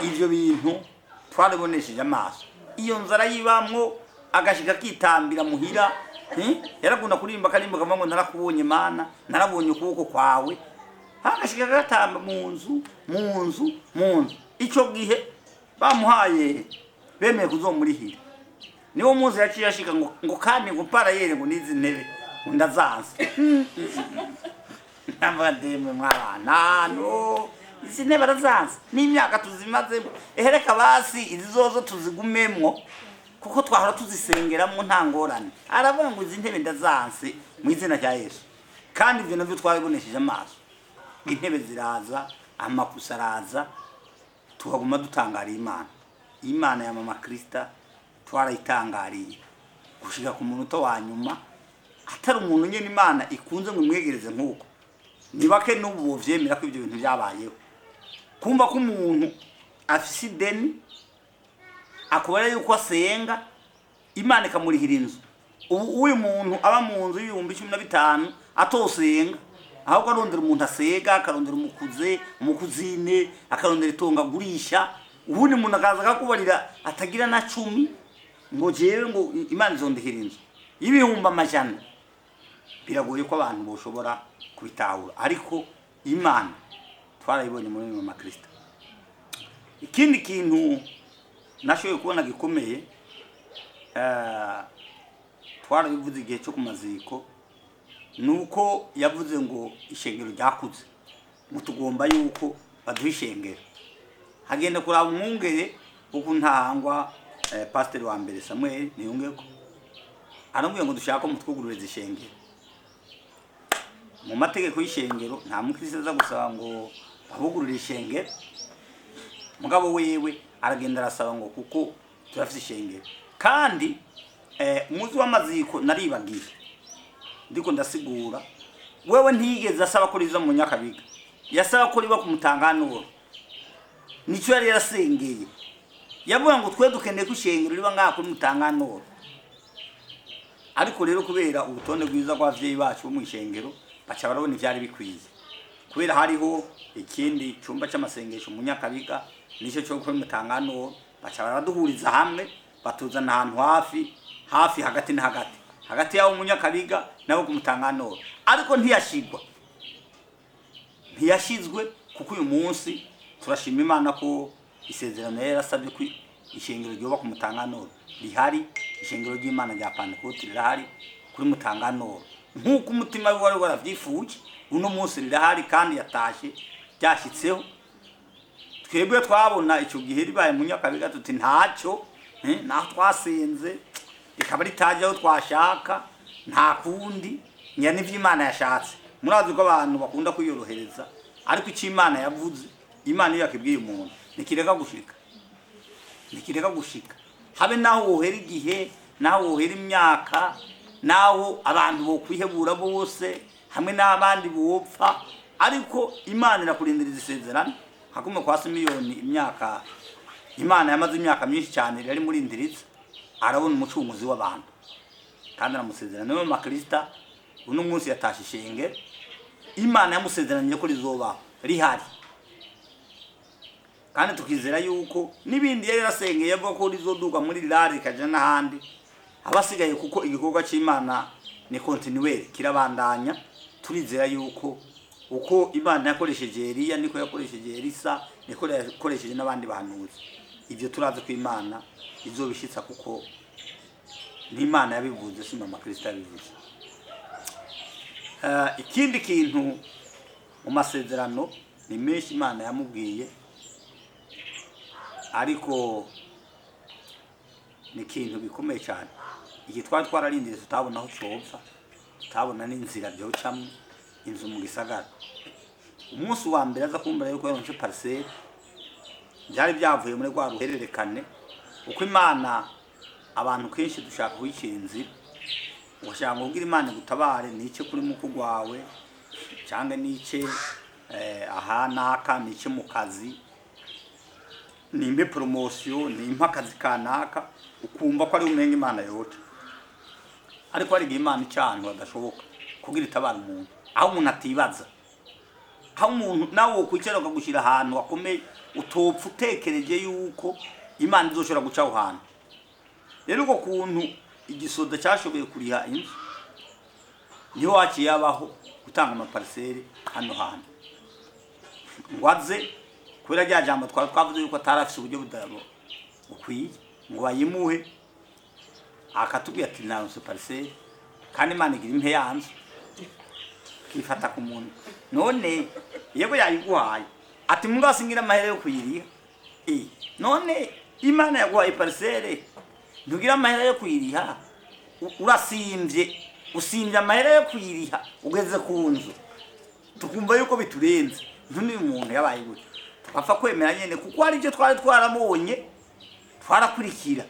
Ivyo bintu twarabonesheje amaso iyo nzara yibamwo agashika kitambira muhira yarakunda kurimba karimba kamango narakubonye Mana narabonye ukuboko kwawe agashika gatamba mu nzu ico gihe bamuhaye bemeye kuzomurihira niwo muzi yaciye ashika ngo kandi ngo para yere ngo nizi ntebe ndazanze nabademe mwana no izi ntebe barazanze n'imyaka tuzimaze ehereka basi izizozo tuzigumemwo kuko twahora tuzisengeramo nta ngorane aravuga ngo izi ntebe ndazanze mu izina rya Yesu kandi ibyo navyo twabibonesheje amaso intebe ziraza amakusa araza tuhaguma dutangariye Imana ya mama Krista twarayitangariye gushika ku munota wa nyuma atari umuntu nyene Imana ikunze ngo imwegereze nkuko nibake n'ubu vyemera ko ibyo bintu byabayeho kumva ko umuntu afise ideni akubara yuko asenga Imana ikamurihira inzu uyu muntu aba mu nzu y'ibihumbi 15 atosenga ahubwo arondera umuntu asega akarondera umukuzine akarondera itonga gurisha ubundi umuntu akaza akakubarira atagira na 10 ngo jewe ngo Imana izondihira inzu y'ibihumbi 100 biragoye ko abantu boshobora kubitahura ariko Imana twarayibonye muri mama Krista. Ikindi kintu nashoboye kubona gikomeye twarabivuze igihe cyo kumaziko nuko yavuze ngo ishengero ryakuze mutugomba yuko baduhishengera hagenda kuraba umwungere uko ntahangwa pastor wa mbere Samuel niyungeko arambwiye ngo dushaka mutwugururiza ishengero mu mategeko y'ishengero nta mukristo aza gusaba ngo abugurure ishengero mugabo wewe aragenda arasaba ngo kuko turafite ishengero kandi muzi w'amaziko naribagiye ndiko ndasigura wewe ntigeze asaba ko riza mu Nyakabiga yasaba ko riba kumutanganuro nico yari yarasengeye yavuga ngo twe dukeneye ku ishengero riba ngaha kuri mutanganuro ariko rero kubera ubutonde bwiza kw'abavyeyi bacu mu ishengero baca barabona ivyari bikwiye kubera hariho ikindi cyumba cy'amasengesho mu Nyakabiga nico cyo kuri mutanganuro baca baraduhuriza hamwe batuzana ahantu hafi hagati na hagati yawo Munyakabiga nabo kumutanganoro, ariko ntiyashizwe kuko uyu munsi turashima Imana ko isezerano yarasabye ko ishengero ryoba ku Mutanganoro rihari, ishengero ry'Imana rya Pentecote rirahari kuri Mutanganoro nk'uko umutima we wari waravyifuje. Uno munsi rirahari kandi yatashe ryashitseho. Twebwe twabona icyo gihe ribaye Munyakabiga tuti ntacyo naho twasenze ikaba ritaje aho twashaka nta kundi nya n'ivy'Imana yashatse. Murazi ko abantu bakunda kwiyorohereza, ariko icyo Imana yavuze, Imana iyo yakibwiye umuntu nikireka gushika habe naho wohera igihe, naho wohera imyaka, naho abantu bo kwihebura bose hamwe n'abandi bopfa, ariko Imana irakurindiriza isezerano. Hakume kwa Simiyoni imyaka, Imana yamaze imyaka myinshi cyane yari muri ndiriza, arabona umucunguzi w'abantu kandi aramusezerano. Niwe Makrista uno munsi yatashe ishenge, Imana yamusezeranye ko rizoba rihari, kandi tukizera yuko nibindi yari yarasengeye avuga ko rizoduga muri rirari kaje n'ahandi abasigaye, kuko igikorwa cy'Imana ni continuer kirabandanya. Turizera yuko uko Imana yakoresheje Eliya niko yakoresheje Elisa, niko yakoresheje n'abandi bahanuzi. Ibyo turazi ko Imana izobishitsa kuko ni Imana yabivuze, si Mama Kristo yabivuze. Ikindi kintu mu masezerano ni menshi Imana yamubwiye, ariko ni ikintu bikomeye cyane. Iki twararindiriye tutabona aho cyopfa, tutabona n'inzira byo camwe inzu mu gisagara. Umunsi wa mbere aza kumbura yuko yaronse parcelle, byari byavuye muri rwa ruhererekane. Uko Imana abantu kenshi dushaka kuyicira inzira, ushaka kugira Imana gutabare nice kuri muko gwawe cyangwa nice aha naka nice mu kazi, nimbe promotion, nimpa akazi kanaka, ukumva ko ari umenye Imana yote. Ariko ari Imana cyane badashoboka kugira itabara umuntu, aho umuntu atibaza, aho umuntu nawo kwicara ukagushira ahantu wakomeye utopfa utekereje yuko Imana izoshora guca aho hantu. Rero uko kuntu igisoda cyashoboye kuriha inzu, niho waciye abaho gutanga amaparcelle hano hantu ngwaze, kubera rya jambo twavuze yuko atarafise uburyo budabo ukwiye ngo bayimuhe, akatubwira ati naronse parcelle kandi Imana igira impe yanzu kifata ku muntu. None yego yayiguhaye ati mungasingira amahera yo kuyiriha, none Imana yaguhaye parcelle ntugira amahera yo kuyiriha, usimvye amahera yo kuyiriha ugeze ku nzu, tukumva yuko biturenze. Ntundi umuntu yabaye gutyo tukapfa kwemera nyene, kuko ari byo twari twaramubonye twarakurikira,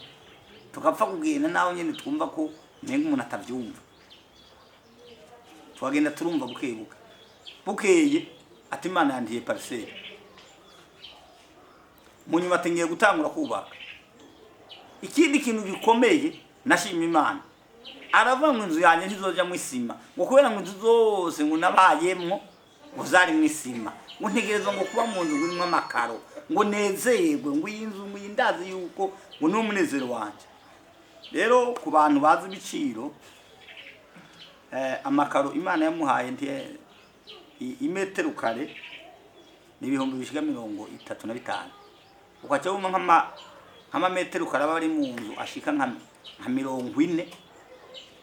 tukapfa kugenda naho nyene twumva ko nenga umuntu atavyumva. Twagenda turumva bukeye ati Imana yandiye parcelle, munyuma atengiye gutangura kubaka. Ikindi kintu gikomeye nashima Imana, arava mu nzu yanjye ntizoja mu isima, ngo kubera mu nzu zose ngo nabayemwo ngo zari mu isima, ngo ntegerezwa ngo kuba mu nzu ngurimo amakaro, ngo nezerwe, ngo iyi nzu ndazi yuko ngo ni umunezero wanje. Rero ku bantu bazi ibiciro, amakaro Imana yamuhaye imetero kare ni ibihumbi bishiga 35, ukaca wumva nk'amametero kare aba ari mu nzu ashika nka 40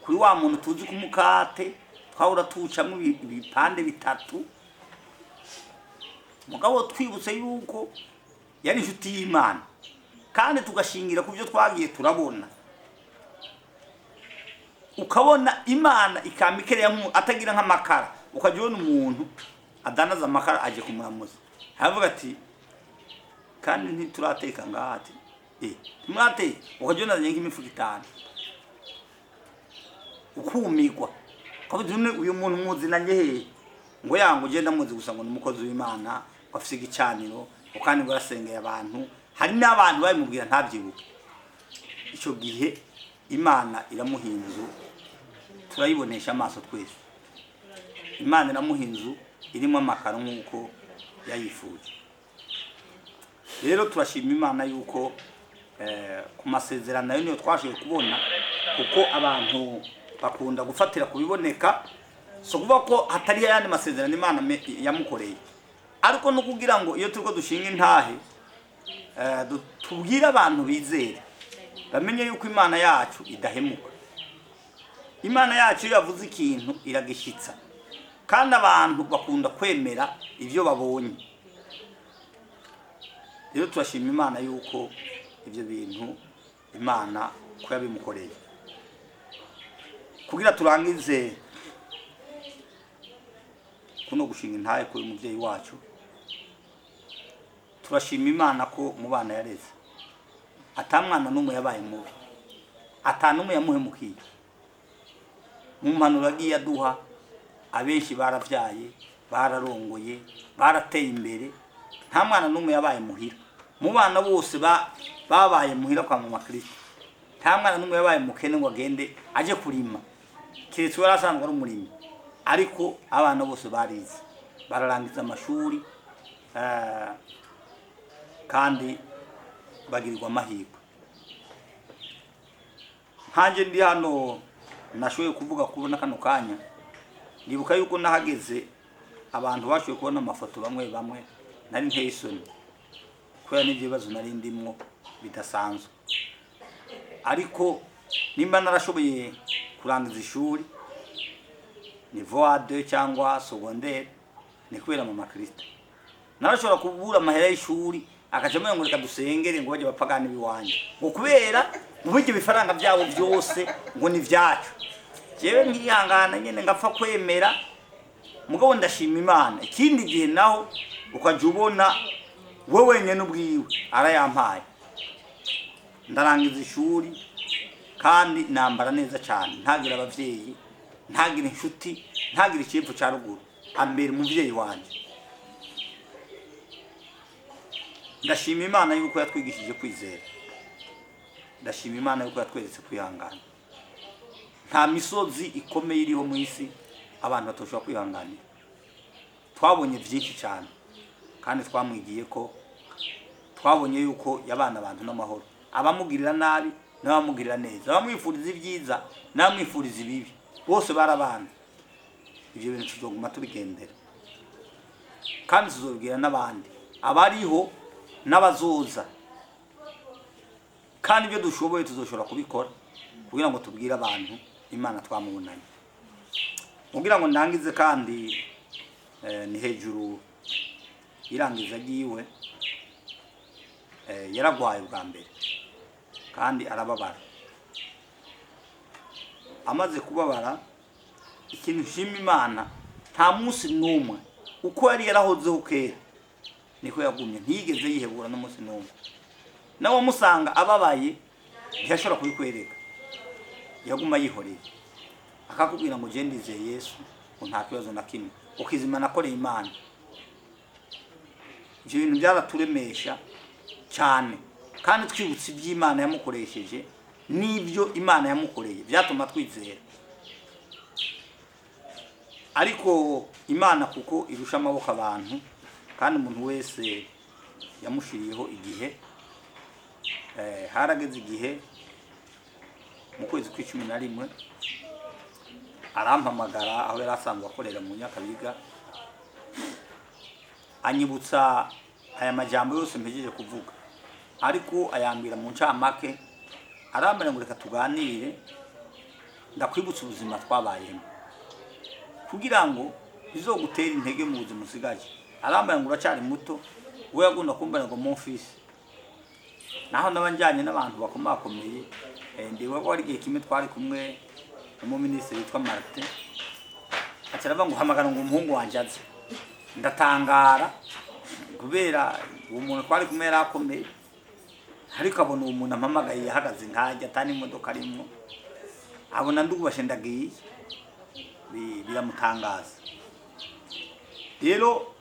kuri wa muntu tuzi kumukate twahora tucamwe ibipande bitatu. Mugabo twibutse yuko yari inshuti y'Imana, kandi tugashingira ku byo twagiye turabona, ukabona Imana ikamikereya atagira nk'amakara, ukajyona umuntu adanaza amakara aje kumuramuza, havuga ati kandi ntiturateka ngahati tumurate, ukajyona nyenga imifuka 5 ukumigwa. Kabudune uyu muntu muzi nanye he ngo yango genda muzi gusa ngo numukozi w'Imana kwafise igicaniro, ukandi ngo arasengeye abantu. Hari n'abantu babimubwira ntabyibuke. Icyo gihe Imana iramuhinzu, turayibonesha amaso twese. Imana iramuhinzu irimo amakaro nk'uko yayifuje. Rero turashima Imana yuko ku masezerano nayo niyo twashoboye kubona, kuko abantu bakunda gufatira kubiboneka, so kuvuga ko hatari yandi masezerano Imana yamukoreye, ariko no kugira ngo iyo turiko dushinga intahe tubwire abantu bizere bamenye yuko Imana yacu idahemuka. Imana yacu yavuze ikintu iragishitsa, kandi abantu bakunda kwemera ibyo babonye. Rero turashima Imana yuko ibyo bintu Imana ko yabimukoreye. Kugira turangize kuno gushinga intahe kuri umuvyeyi wacu, turashima Imana ko mu bana yareze atamwana n'umwe yabaye mubi, atanumwe yamuhemukiye. Mu mpanuro agiye aduha, abenshi baravyaye, bararongoye, barateye imbere, nta mwana n'umwe yabaye muhira. Mu bana bose babaye muhira kwa mama Kristo, nta mwana n'umwe yabaye mukene ngo agende aje kurima, kiretse we arasanzwe ari umurimi. Ariko abana bose barize, bararangiza amashuri, kandi bagirirwa amahirwe. Nkanje ndi hano nashoboye kuvuga kubona kano kanya, ndibuka yuko nahageze abantu bashoboye kubona amafoto bamwe bamwe, nari nteye isoni kubera n'ibibazo nari ndimwo bidasanzwe. Ariko nimba narashoboye kurangiza ishuri niveau A2 cyangwa secondaire, ni kubera mama Kristo. Narashobora kubura amahera y'ishuri akajamwe ngo reka dusengere ngo baje bapagana biwanje, ngo kubera ubuje bifaranga byabo byose ngo ni vyacu. Jewe nkihangana nyene ngapfa kwemera, mugabo ndashima Imana. Ikindi gihe naho ukajubona wewe nyene ubwiwe arayampaye, ndarangiza ishuri kandi nambara neza cyane, ntagira abavyeyi, ntagira inshuti, ntagira ikivu cya ruguru, ambere umuvyeyi wanje. Ndashima Imana yuko yatwigishije kwizera, ndashima Imana yuko yatweretse kwihangana. Nta misozi ikomeye iriho mu isi abantu batoshobora kwihanganira. Twabonye byinshi cyane, kandi twamwigiye ko twabonye yuko yabana abantu n'amahoro, abamugirira nabi n'abamugirira neza, abamwifuriza ibyiza n'abamwifuriza ibibi, bose barabana. Ibyo bintu tuzoguma tubigendera, kandi tuzobwira n'abandi abariho n'abazoza, kandi ibyo dushoboye tuzoshobora kubikora kugira ngo tubwire abantu Imana twamubonanye. Kugira ngo ndangize kandi ni hejuru irangiza giwe, yaragwaye bwa mbere kandi arababara. Amaze kubabara, ikintu nshima Imana, nta munsi n'umwe uko yari yarahozeho kera niko yagumye, ntiyigeze yihebura n'umunsi n'umwe. Nawe musanga ababaye ntiyashobora kubikwereka, yaguma yihoreye akakubwira ngo je ndizeye Yesu, ngo nta kibazo na kimwe, ukizima nakoreye Imana. Ibyo bintu byaraturemesha cyane, kandi twibutse iby'Imana yamukoresheje n'ibyo Imana yamukoreye, byatuma twizera. Ariko Imana kuko irusha amaboko abantu, kandi umuntu wese yamushiriyeho igihe, harageze igihe mu kwezi kwa11 arampamagara aho yari asanzwe akorera mu Nyakabiga, anyibutsa aya majambo yose mpejeje kuvuga, ariko ayambira mu ncamake. Arambara ngo reka tuganire, ndakwibutsa ubuzima twabayemo kugira ngo bizogutera intege mu buzima usigaje. Arambara ngo uracyari muto, we yagunda kumbana ngo mon fils, naho nabanjanye n'abantu bakomakomeye. Ndiwe ko ari igihe kimwe twari kumwe n'umuminisitiri witwa Martin, acarava ngo hamagara ngo umuhungu wanje aze. Ndatangara kubera uwo muntu twari kumwe yarakomeye, ariko abona uwo muntu ampamagaye yahagaze nkajya atani imodoka arimo, abona ndubashe ndagiye, biramutangaza. Rero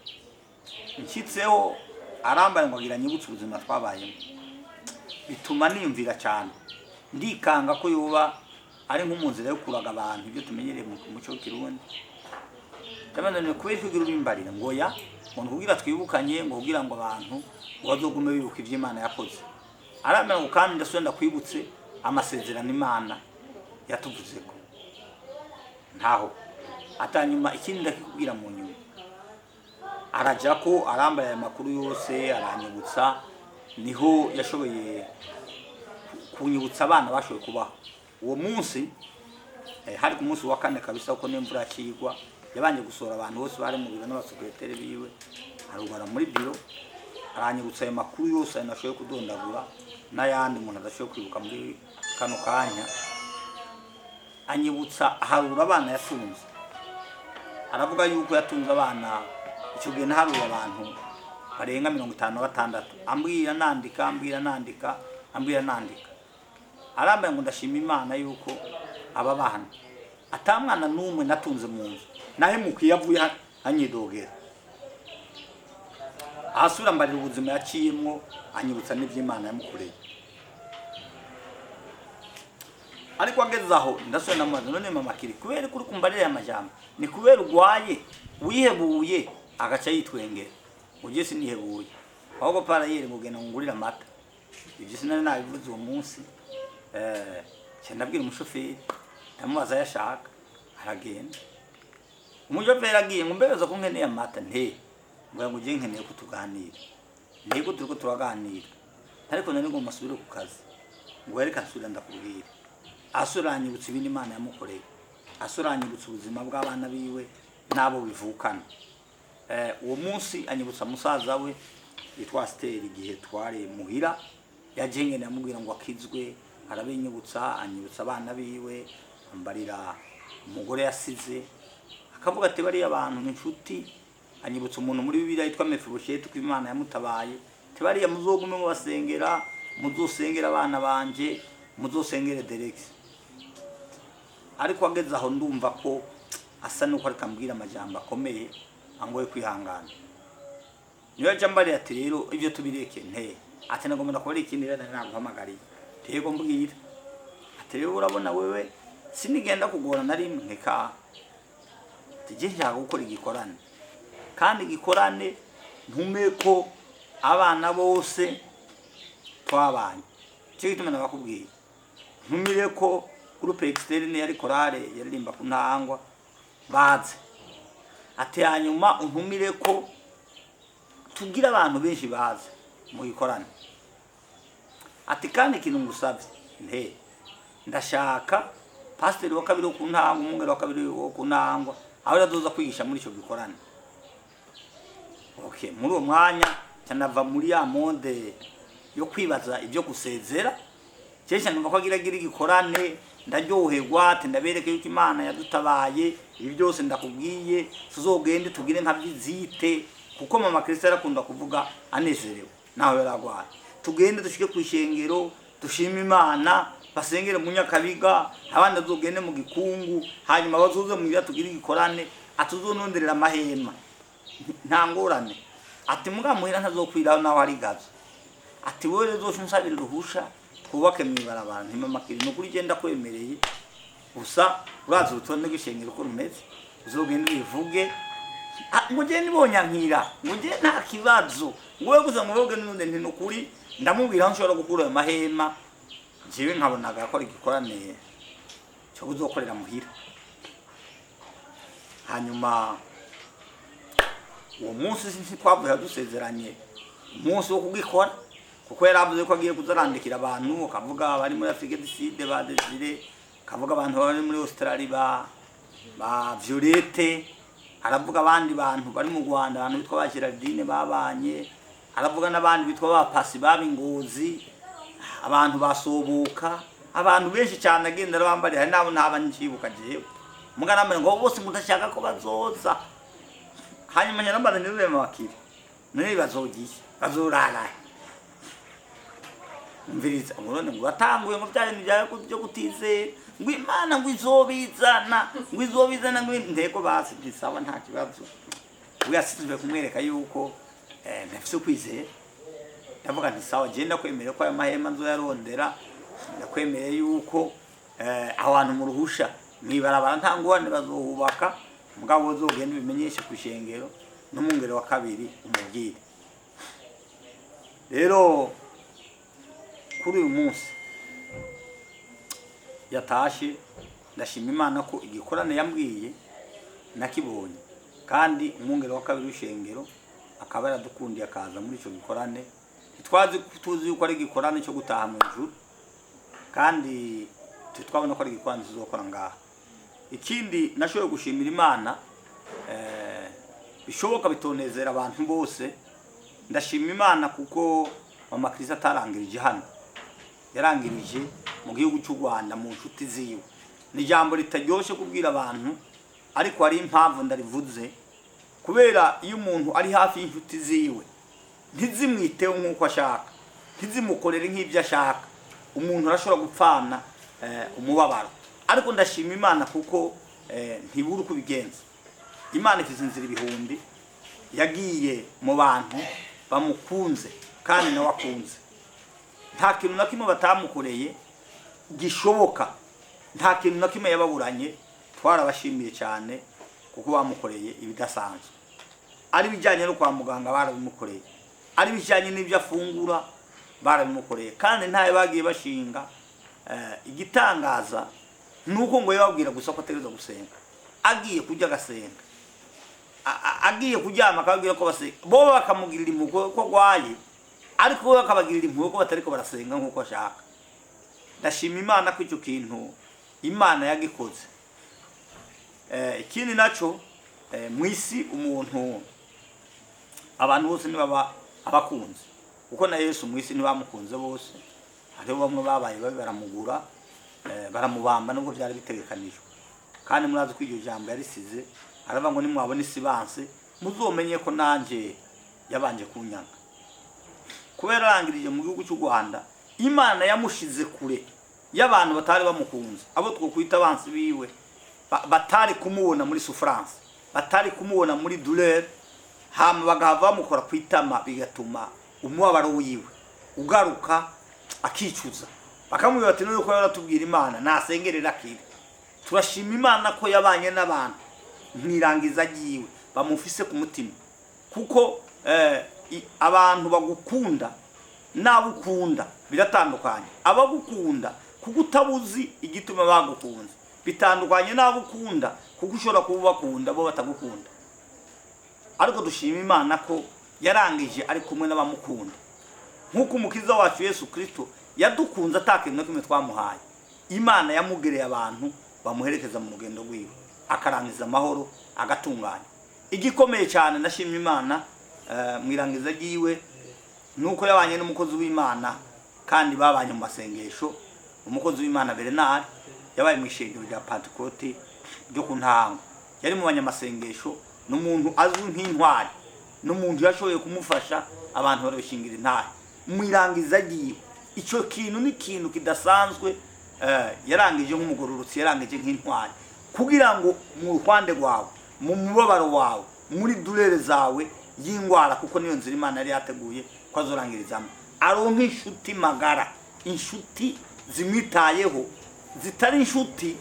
nshyitseho arambara ngo agira nyibutse ubuzima twabayemo, bituma niyumvira cyane, ndikanga ko yoba ari nk'umunzira yo kuraga abantu ibyo tumenyereye mu muco w'Ikirundi. Tabanane kubera kugira ubimbarira ngo ya umuntu kugira twibukanye, ngo kugira ngo abantu bazogume bibuka iby'Imana yakoze. aramera ngo kandi ndasubira kwibutse amasezerano Imana yatuvuze ko ntaho atanyuma ikindi ndakubwira mu nyuma araja ko arambaye amakuru yose aranyibutsa niho yashoboye kunyibutsa abana bashoboye kubaho uwo munsi hari ku munsi wa kane kabisa ko n'imvura yakigwa yabanje gusora abantu bose bari mu biro n'abasekreteri biwe arugara muri biro aranyibutsa ayo makuru yose nashoboye kudondagura n'ayandi umuntu adashoboye kwibuka muri kano kanya anyibutsa harura abana yatunze aravuga yuko yatunze abana icyo gihe naharura abantu barenga 56 ambwira nandika arambaye ngo ndashima Imana yuko aba bana atamwana numwe natunze mu nzu nahe mukiye avuye anyidogera asura mbarira ubuzima yaciyemwo anyibutsa n'ivy'Imana yamukoreye ariko agezaho ndasubira namubaza none mama kiri kubera kuri kumbarira amajambo ni kubera ugwaye wihebuye agaca yitwengera uje sinihebuye ahubwo para yere mugena ngurira amata ibyo sinari nabivuze uwo munsi cyandabwira umushoferi ndamubaza yashaka aragenda umushoferi agiye ngo mbebeza ko nkeneye amata ngo uje nkeneye ko tuganira ntego turiko turaganira ariko nari ngo masubire ku kazi ngo yereka nsubira ndakubwira asuranyibutsa ibindi Imana yamukoreye asuranyibutsa ubuzima bw'abana biwe nabo bivukana uwo munsi anyibutsa musaza we yitwa Steri igihe twari muhira yajengene yamubwira ngo akizwe arabinyibutsa anyibutsa abana biwe ambarira umugore yasize akavuga ati bari abantu n'inshuti anyibutsa umuntu muri Bibiliya yitwa Mefibosheti ko Imana yamutabaye tibari muzogume mu basengera muzosengera abana banje muzosengere Derex ariko ageze aho ndumva ko asa nuko ari kambwira amajambo akomeye angoye kwihangana niyo jambari ati rero ivyo tubireke ati nagomba kubera ikindi rero naguhamagariye tego mbwira ati rero urabona wewe sinigenda kugora nari nkeka tije nshaka gukora igikorane kandi igikorane ntume ko abana bose twabanye cyo gituma nabakubwiye ntumire ko groupe externe yari korale yaririmba ku ntangwa baze ati hanyuma untumire ko tugira abantu benshi baze mu gikorane ati kandi kintu ngusabye ndashaka pastor wa kabiri ku ntangwa umwungere wa kabiri wo ku ntangwa aho yazoza kwigisha muri ico gikorane okay muri uwo mwanya cyanava muri ya monde yo kwibaza ibyo gusezera cyesha numva ko agira igikorane ndaryoherwa ati ndabereke yuko Imana yadutabaye ibi byose ndakubwiye tuzogende tugire nka bizite kuko mama Kristo arakunda kuvuga anezerewe naho yaragwaye tugende dushike ku ishengero dushima Imana basengere mu Nyakabiga abandi azogende mu gikungu hanyuma bazuze mu bya tugira igikorane atuzononderera amahema nta ngorane ati muga muhira ntazokwiraho naho ari gazo ati wowe rero unsabira ruhusha twubake mwibarabara ntimama kiri no kuri genda kwemereye gusa uraza urutonde rw'ishengero ko rumeze uzogenda bivuge muje nibonyankira muje nta kibazo ngowe gusa muvuge n'undi nti nukuri ndamubwira nshobora gukura ayo mahema jewe nkabonaga akora igikorane cyo kuzokorera muhira hanyuma uwo munsi sinzi twavuye dusezeranye umunsi wo kugikora kuko yaravuze ko agiye kuzarandikira abantu akavuga bari muri Afrique du Sud ba Desire akavuga abantu bari muri Australia ba Violette aravuga abandi bantu bari mu Rwanda abantu bitwa ba Geraldine babanye aravuga n'abandi bitwa ba Pasi babingozi abantu basoboka abantu benshi cyane agenda bambari hari nabo ntabanyibuka jewe mugaramba ngo bose mutashaka ko bazoza hanyuma nyaramba niwe mabakiri none bazogiye bazorara mviriza ngorone ngo batanguye ngo byari byaje byo kutize ngo Imana ngo izobizana ngo ndeko basi bisaba nta kibazo uyasizwe kumwereka yuko ndafise kwizera ndavuga nti sawa genda kwemera ko aya mahema nzo yarondera ndakwemereye yuko abantu mu ruhusha mwibarabara nta ngorane bazohubaka mugabo uzogenda bimenyeshe ku ishengero n'umungere wa kabiri umubwire rero kuri uyu munsi yatashe ndashima Imana ko igikorane yambwiye nakibonye, kandi umwungere wa kabiri w'ishengero akaba yaradukundiye akaza muri icyo gikorane. Tuzi yuko ari igikorane cyo gutaha mu ijuru, kandi twabona ko ari igikorane tuzokora ngaha. Ikindi nashoboye gushimira Imana bishoboka bitonezera abantu bose. Ndashima Imana kuko mama Kristo atarangirije hano, yarangirije mu gihugu cy'u Rwanda mu nshuti ziwe. Ni ijambo ritaryoshe kubwira abantu, ariko hari impamvu ndarivuze, kubera iyo umuntu ari hafi y'inshuti ziwe ntizimwiteho nk'uko ashaka, ntizimukorere nk'ibyo ashaka, umuntu arashobora gupfana umubabaro. Ariko ndashima Imana kuko ntibura uko bigenza. Imana ifite inzira ibihumbi, yagiye mu bantu bamukunze kandi nawe akunze. Nta kintu na kimwe batamukoreye gishoboka, nta kintu na kimwe yababuranye. Twarabashimiye cyane kuko bamukoreye ibidasanzwe. Ari bijyanye no kwa muganga barabimukoreye, ari bijyanye n'ibyo afungura barabimukoreye, kandi ntayo bagiye bashinga. Igitangaza nuko ngo yababwira gusa ko ategereza gusenga, agiye kujya agasenga, agiye kuryama akababwira ko basenga. Bo bakamugirira impuhwe ko arwaye, ariko we akabagirira impuhwe ko batariko barasenga nk'uko ashaka. Ndashima Imana ko icyo kintu Imana yagikoze. Ikindi nacyo mu isi umuntu, abantu bose ntibaba abakunze, kuko na Yesu mu isi ntibamukunze bose. Hariho bamwe babaye babi baramugura, baramubamba nubwo byari bitegekanijwe. Kandi murazi ko iryo jambo yarisize, aravuga ngo nimwabona isi banse muzomenye ko nanjye yabanje kunyanga. Kubera arangirije mu gihugu cy'u Rwanda, Imana yamushize kure y'abantu batari bamukunze, abo twokwita abansi biwe, batari kumubona muri souffrance, batari kumubona muri douleur, hama bagahava bamukora kwitama, bigatuma umubabaro wiwe ugaruka akicuza. Bakamubwira bati nuko yaratubwira Imana nasengerera kire. Turashima Imana ko yabanye n'abantu mwirangiza agiwe bamufise ku mutima, kuko abantu bagukunda n'abukunda biratandukanye. Abagukunda kuko utabuzi igituma bagukunze, bitandukanye n'abukunda kuko ushobora kuba bakunda bo batagukunda. Ariko dushima Imana ko yarangije ari kumwe n'abamukunda, nk'uko umukiza wacu Yesu Kristo yadukunze atakintu na kimwe twamuhaye. Imana yamugereye abantu bamuherekeza mu rugendo rwiwe, akarangiza amahoro, agatunganya. Igikomeye cyane ndashima Imana mwirangiza giwe nuko yabanye n'umukozi w'Imana, kandi babanye mu masengesho. Umukozi w'Imana Bernard yabaye mu ishengero rya Pentecote ryo ku Ntango, yari mu banyamasengesho, n'umuntu azwi nk'intwari, n'umuntu yashoboye kumufasha abantu barabishingira intare. Mwirangiza giwe icyo kintu ni kintu kidasanzwe. Yarangije nk'umugororotsi, yarangije nk'intwari, kugira ngo mu ruhande rwawe, mu mubabaro wawe, muri douleur zawe y'ingwara, kuko niyo nzira Imana yari yateguye ko azorangirizamo, aronka inshuti magara, inshuti zimwitayeho, zitari inshuti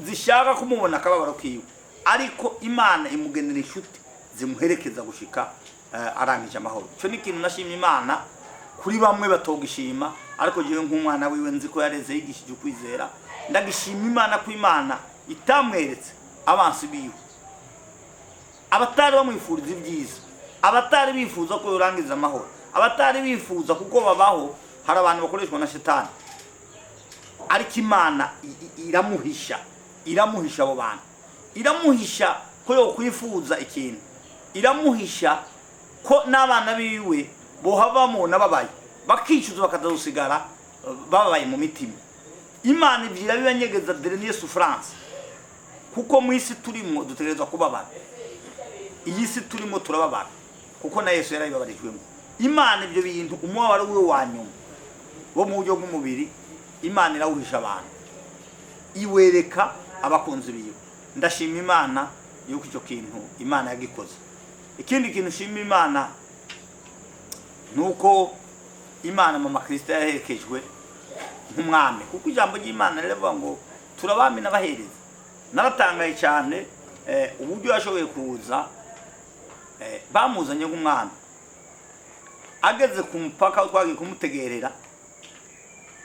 zishaka kumubona akababaro kiwe, ariko Imana imugenera inshuti zimuherekeza gushika arangije amahoro. Cyo ni ikintu nashimye Imana. Kuri bamwe batogishima, ariko jewe nk'umwana wiwe nzi ko yareze yigishije ukwizera, ndagishima Imana ko Imana itamweretse abansi biwe, abatari bamwifuriza ibyiza, abatari bifuza ko yorangiza amahoro, abatari bifuza kuko babaho. Hari abantu bakoreshwa na Shetani, ariko Imana iramuhisha abo bantu, iramuhisha ko yo kwifuza ikintu, iramuhisha ko n'abana biwe bohavamo nababaye bakicuza bakazasigara babaye mu mitima. Imana ivyira bibanyegeza dernier souffrance, kuko mu isi turimo dutegerezwa kubabara. Iyi si turimo turababara kuko na Yesu yarabibabarijwemo. Imana ibyo bintu umubabaro we wanyuma bo mu buryo bw'umubiri, Imana irawuhisha abantu, iwereka abakunzi biwe. Ndashima Imana yuko icyo kintu Imana yagikoze. Ikindi kintu shima Imana nuko Imana mama Kristo yaherekejwe nk'umwami, kuko ijambo ry'Imana rivuga ngo turabami n'abahereza. Naratangaye cyane uburyo yashoboye kuza, bamuzanye nk'umwami, ageze ku mupaka twagiye kumutegerera,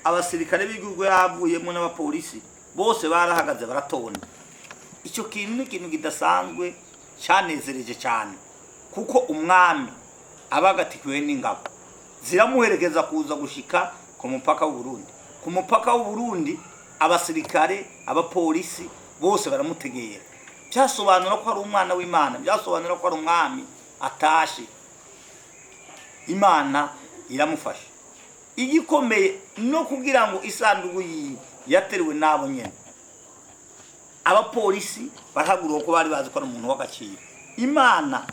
abasirikare b'igihugu yavuyemo n'abapolisi bose barahagaze baratonda. Icyo kintu ni ikintu kidasanzwe cyanezereje cyane, kuko umwami abagatikiwe n'ingabo ziramuherekeza kuza gushika ku mupaka w'u Burundi. Ku mupaka w'u Burundi abasirikare abapolisi bose baramutegera. Byasobanura ko ari umwana w'Imana, byasobanura ko ari umwami atashe. Imana iramufasha. Igikomeye no kugira ngo isanduku yiwe yateruwe nabo nyene. Abapolisi barahaguruka ko bari bazi ko ari umuntu w'agaciro. Imana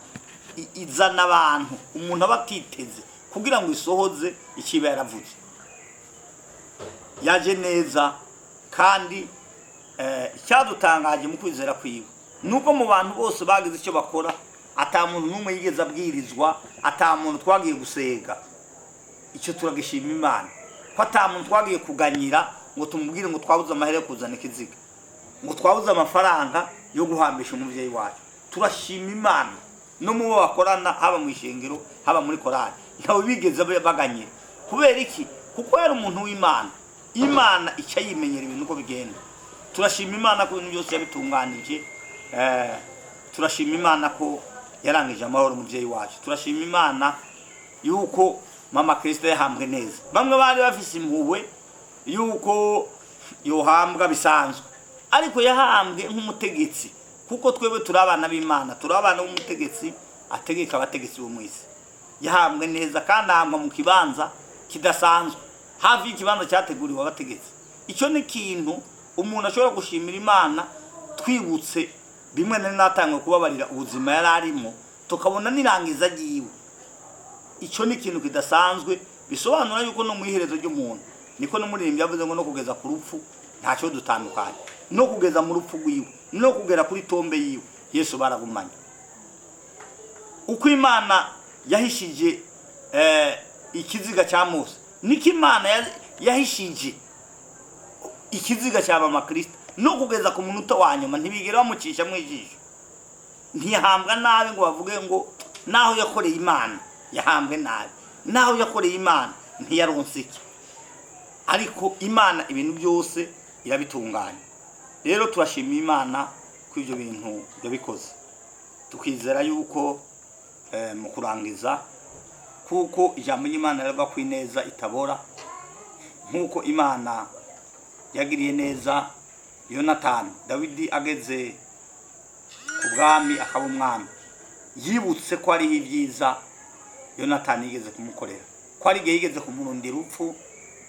izana abantu umuntu abatiteze kugira ngo isohoze ikiba yaravuze. Yaje neza kandi cyadutangaje mu kwizera kwiwe nuko mu bantu bose bagize icyo bakora ata muntu numwe yigeze abwirizwa, ata muntu twagiye gusega. Icyo turagishima Imana ko ata muntu twagiye kuganyira ngo tumubwire ngo twabuze amahere kuzana ikiziga, ngo twabuze amafaranga yo guhambisha umuvyeyi wacu. Turashima Imana no mu bo bakorana, haba mu ishengero haba muri korali, ntawe bigeze baganyira. Kubera iki? Kuko yari umuntu w'Imana. Imana icya yimenyera ibintu uko bigenda. Turashima Imana ko ibintu byose yabitunganije. Turashima Imana ko yarangije amahoro umuvyeyi wacu. Turashima Imana yuko mama Kristo yahambwe neza. Bamwe bari bafise impuhwe yuko yohambwa bisanzwe, ariko yahambwe nk'umutegetsi, kuko twebwe turabana b'Imana, turabana b'umutegetsi ategeka abategetsi bo mwisi. Yahambwe neza kandi ahambwa mu kibanza kidasanzwe, hafi y'ikibanza cyateguriwe abategetsi. Icyo ni kintu umuntu ashobora gushimira Imana, twibutse bimwe natangwe kubabarira ubuzima yari arimo, tukabona nirangiza giwe. Icyo ni kintu kidasanzwe, bisobanura yuko no muhiherezo ry'umuntu niko no muri yavuze ngo no kugeza ku rupfu ntacyo dutandukanye, no kugeza mu rupfu rwiwe, no kugera kuri tombe yiwe Yesu baragumanye. Uko Imana yahishije ikiziga cya Mose, niko Imana yahishije ikiziga cya mama Kristo, no kugeza ku munota wa nyuma ntibigera bamucisha mu ijisho. Ntiyahambwa nabi ngo bavuge ngo naho yakoreye Imana yahambwe nabi, naho yakoreye Imana ntiyaronse iki. Ariko Imana ibintu byose irabitunganya. Rero turashima Imana ko ibyo bintu yabikoze. Tukizera yuko mu kurangiza, kuko ijambo ry'Imana rivuga ko ineza itabora, nkuko Imana yagiriye neza Yonatani. Dawidi ageze ku bwami akaba umwami, yibutse ko ari ibyiza Yonatani yigeze kumukorera, ko ari igihe yigeze kumurundira urupfu,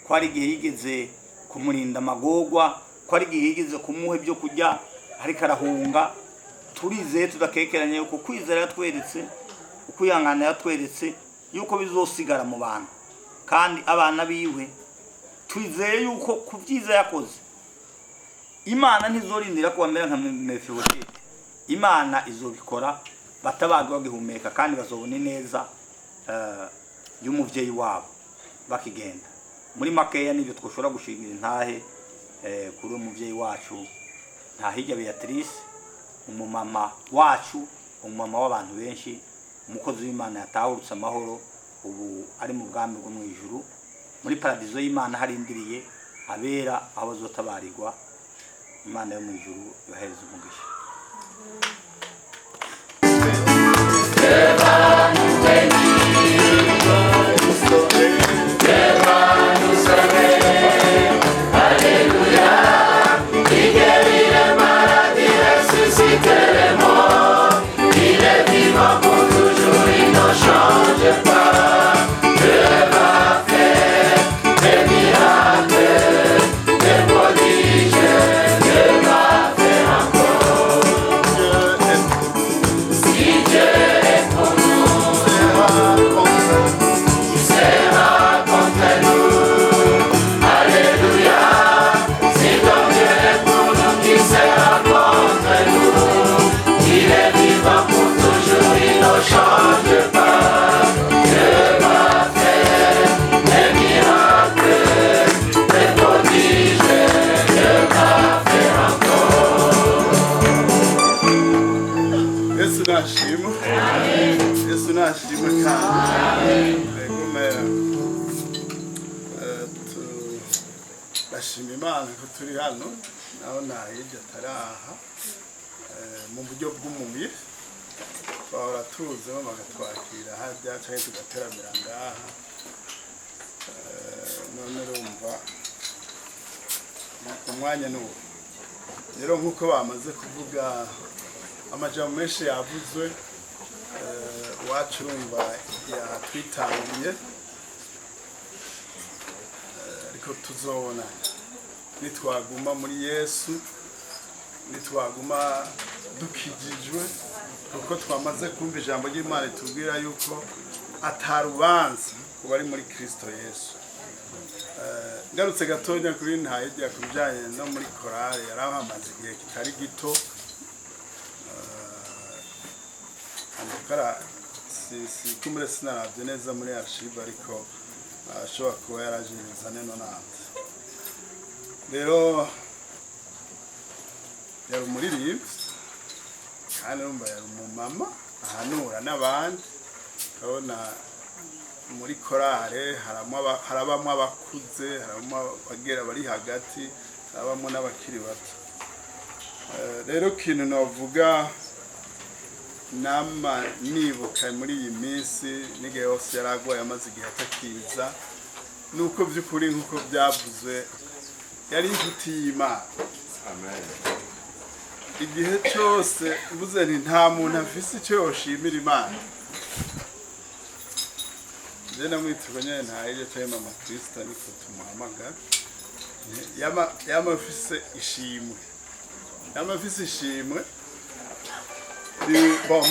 ko ari igihe yigeze kumurinda amagorwa, ko ari igihe yigeze kumuha ibyo kurya ariko arahunga. Turizeye tudakekeranye yuko kwizera yatweretse, ukwihangana yatweretse yuko bizosigara mu bantu, kandi abana biwe twizeye yuko ku byiza yakoze Imana ntizorindira ko bamera nka Mefibosheti. Imana izobikora batabagwa bagihumeka, kandi bazobona neza y'umuvyeyi wabo bakigenda. Muri makeya nibyo twoshora gushingira intahe kuri umuvyeyi wacu Ntahirya Beatrice, umumama wacu, umumama w'abantu benshi, umukozi w'Imana yatahurutse amahoro, ubu ari mu bwami bwo mu ijuru muri paradizo y'Imana harindiriye abera aho bazotabarirwa. Imana yo mu ijuru yohereza umugisha. Yesu nashimwe kandi turashima imana ko turi hano naho ntahirya ataraha mu buryo bw'umubiri twahora tuzeho bagatwakira hajya cyangwa tugateramira ngaha none urumva umwanya n'uwo rero nk'uko bamaze kuvuga amajambo menshi yavuzwe iwacu urumva yatwitangiye ariko tuzobona nitwaguma muri Yesu nitwaguma dukijijwe kuko twamaze kumva ijambo ry'Imana tubwira yuko atarubanza kuba ari muri Kristo Yesu. Ngarutse gatonya kuri ntahirya kubijanye no muri korale yarahamaze igihe kitari gito andikara si kumure sinaravye neza muri archive ariko ashobora kuba yarajiriza neno nanze rero yari umuririmbyi kandi urumva yari umumama ahanura n'abandi urabona muri korale harabamwo abakuze harabamwo abagera bari hagati harabamwo n'abakiri bato rero kintu navuga nama nibuka muri iyi minsi n'igihe hose yaragwaye amaze igihe atakiza nuko by'ukuri nk'uko byavuzwe yari inshuti y'Imana. Amen. Igihe cyose uvuze nti nta muntu afise icyo yoshimira Imana je namwitwa nyene ntahirya cyangwa mama Kristo niko tumuhamagara yama afise ishimwe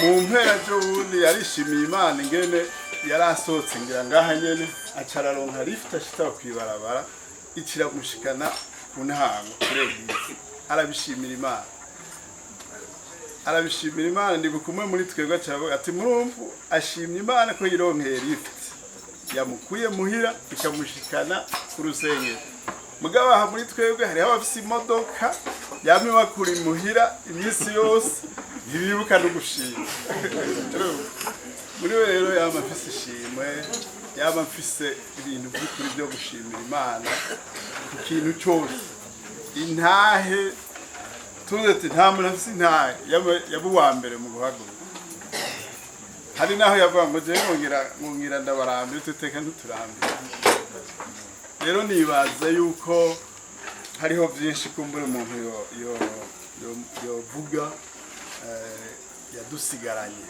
mu mpera by'ubundi yarishimiye Imana ingene yarasohotse ngira ngaha nyene acararonka lift ashita kwibarabara ikiramushikana ku ntango kuregiza arabishimira Imana ndi bukumwe muri twebwe cyabo ati murumvu ashimye Imana ko yironkeye lift yamukuye muhira ikamushikana ku rusengero mugabo aha muri twebwe hari abafise imodoka yamwe bakuri muhira iminsi yose ntibibuka no gushima muri we rero yama afise ishimwe yama afise ibintu by'ukuri byo gushimira Imana ku kintu cyose intahe tuzi nta muntu afise intahe yaba uwa mbere mu guhaguruka hari naho yavuga ngo je ngira ndabarambiye tuteka ntuturambire rero nibaza yuko hariho byinshi kumbura umuntu yovuga yadusigaranye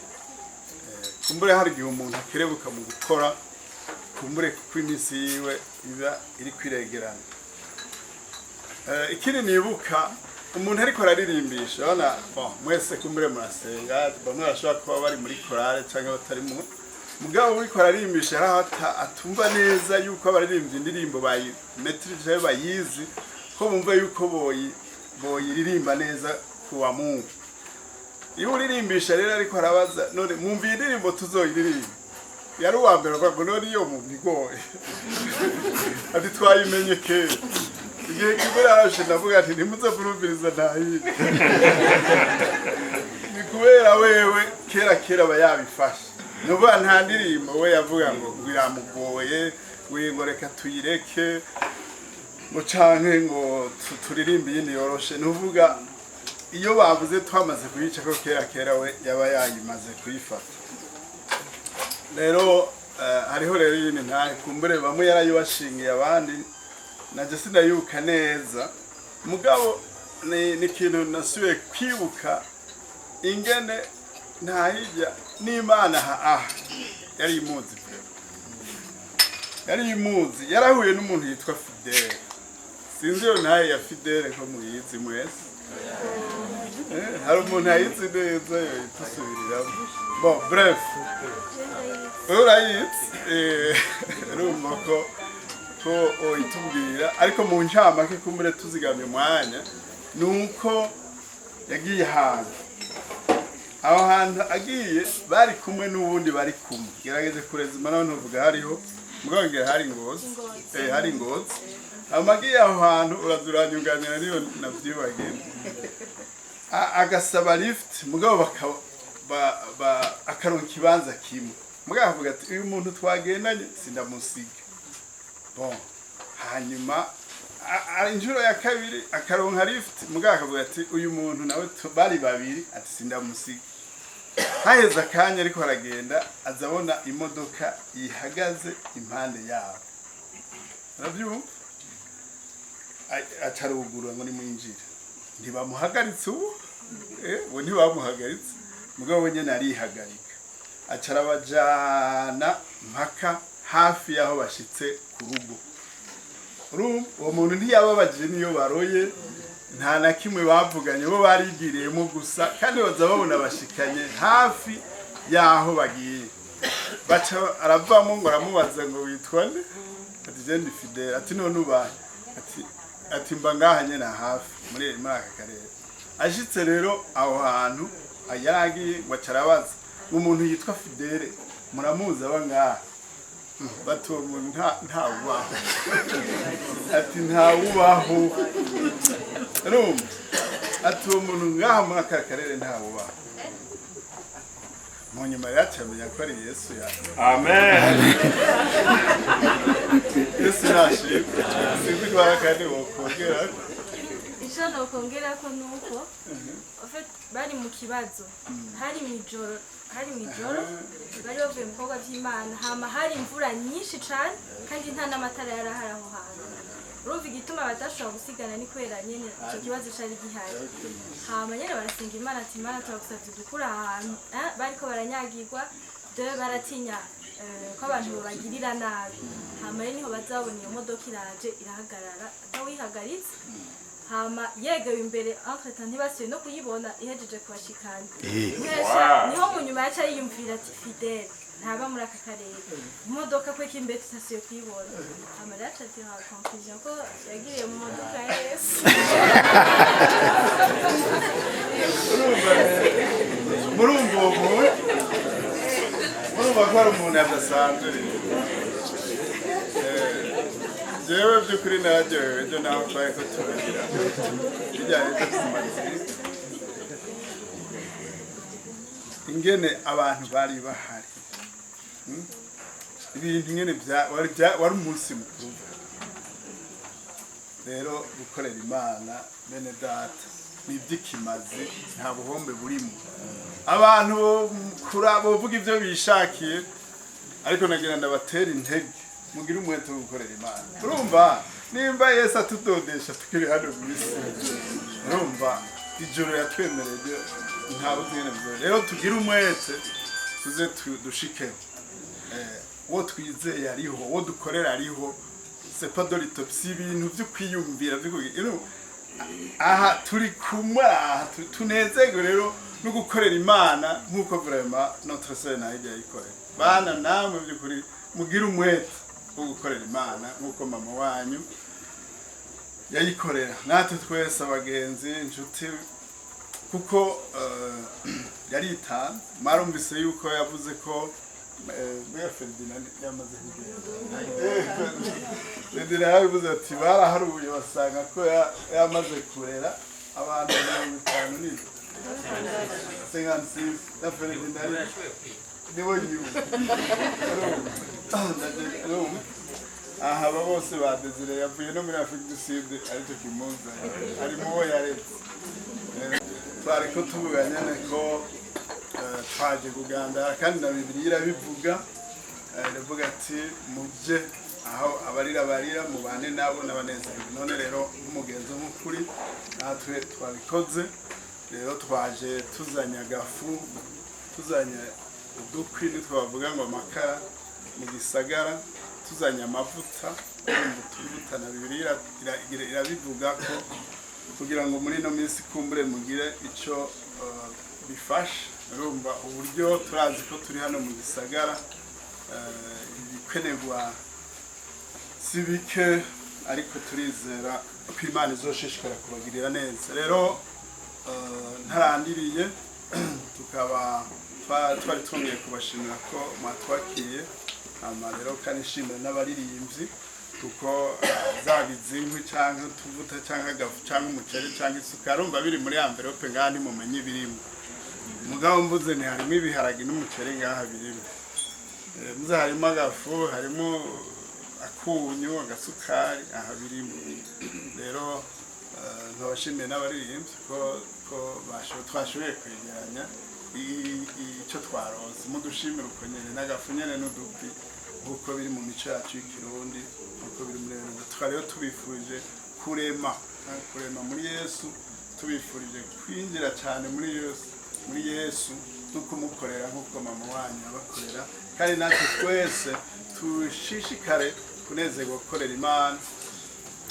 kumbure hari igihe umuntu akerebuka mu gukora kumbure kuko iminsi yiwe iba iri kwiregerana ikindi nibuka umuntu ariko araririmbisha urabona mwese kumbure murasenga bamwe barashobora kuba bari muri korale cyangwa batari mugabo uriko ararimbisha atumva neza yuko abaririmbye indirimbo bayimetrije bayizi ko bumva yuko boyiririmba neza kuwa Mungu. Iyo uririmbisha rero ariko arabaza none mwumva indirimbo tuzoyiririmba yari uwa mbere ngo none iyo mu bigoye ati twayimenye kera igihe kibura arashe ndavuga ati ntimuze kurumviriza ntahiri ni kubera wewe kera bayabifashe nuba nta ndirimbo we yavuga ngo biramugoye ngo reka tuyireke ngo canke ngo turirimbe yindi yoroshe nuvuga iyo bavuze twamaze kuyica ko kera we yaba yayimaze kuyifata rero hariho rero yindi ntahe kumbure bamwe yarayibashingiye abandi naje sinayuka neza mugabo ni kintu nasubiye kwibuka ingene ntahirya n'Imana yari imuzi yarahuye n'umuntu yitwa Fidele sinzi yo ntahe ya Fidele ko muyizi mwese hari umuntu ayizi neza yitusubiriramo bref urayizi rumva ko itubwira ariko mu ncamake kumbure tuzigamye umwanya nuko yagiye aho hantu agiye bari kumwe n'ubundi bari kumwe gerageze kurezima none uvuga hariho mugongera hari Ngozi amagiye aho hantu urazuranyuganira niyo navyibagiye agasaba lift mugabo akaronka ikibanza kimwe mugabo avuga ati uyu muntu twagendanye sindamusiga hanyuma inshuro ya kabiri akaronka lift mugabo akavuga ati uyu muntu nawe bari babiri ati sindamusiga haheze akanya ariko aragenda azabona imodoka ihagaze impande yabo urabyumva acarugurura ngo nimwinjire ntibamuhagaritse ubu ntibamuhagaritse mugabo we nyene arihagarika acarabajana mpaka hafi yaho bashitse ku rugo uwo muntu ntiyababajije niyo baroye nta na kimwe bavuganye bo barigiriyemo gusa kandi baza babona bashikanye hafi yaho bagiye baca aravamo ngo aramubaza ngo witwa nde ati je ndi Fidele ati none ubaye ati mba ngaha nyene hafi muri aka karere ashitse rero aho hantu ayagiye ngo acarabaza umuntu yitwa Fidele muramuzi aba ngaha bati uwo muntu ntawubaho ati ntawubaho rumva ati uwo muntu ngaha muri aka karere ntawubaho mu nyuma yacamenya ko ari Yesu yaje amen Yesu nashimwe sinzi ko arakandi wokongera icyo nokongera ko nuko bari mu kibazo hari mw'ijoro bari bavuye mu bikorwa by'Imana hama hari imvura nyinshi cyane kandi nta n'amatara yari ahari aho hantu urumva igituma badashobora gusigana ni kubera nyene icyo kibazo cyari gihari hama nyene barasenga Imana ati Imana turagusabye dukura ahantu bariko baranyagirwa dore baratinya ko abantu babagirira nabi hama rero niho bazabona iyo modoka iraje irahagarara atawihagaritse hama yegewe imbere entretant ntibasubiye no kuyibona ihejeje kubashikana niho mu nyuma yaca yiyumvira ati Fidele ntaba muri aka karere imodoka kwe k'imbere tutasubiye kuyibona hama rero aca ati ha conclusion ko yagiriye mu modoka ya Yesu murumva uwo muntu murumva ko ari umuntu adasanzwe jewe by'ukuri nararyohewe ejo naho twari ko turagira bijyanye n'ubuzima bwiza ingene abantu bari bahari ibintu ingene wari umunsi mukuru rero gukorera Imana bene data ni iby'ikimazi nta buhombe burimo abantu bovuga ibyo bishakiye ariko nagira ndabatera intege mugira umwete wo gukorera Imana urumva nimba Yesu atudodesha tukiri hano mu isi urumva ijoro yatwemereye nta buzine bwo rero tugira umwete tuze dushike wo twizeye ariho wo dukorera ariho c'est pas de l'utopie ibintu byo kwiyumvira aha turi kumwe tunezego rero no gukorera Imana nkuko vraiment notre sœur nahiye yikorera bana namwe by'ukuri mugira umwete wo gukorera Imana nkuko mama wanyu yayikorera natwe twese abagenzi inshuti kuko yaritanze marumvise yuko yavuze ko Ferdinand yamaze kugenda Ferdinand yavuze ati baraharuye basanga ko yamaze kurera abantu 50 ni 56 na Ferdinand nibo yiwe aha bose badezire yavuye no muri Afrique du Sud aricyo kimuza ari mu yaretse twari ko tubuganya ko twaje kuganda kandi na Bibiliya irabivuga iravuga ati muje aho abarira barira mubane nabo n'abanezerwa none rero umugenzo nk'ukuri natwe twabikoze rero twaje tuzanya gafu tuzanya udukwi twavuga ngo amakara mu gisagara tuzanya amavuta n'imbuto na Bibiliya irabivuga ko kugira ngo muri no minsi kumbure mugire ico bifasha urumva uburyo turazi ko turi hano mu gisagara ibikenerwa sibike ariko turizera ko Imana izoshishikara kubagirira neza rero ntarandiriye tukaba twari twongeye kubashimira ko mwatwakiye rero kandi nshimira n'abaririmbyi kuko zabizi inkwi cyangwa utuvuta cyangwa agafu cyangwa umuceri cyangwa isukari urumva biri muri envelope ngaha ntimumenye ibirimo mugabo mvuze ni harimo ibiharage n'umuceri ngaha birimo muze harimo agafu harimo akunyu agasukari aha birimo rero ntibashimiye n'abaririmbyi ko twashoboye kwegeranya icyo twaronse mudushimira uko nyine n'agafu nyine n'udupi nk'uko biri mu mico yacu y'ikirundi nk'uko biri muri rero tukaba rero tubifurije kurema muri Yesu tubifurije kwinjira cyane muri Yesu no kumukorera nk'uko mama wanyu abakorera kandi natwe twese tushishikare kunezerwa gukorera Imana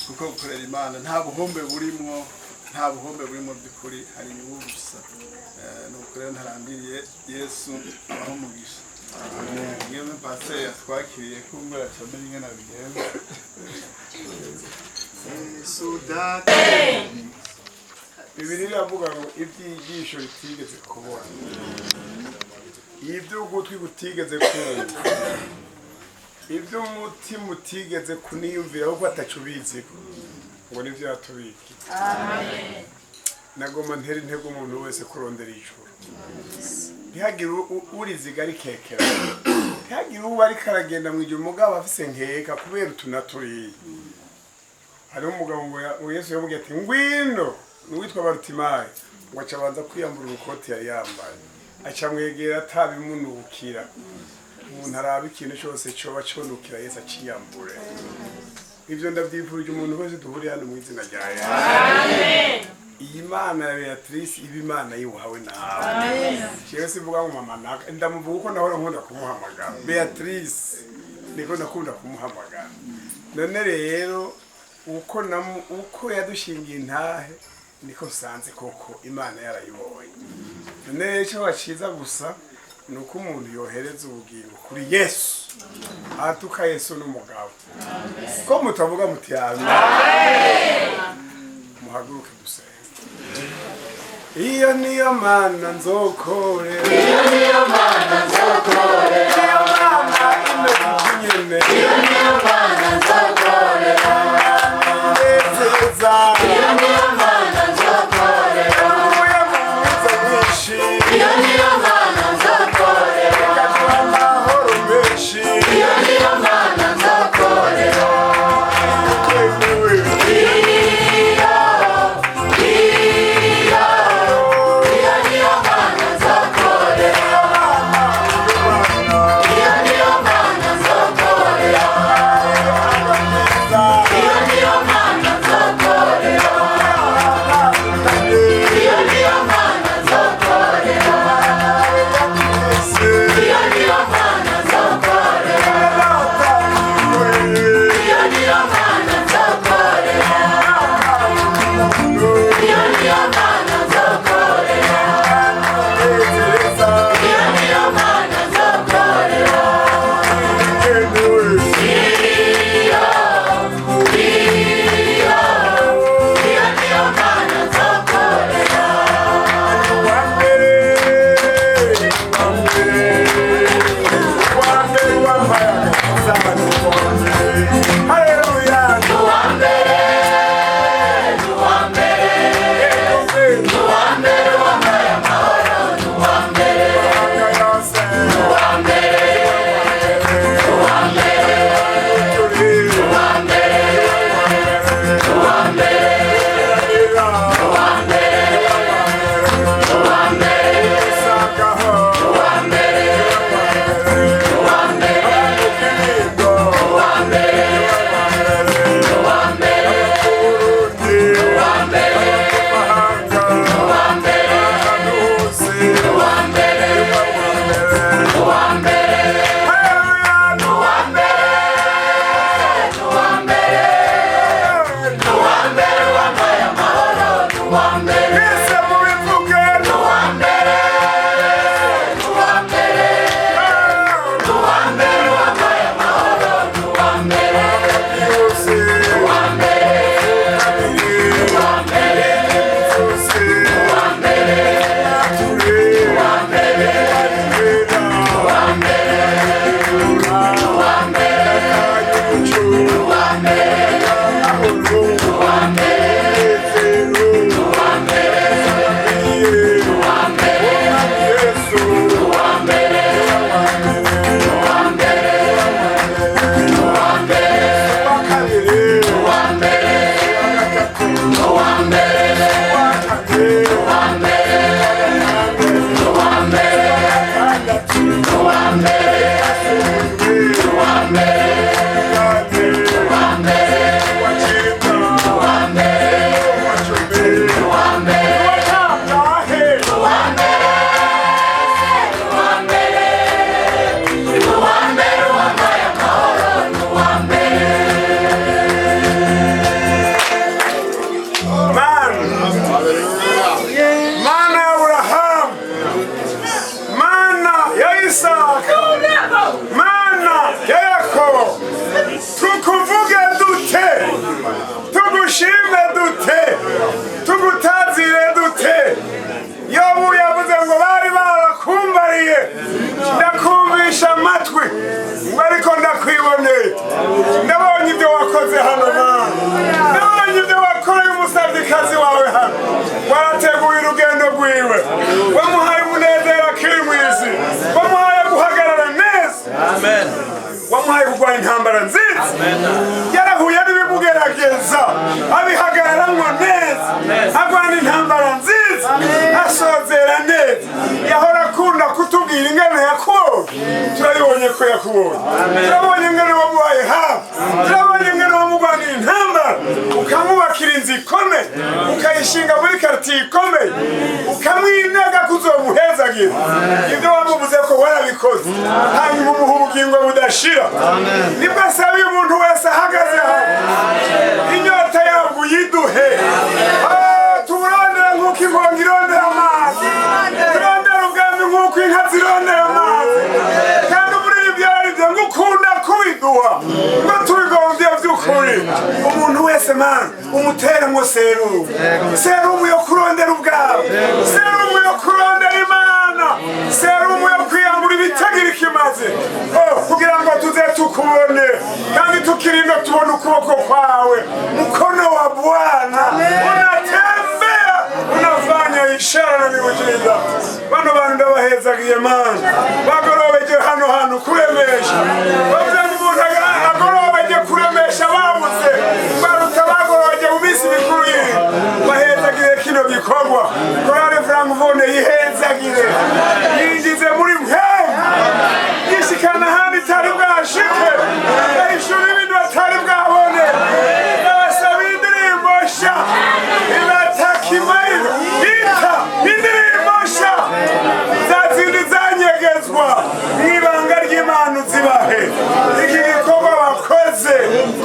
kuko gukorera Imana nta buhombe burimo by'ukuri hari inyungu gusa nuko rero ntarambiriye Yesu abaho umugisha niyo pastor yatwakiriye kumbura cyane ingana bigenza Bibiliya iravuga ngo ibyigisho bitigeze kubona ibyo ugutwi gutigeze kumva ibyo umutima utigeze kuniyumvira kuko atacubiziko ngo nibyo yatubiki amen nagoma ntera intego umuntu wese kurondera ijuru ntihagire uriziga rikekera ntihagire uba ariko aragenda mu ijuru umugabo afise nkeka kubera utunaturiye hariho umugabo ngo Yesu yamubwiye ati ngwino n'uwitwa Barutimayi ngo aca abanza kwiyambura urukoti yari yambaye aca mwegera atabimunukira umuntu araba ikintu cyose cyoba cyonukira Yesu aciyambure ibyo ndabyifurije umuntu wese duhuriye hano mu izina rya Yesu amen iyi Mana ya Beatrice iba Imana yiwawe nawe amen jewe sivuga ngo mama naka ndamuvuga uko nahora nkunda kumuhamagara Beatrice niko nakunda kumuhamagara none rero uko yadushingiye intahe niko sanze koko Imana yarayibonye none rero icyo waciza gusa nuko umuntu yohereza ubugingo kuri Yesu atuka Yesu n'umugabo ko mutavuga muti amen muhaguruke dusenge iyo niyo Mana nzokorera iyo niyo Mana nzokorera iyo Mana imeze iyo niyo Mana nzokorera iyo niyo Mana nzokorera uya mwiza mwinshi iyo niyo Mana nzokorera kaduha amahoro menshi iyo niyo Mana nzokorera Iyo niyo Mana nzokorera umwamikazi wawe hano warateguye urugendo rwiwe wamuhaye umunezero akiri mu isi wamuhaye guhagarara neza wamuhaye kurwanya intambara nziza yarahuye n'ibimugerageza abihagararamwo neza arwana intambara nziza asozera neza yahora akunda kutubwira ingene yakubonye turabibonye ko yakubonye turabonye ingene wamuhaye hafi turabonye ingene wamurwaniye intambara ukamubakira inzu ikomeye ukayishinga muri karitiye ikomeye ukamwinega kuzomuhezagira ibyo wamuvuze ko warabikoze hanyuma umuha ubugingo budashira nibwo asabiye umuntu wese ahagaze hano inyota yabwo uyiduhe tuburondera nk'uko inkongi irondera amazi turondera ubwami nk'uko inka zirondera amazi kandi muri ibyo aribyo ngukunda kubiduha ngo tubigombye by'ukuri umuntu wese mana umuteremo serumu yo kurondera ubwawe serumu yo kurondera imana serumu yo kwiyambura ibitagira ikimaze kugira ngo tuze tukubone kandi tukirinda tubone ukuboko kwawe mkono wa Bwana unatembea unafanya ishara na miujiza bano bantu ndabahezagiye mana bagorobeje hano kuremesha bavuze ngo umuntu agorobeje kuremesha babuze baruta bagorobeje mu minsi mikuru y'iyi bahezagire kino gikorwa korale Frankfone yihezagire yinjize muri mpemu yishikana handi itari bwashike yahishura ibintu batari bwabone abasaba indirimbo nshya ibatakimayiro ita indirimbo nshya za zindi zanyegezwa mw'ibanga ry'Imana uzibahe iki gikorwa bakoze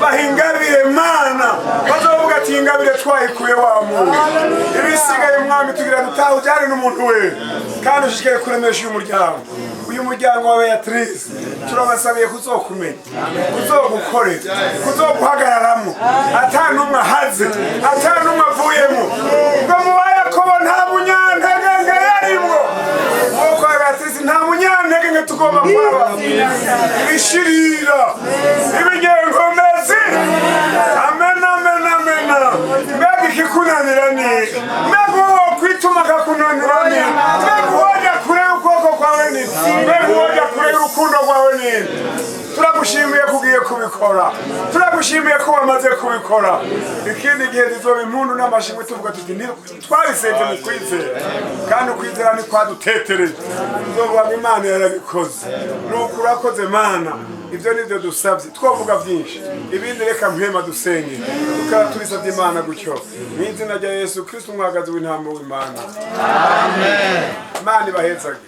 bahingabire mana bazovuga ati ingabire twayikuye wa muntu ibisigaye mwami tugira dutaha ujyane n'umuntu we kandi ushishikaye kuremesha uyu muryango wa Beatrice turabasabiye kuzokumenya kuzogukorera kuzoguhagararamo atanumwe ahaze atanumwe avuyemo ngo mu Yakobo nta munyantege yarimwo nk'uko Beatrice nta munyantege tugomba kwaba ibishirira ibigenkomezi amena mbega ikikunanira ni mbega uwo kwituma akakunanira ni mbega uwajya kure ukuboko kwawe ni mbega uwajya kure urukundo rwawe ni turagushimiye kugiye kubikora turagushimiye ko wamaze kubikora ikindi gihe zizoba impundu n'amashimwe tuvuga tuti twabisenze mu kwizera kandi ukwizera ni kwadutetereje tuzovuga Imana yarabikoze nuko urakoze mana ibyo nibyo dusabye twavuga byinshi ibindi reka mpema dusenge tukaba tubisabye Imana gutyo mu izina rya Yesu Kristo umwagazi w'intama w'Imana amen Imana ibahezagire.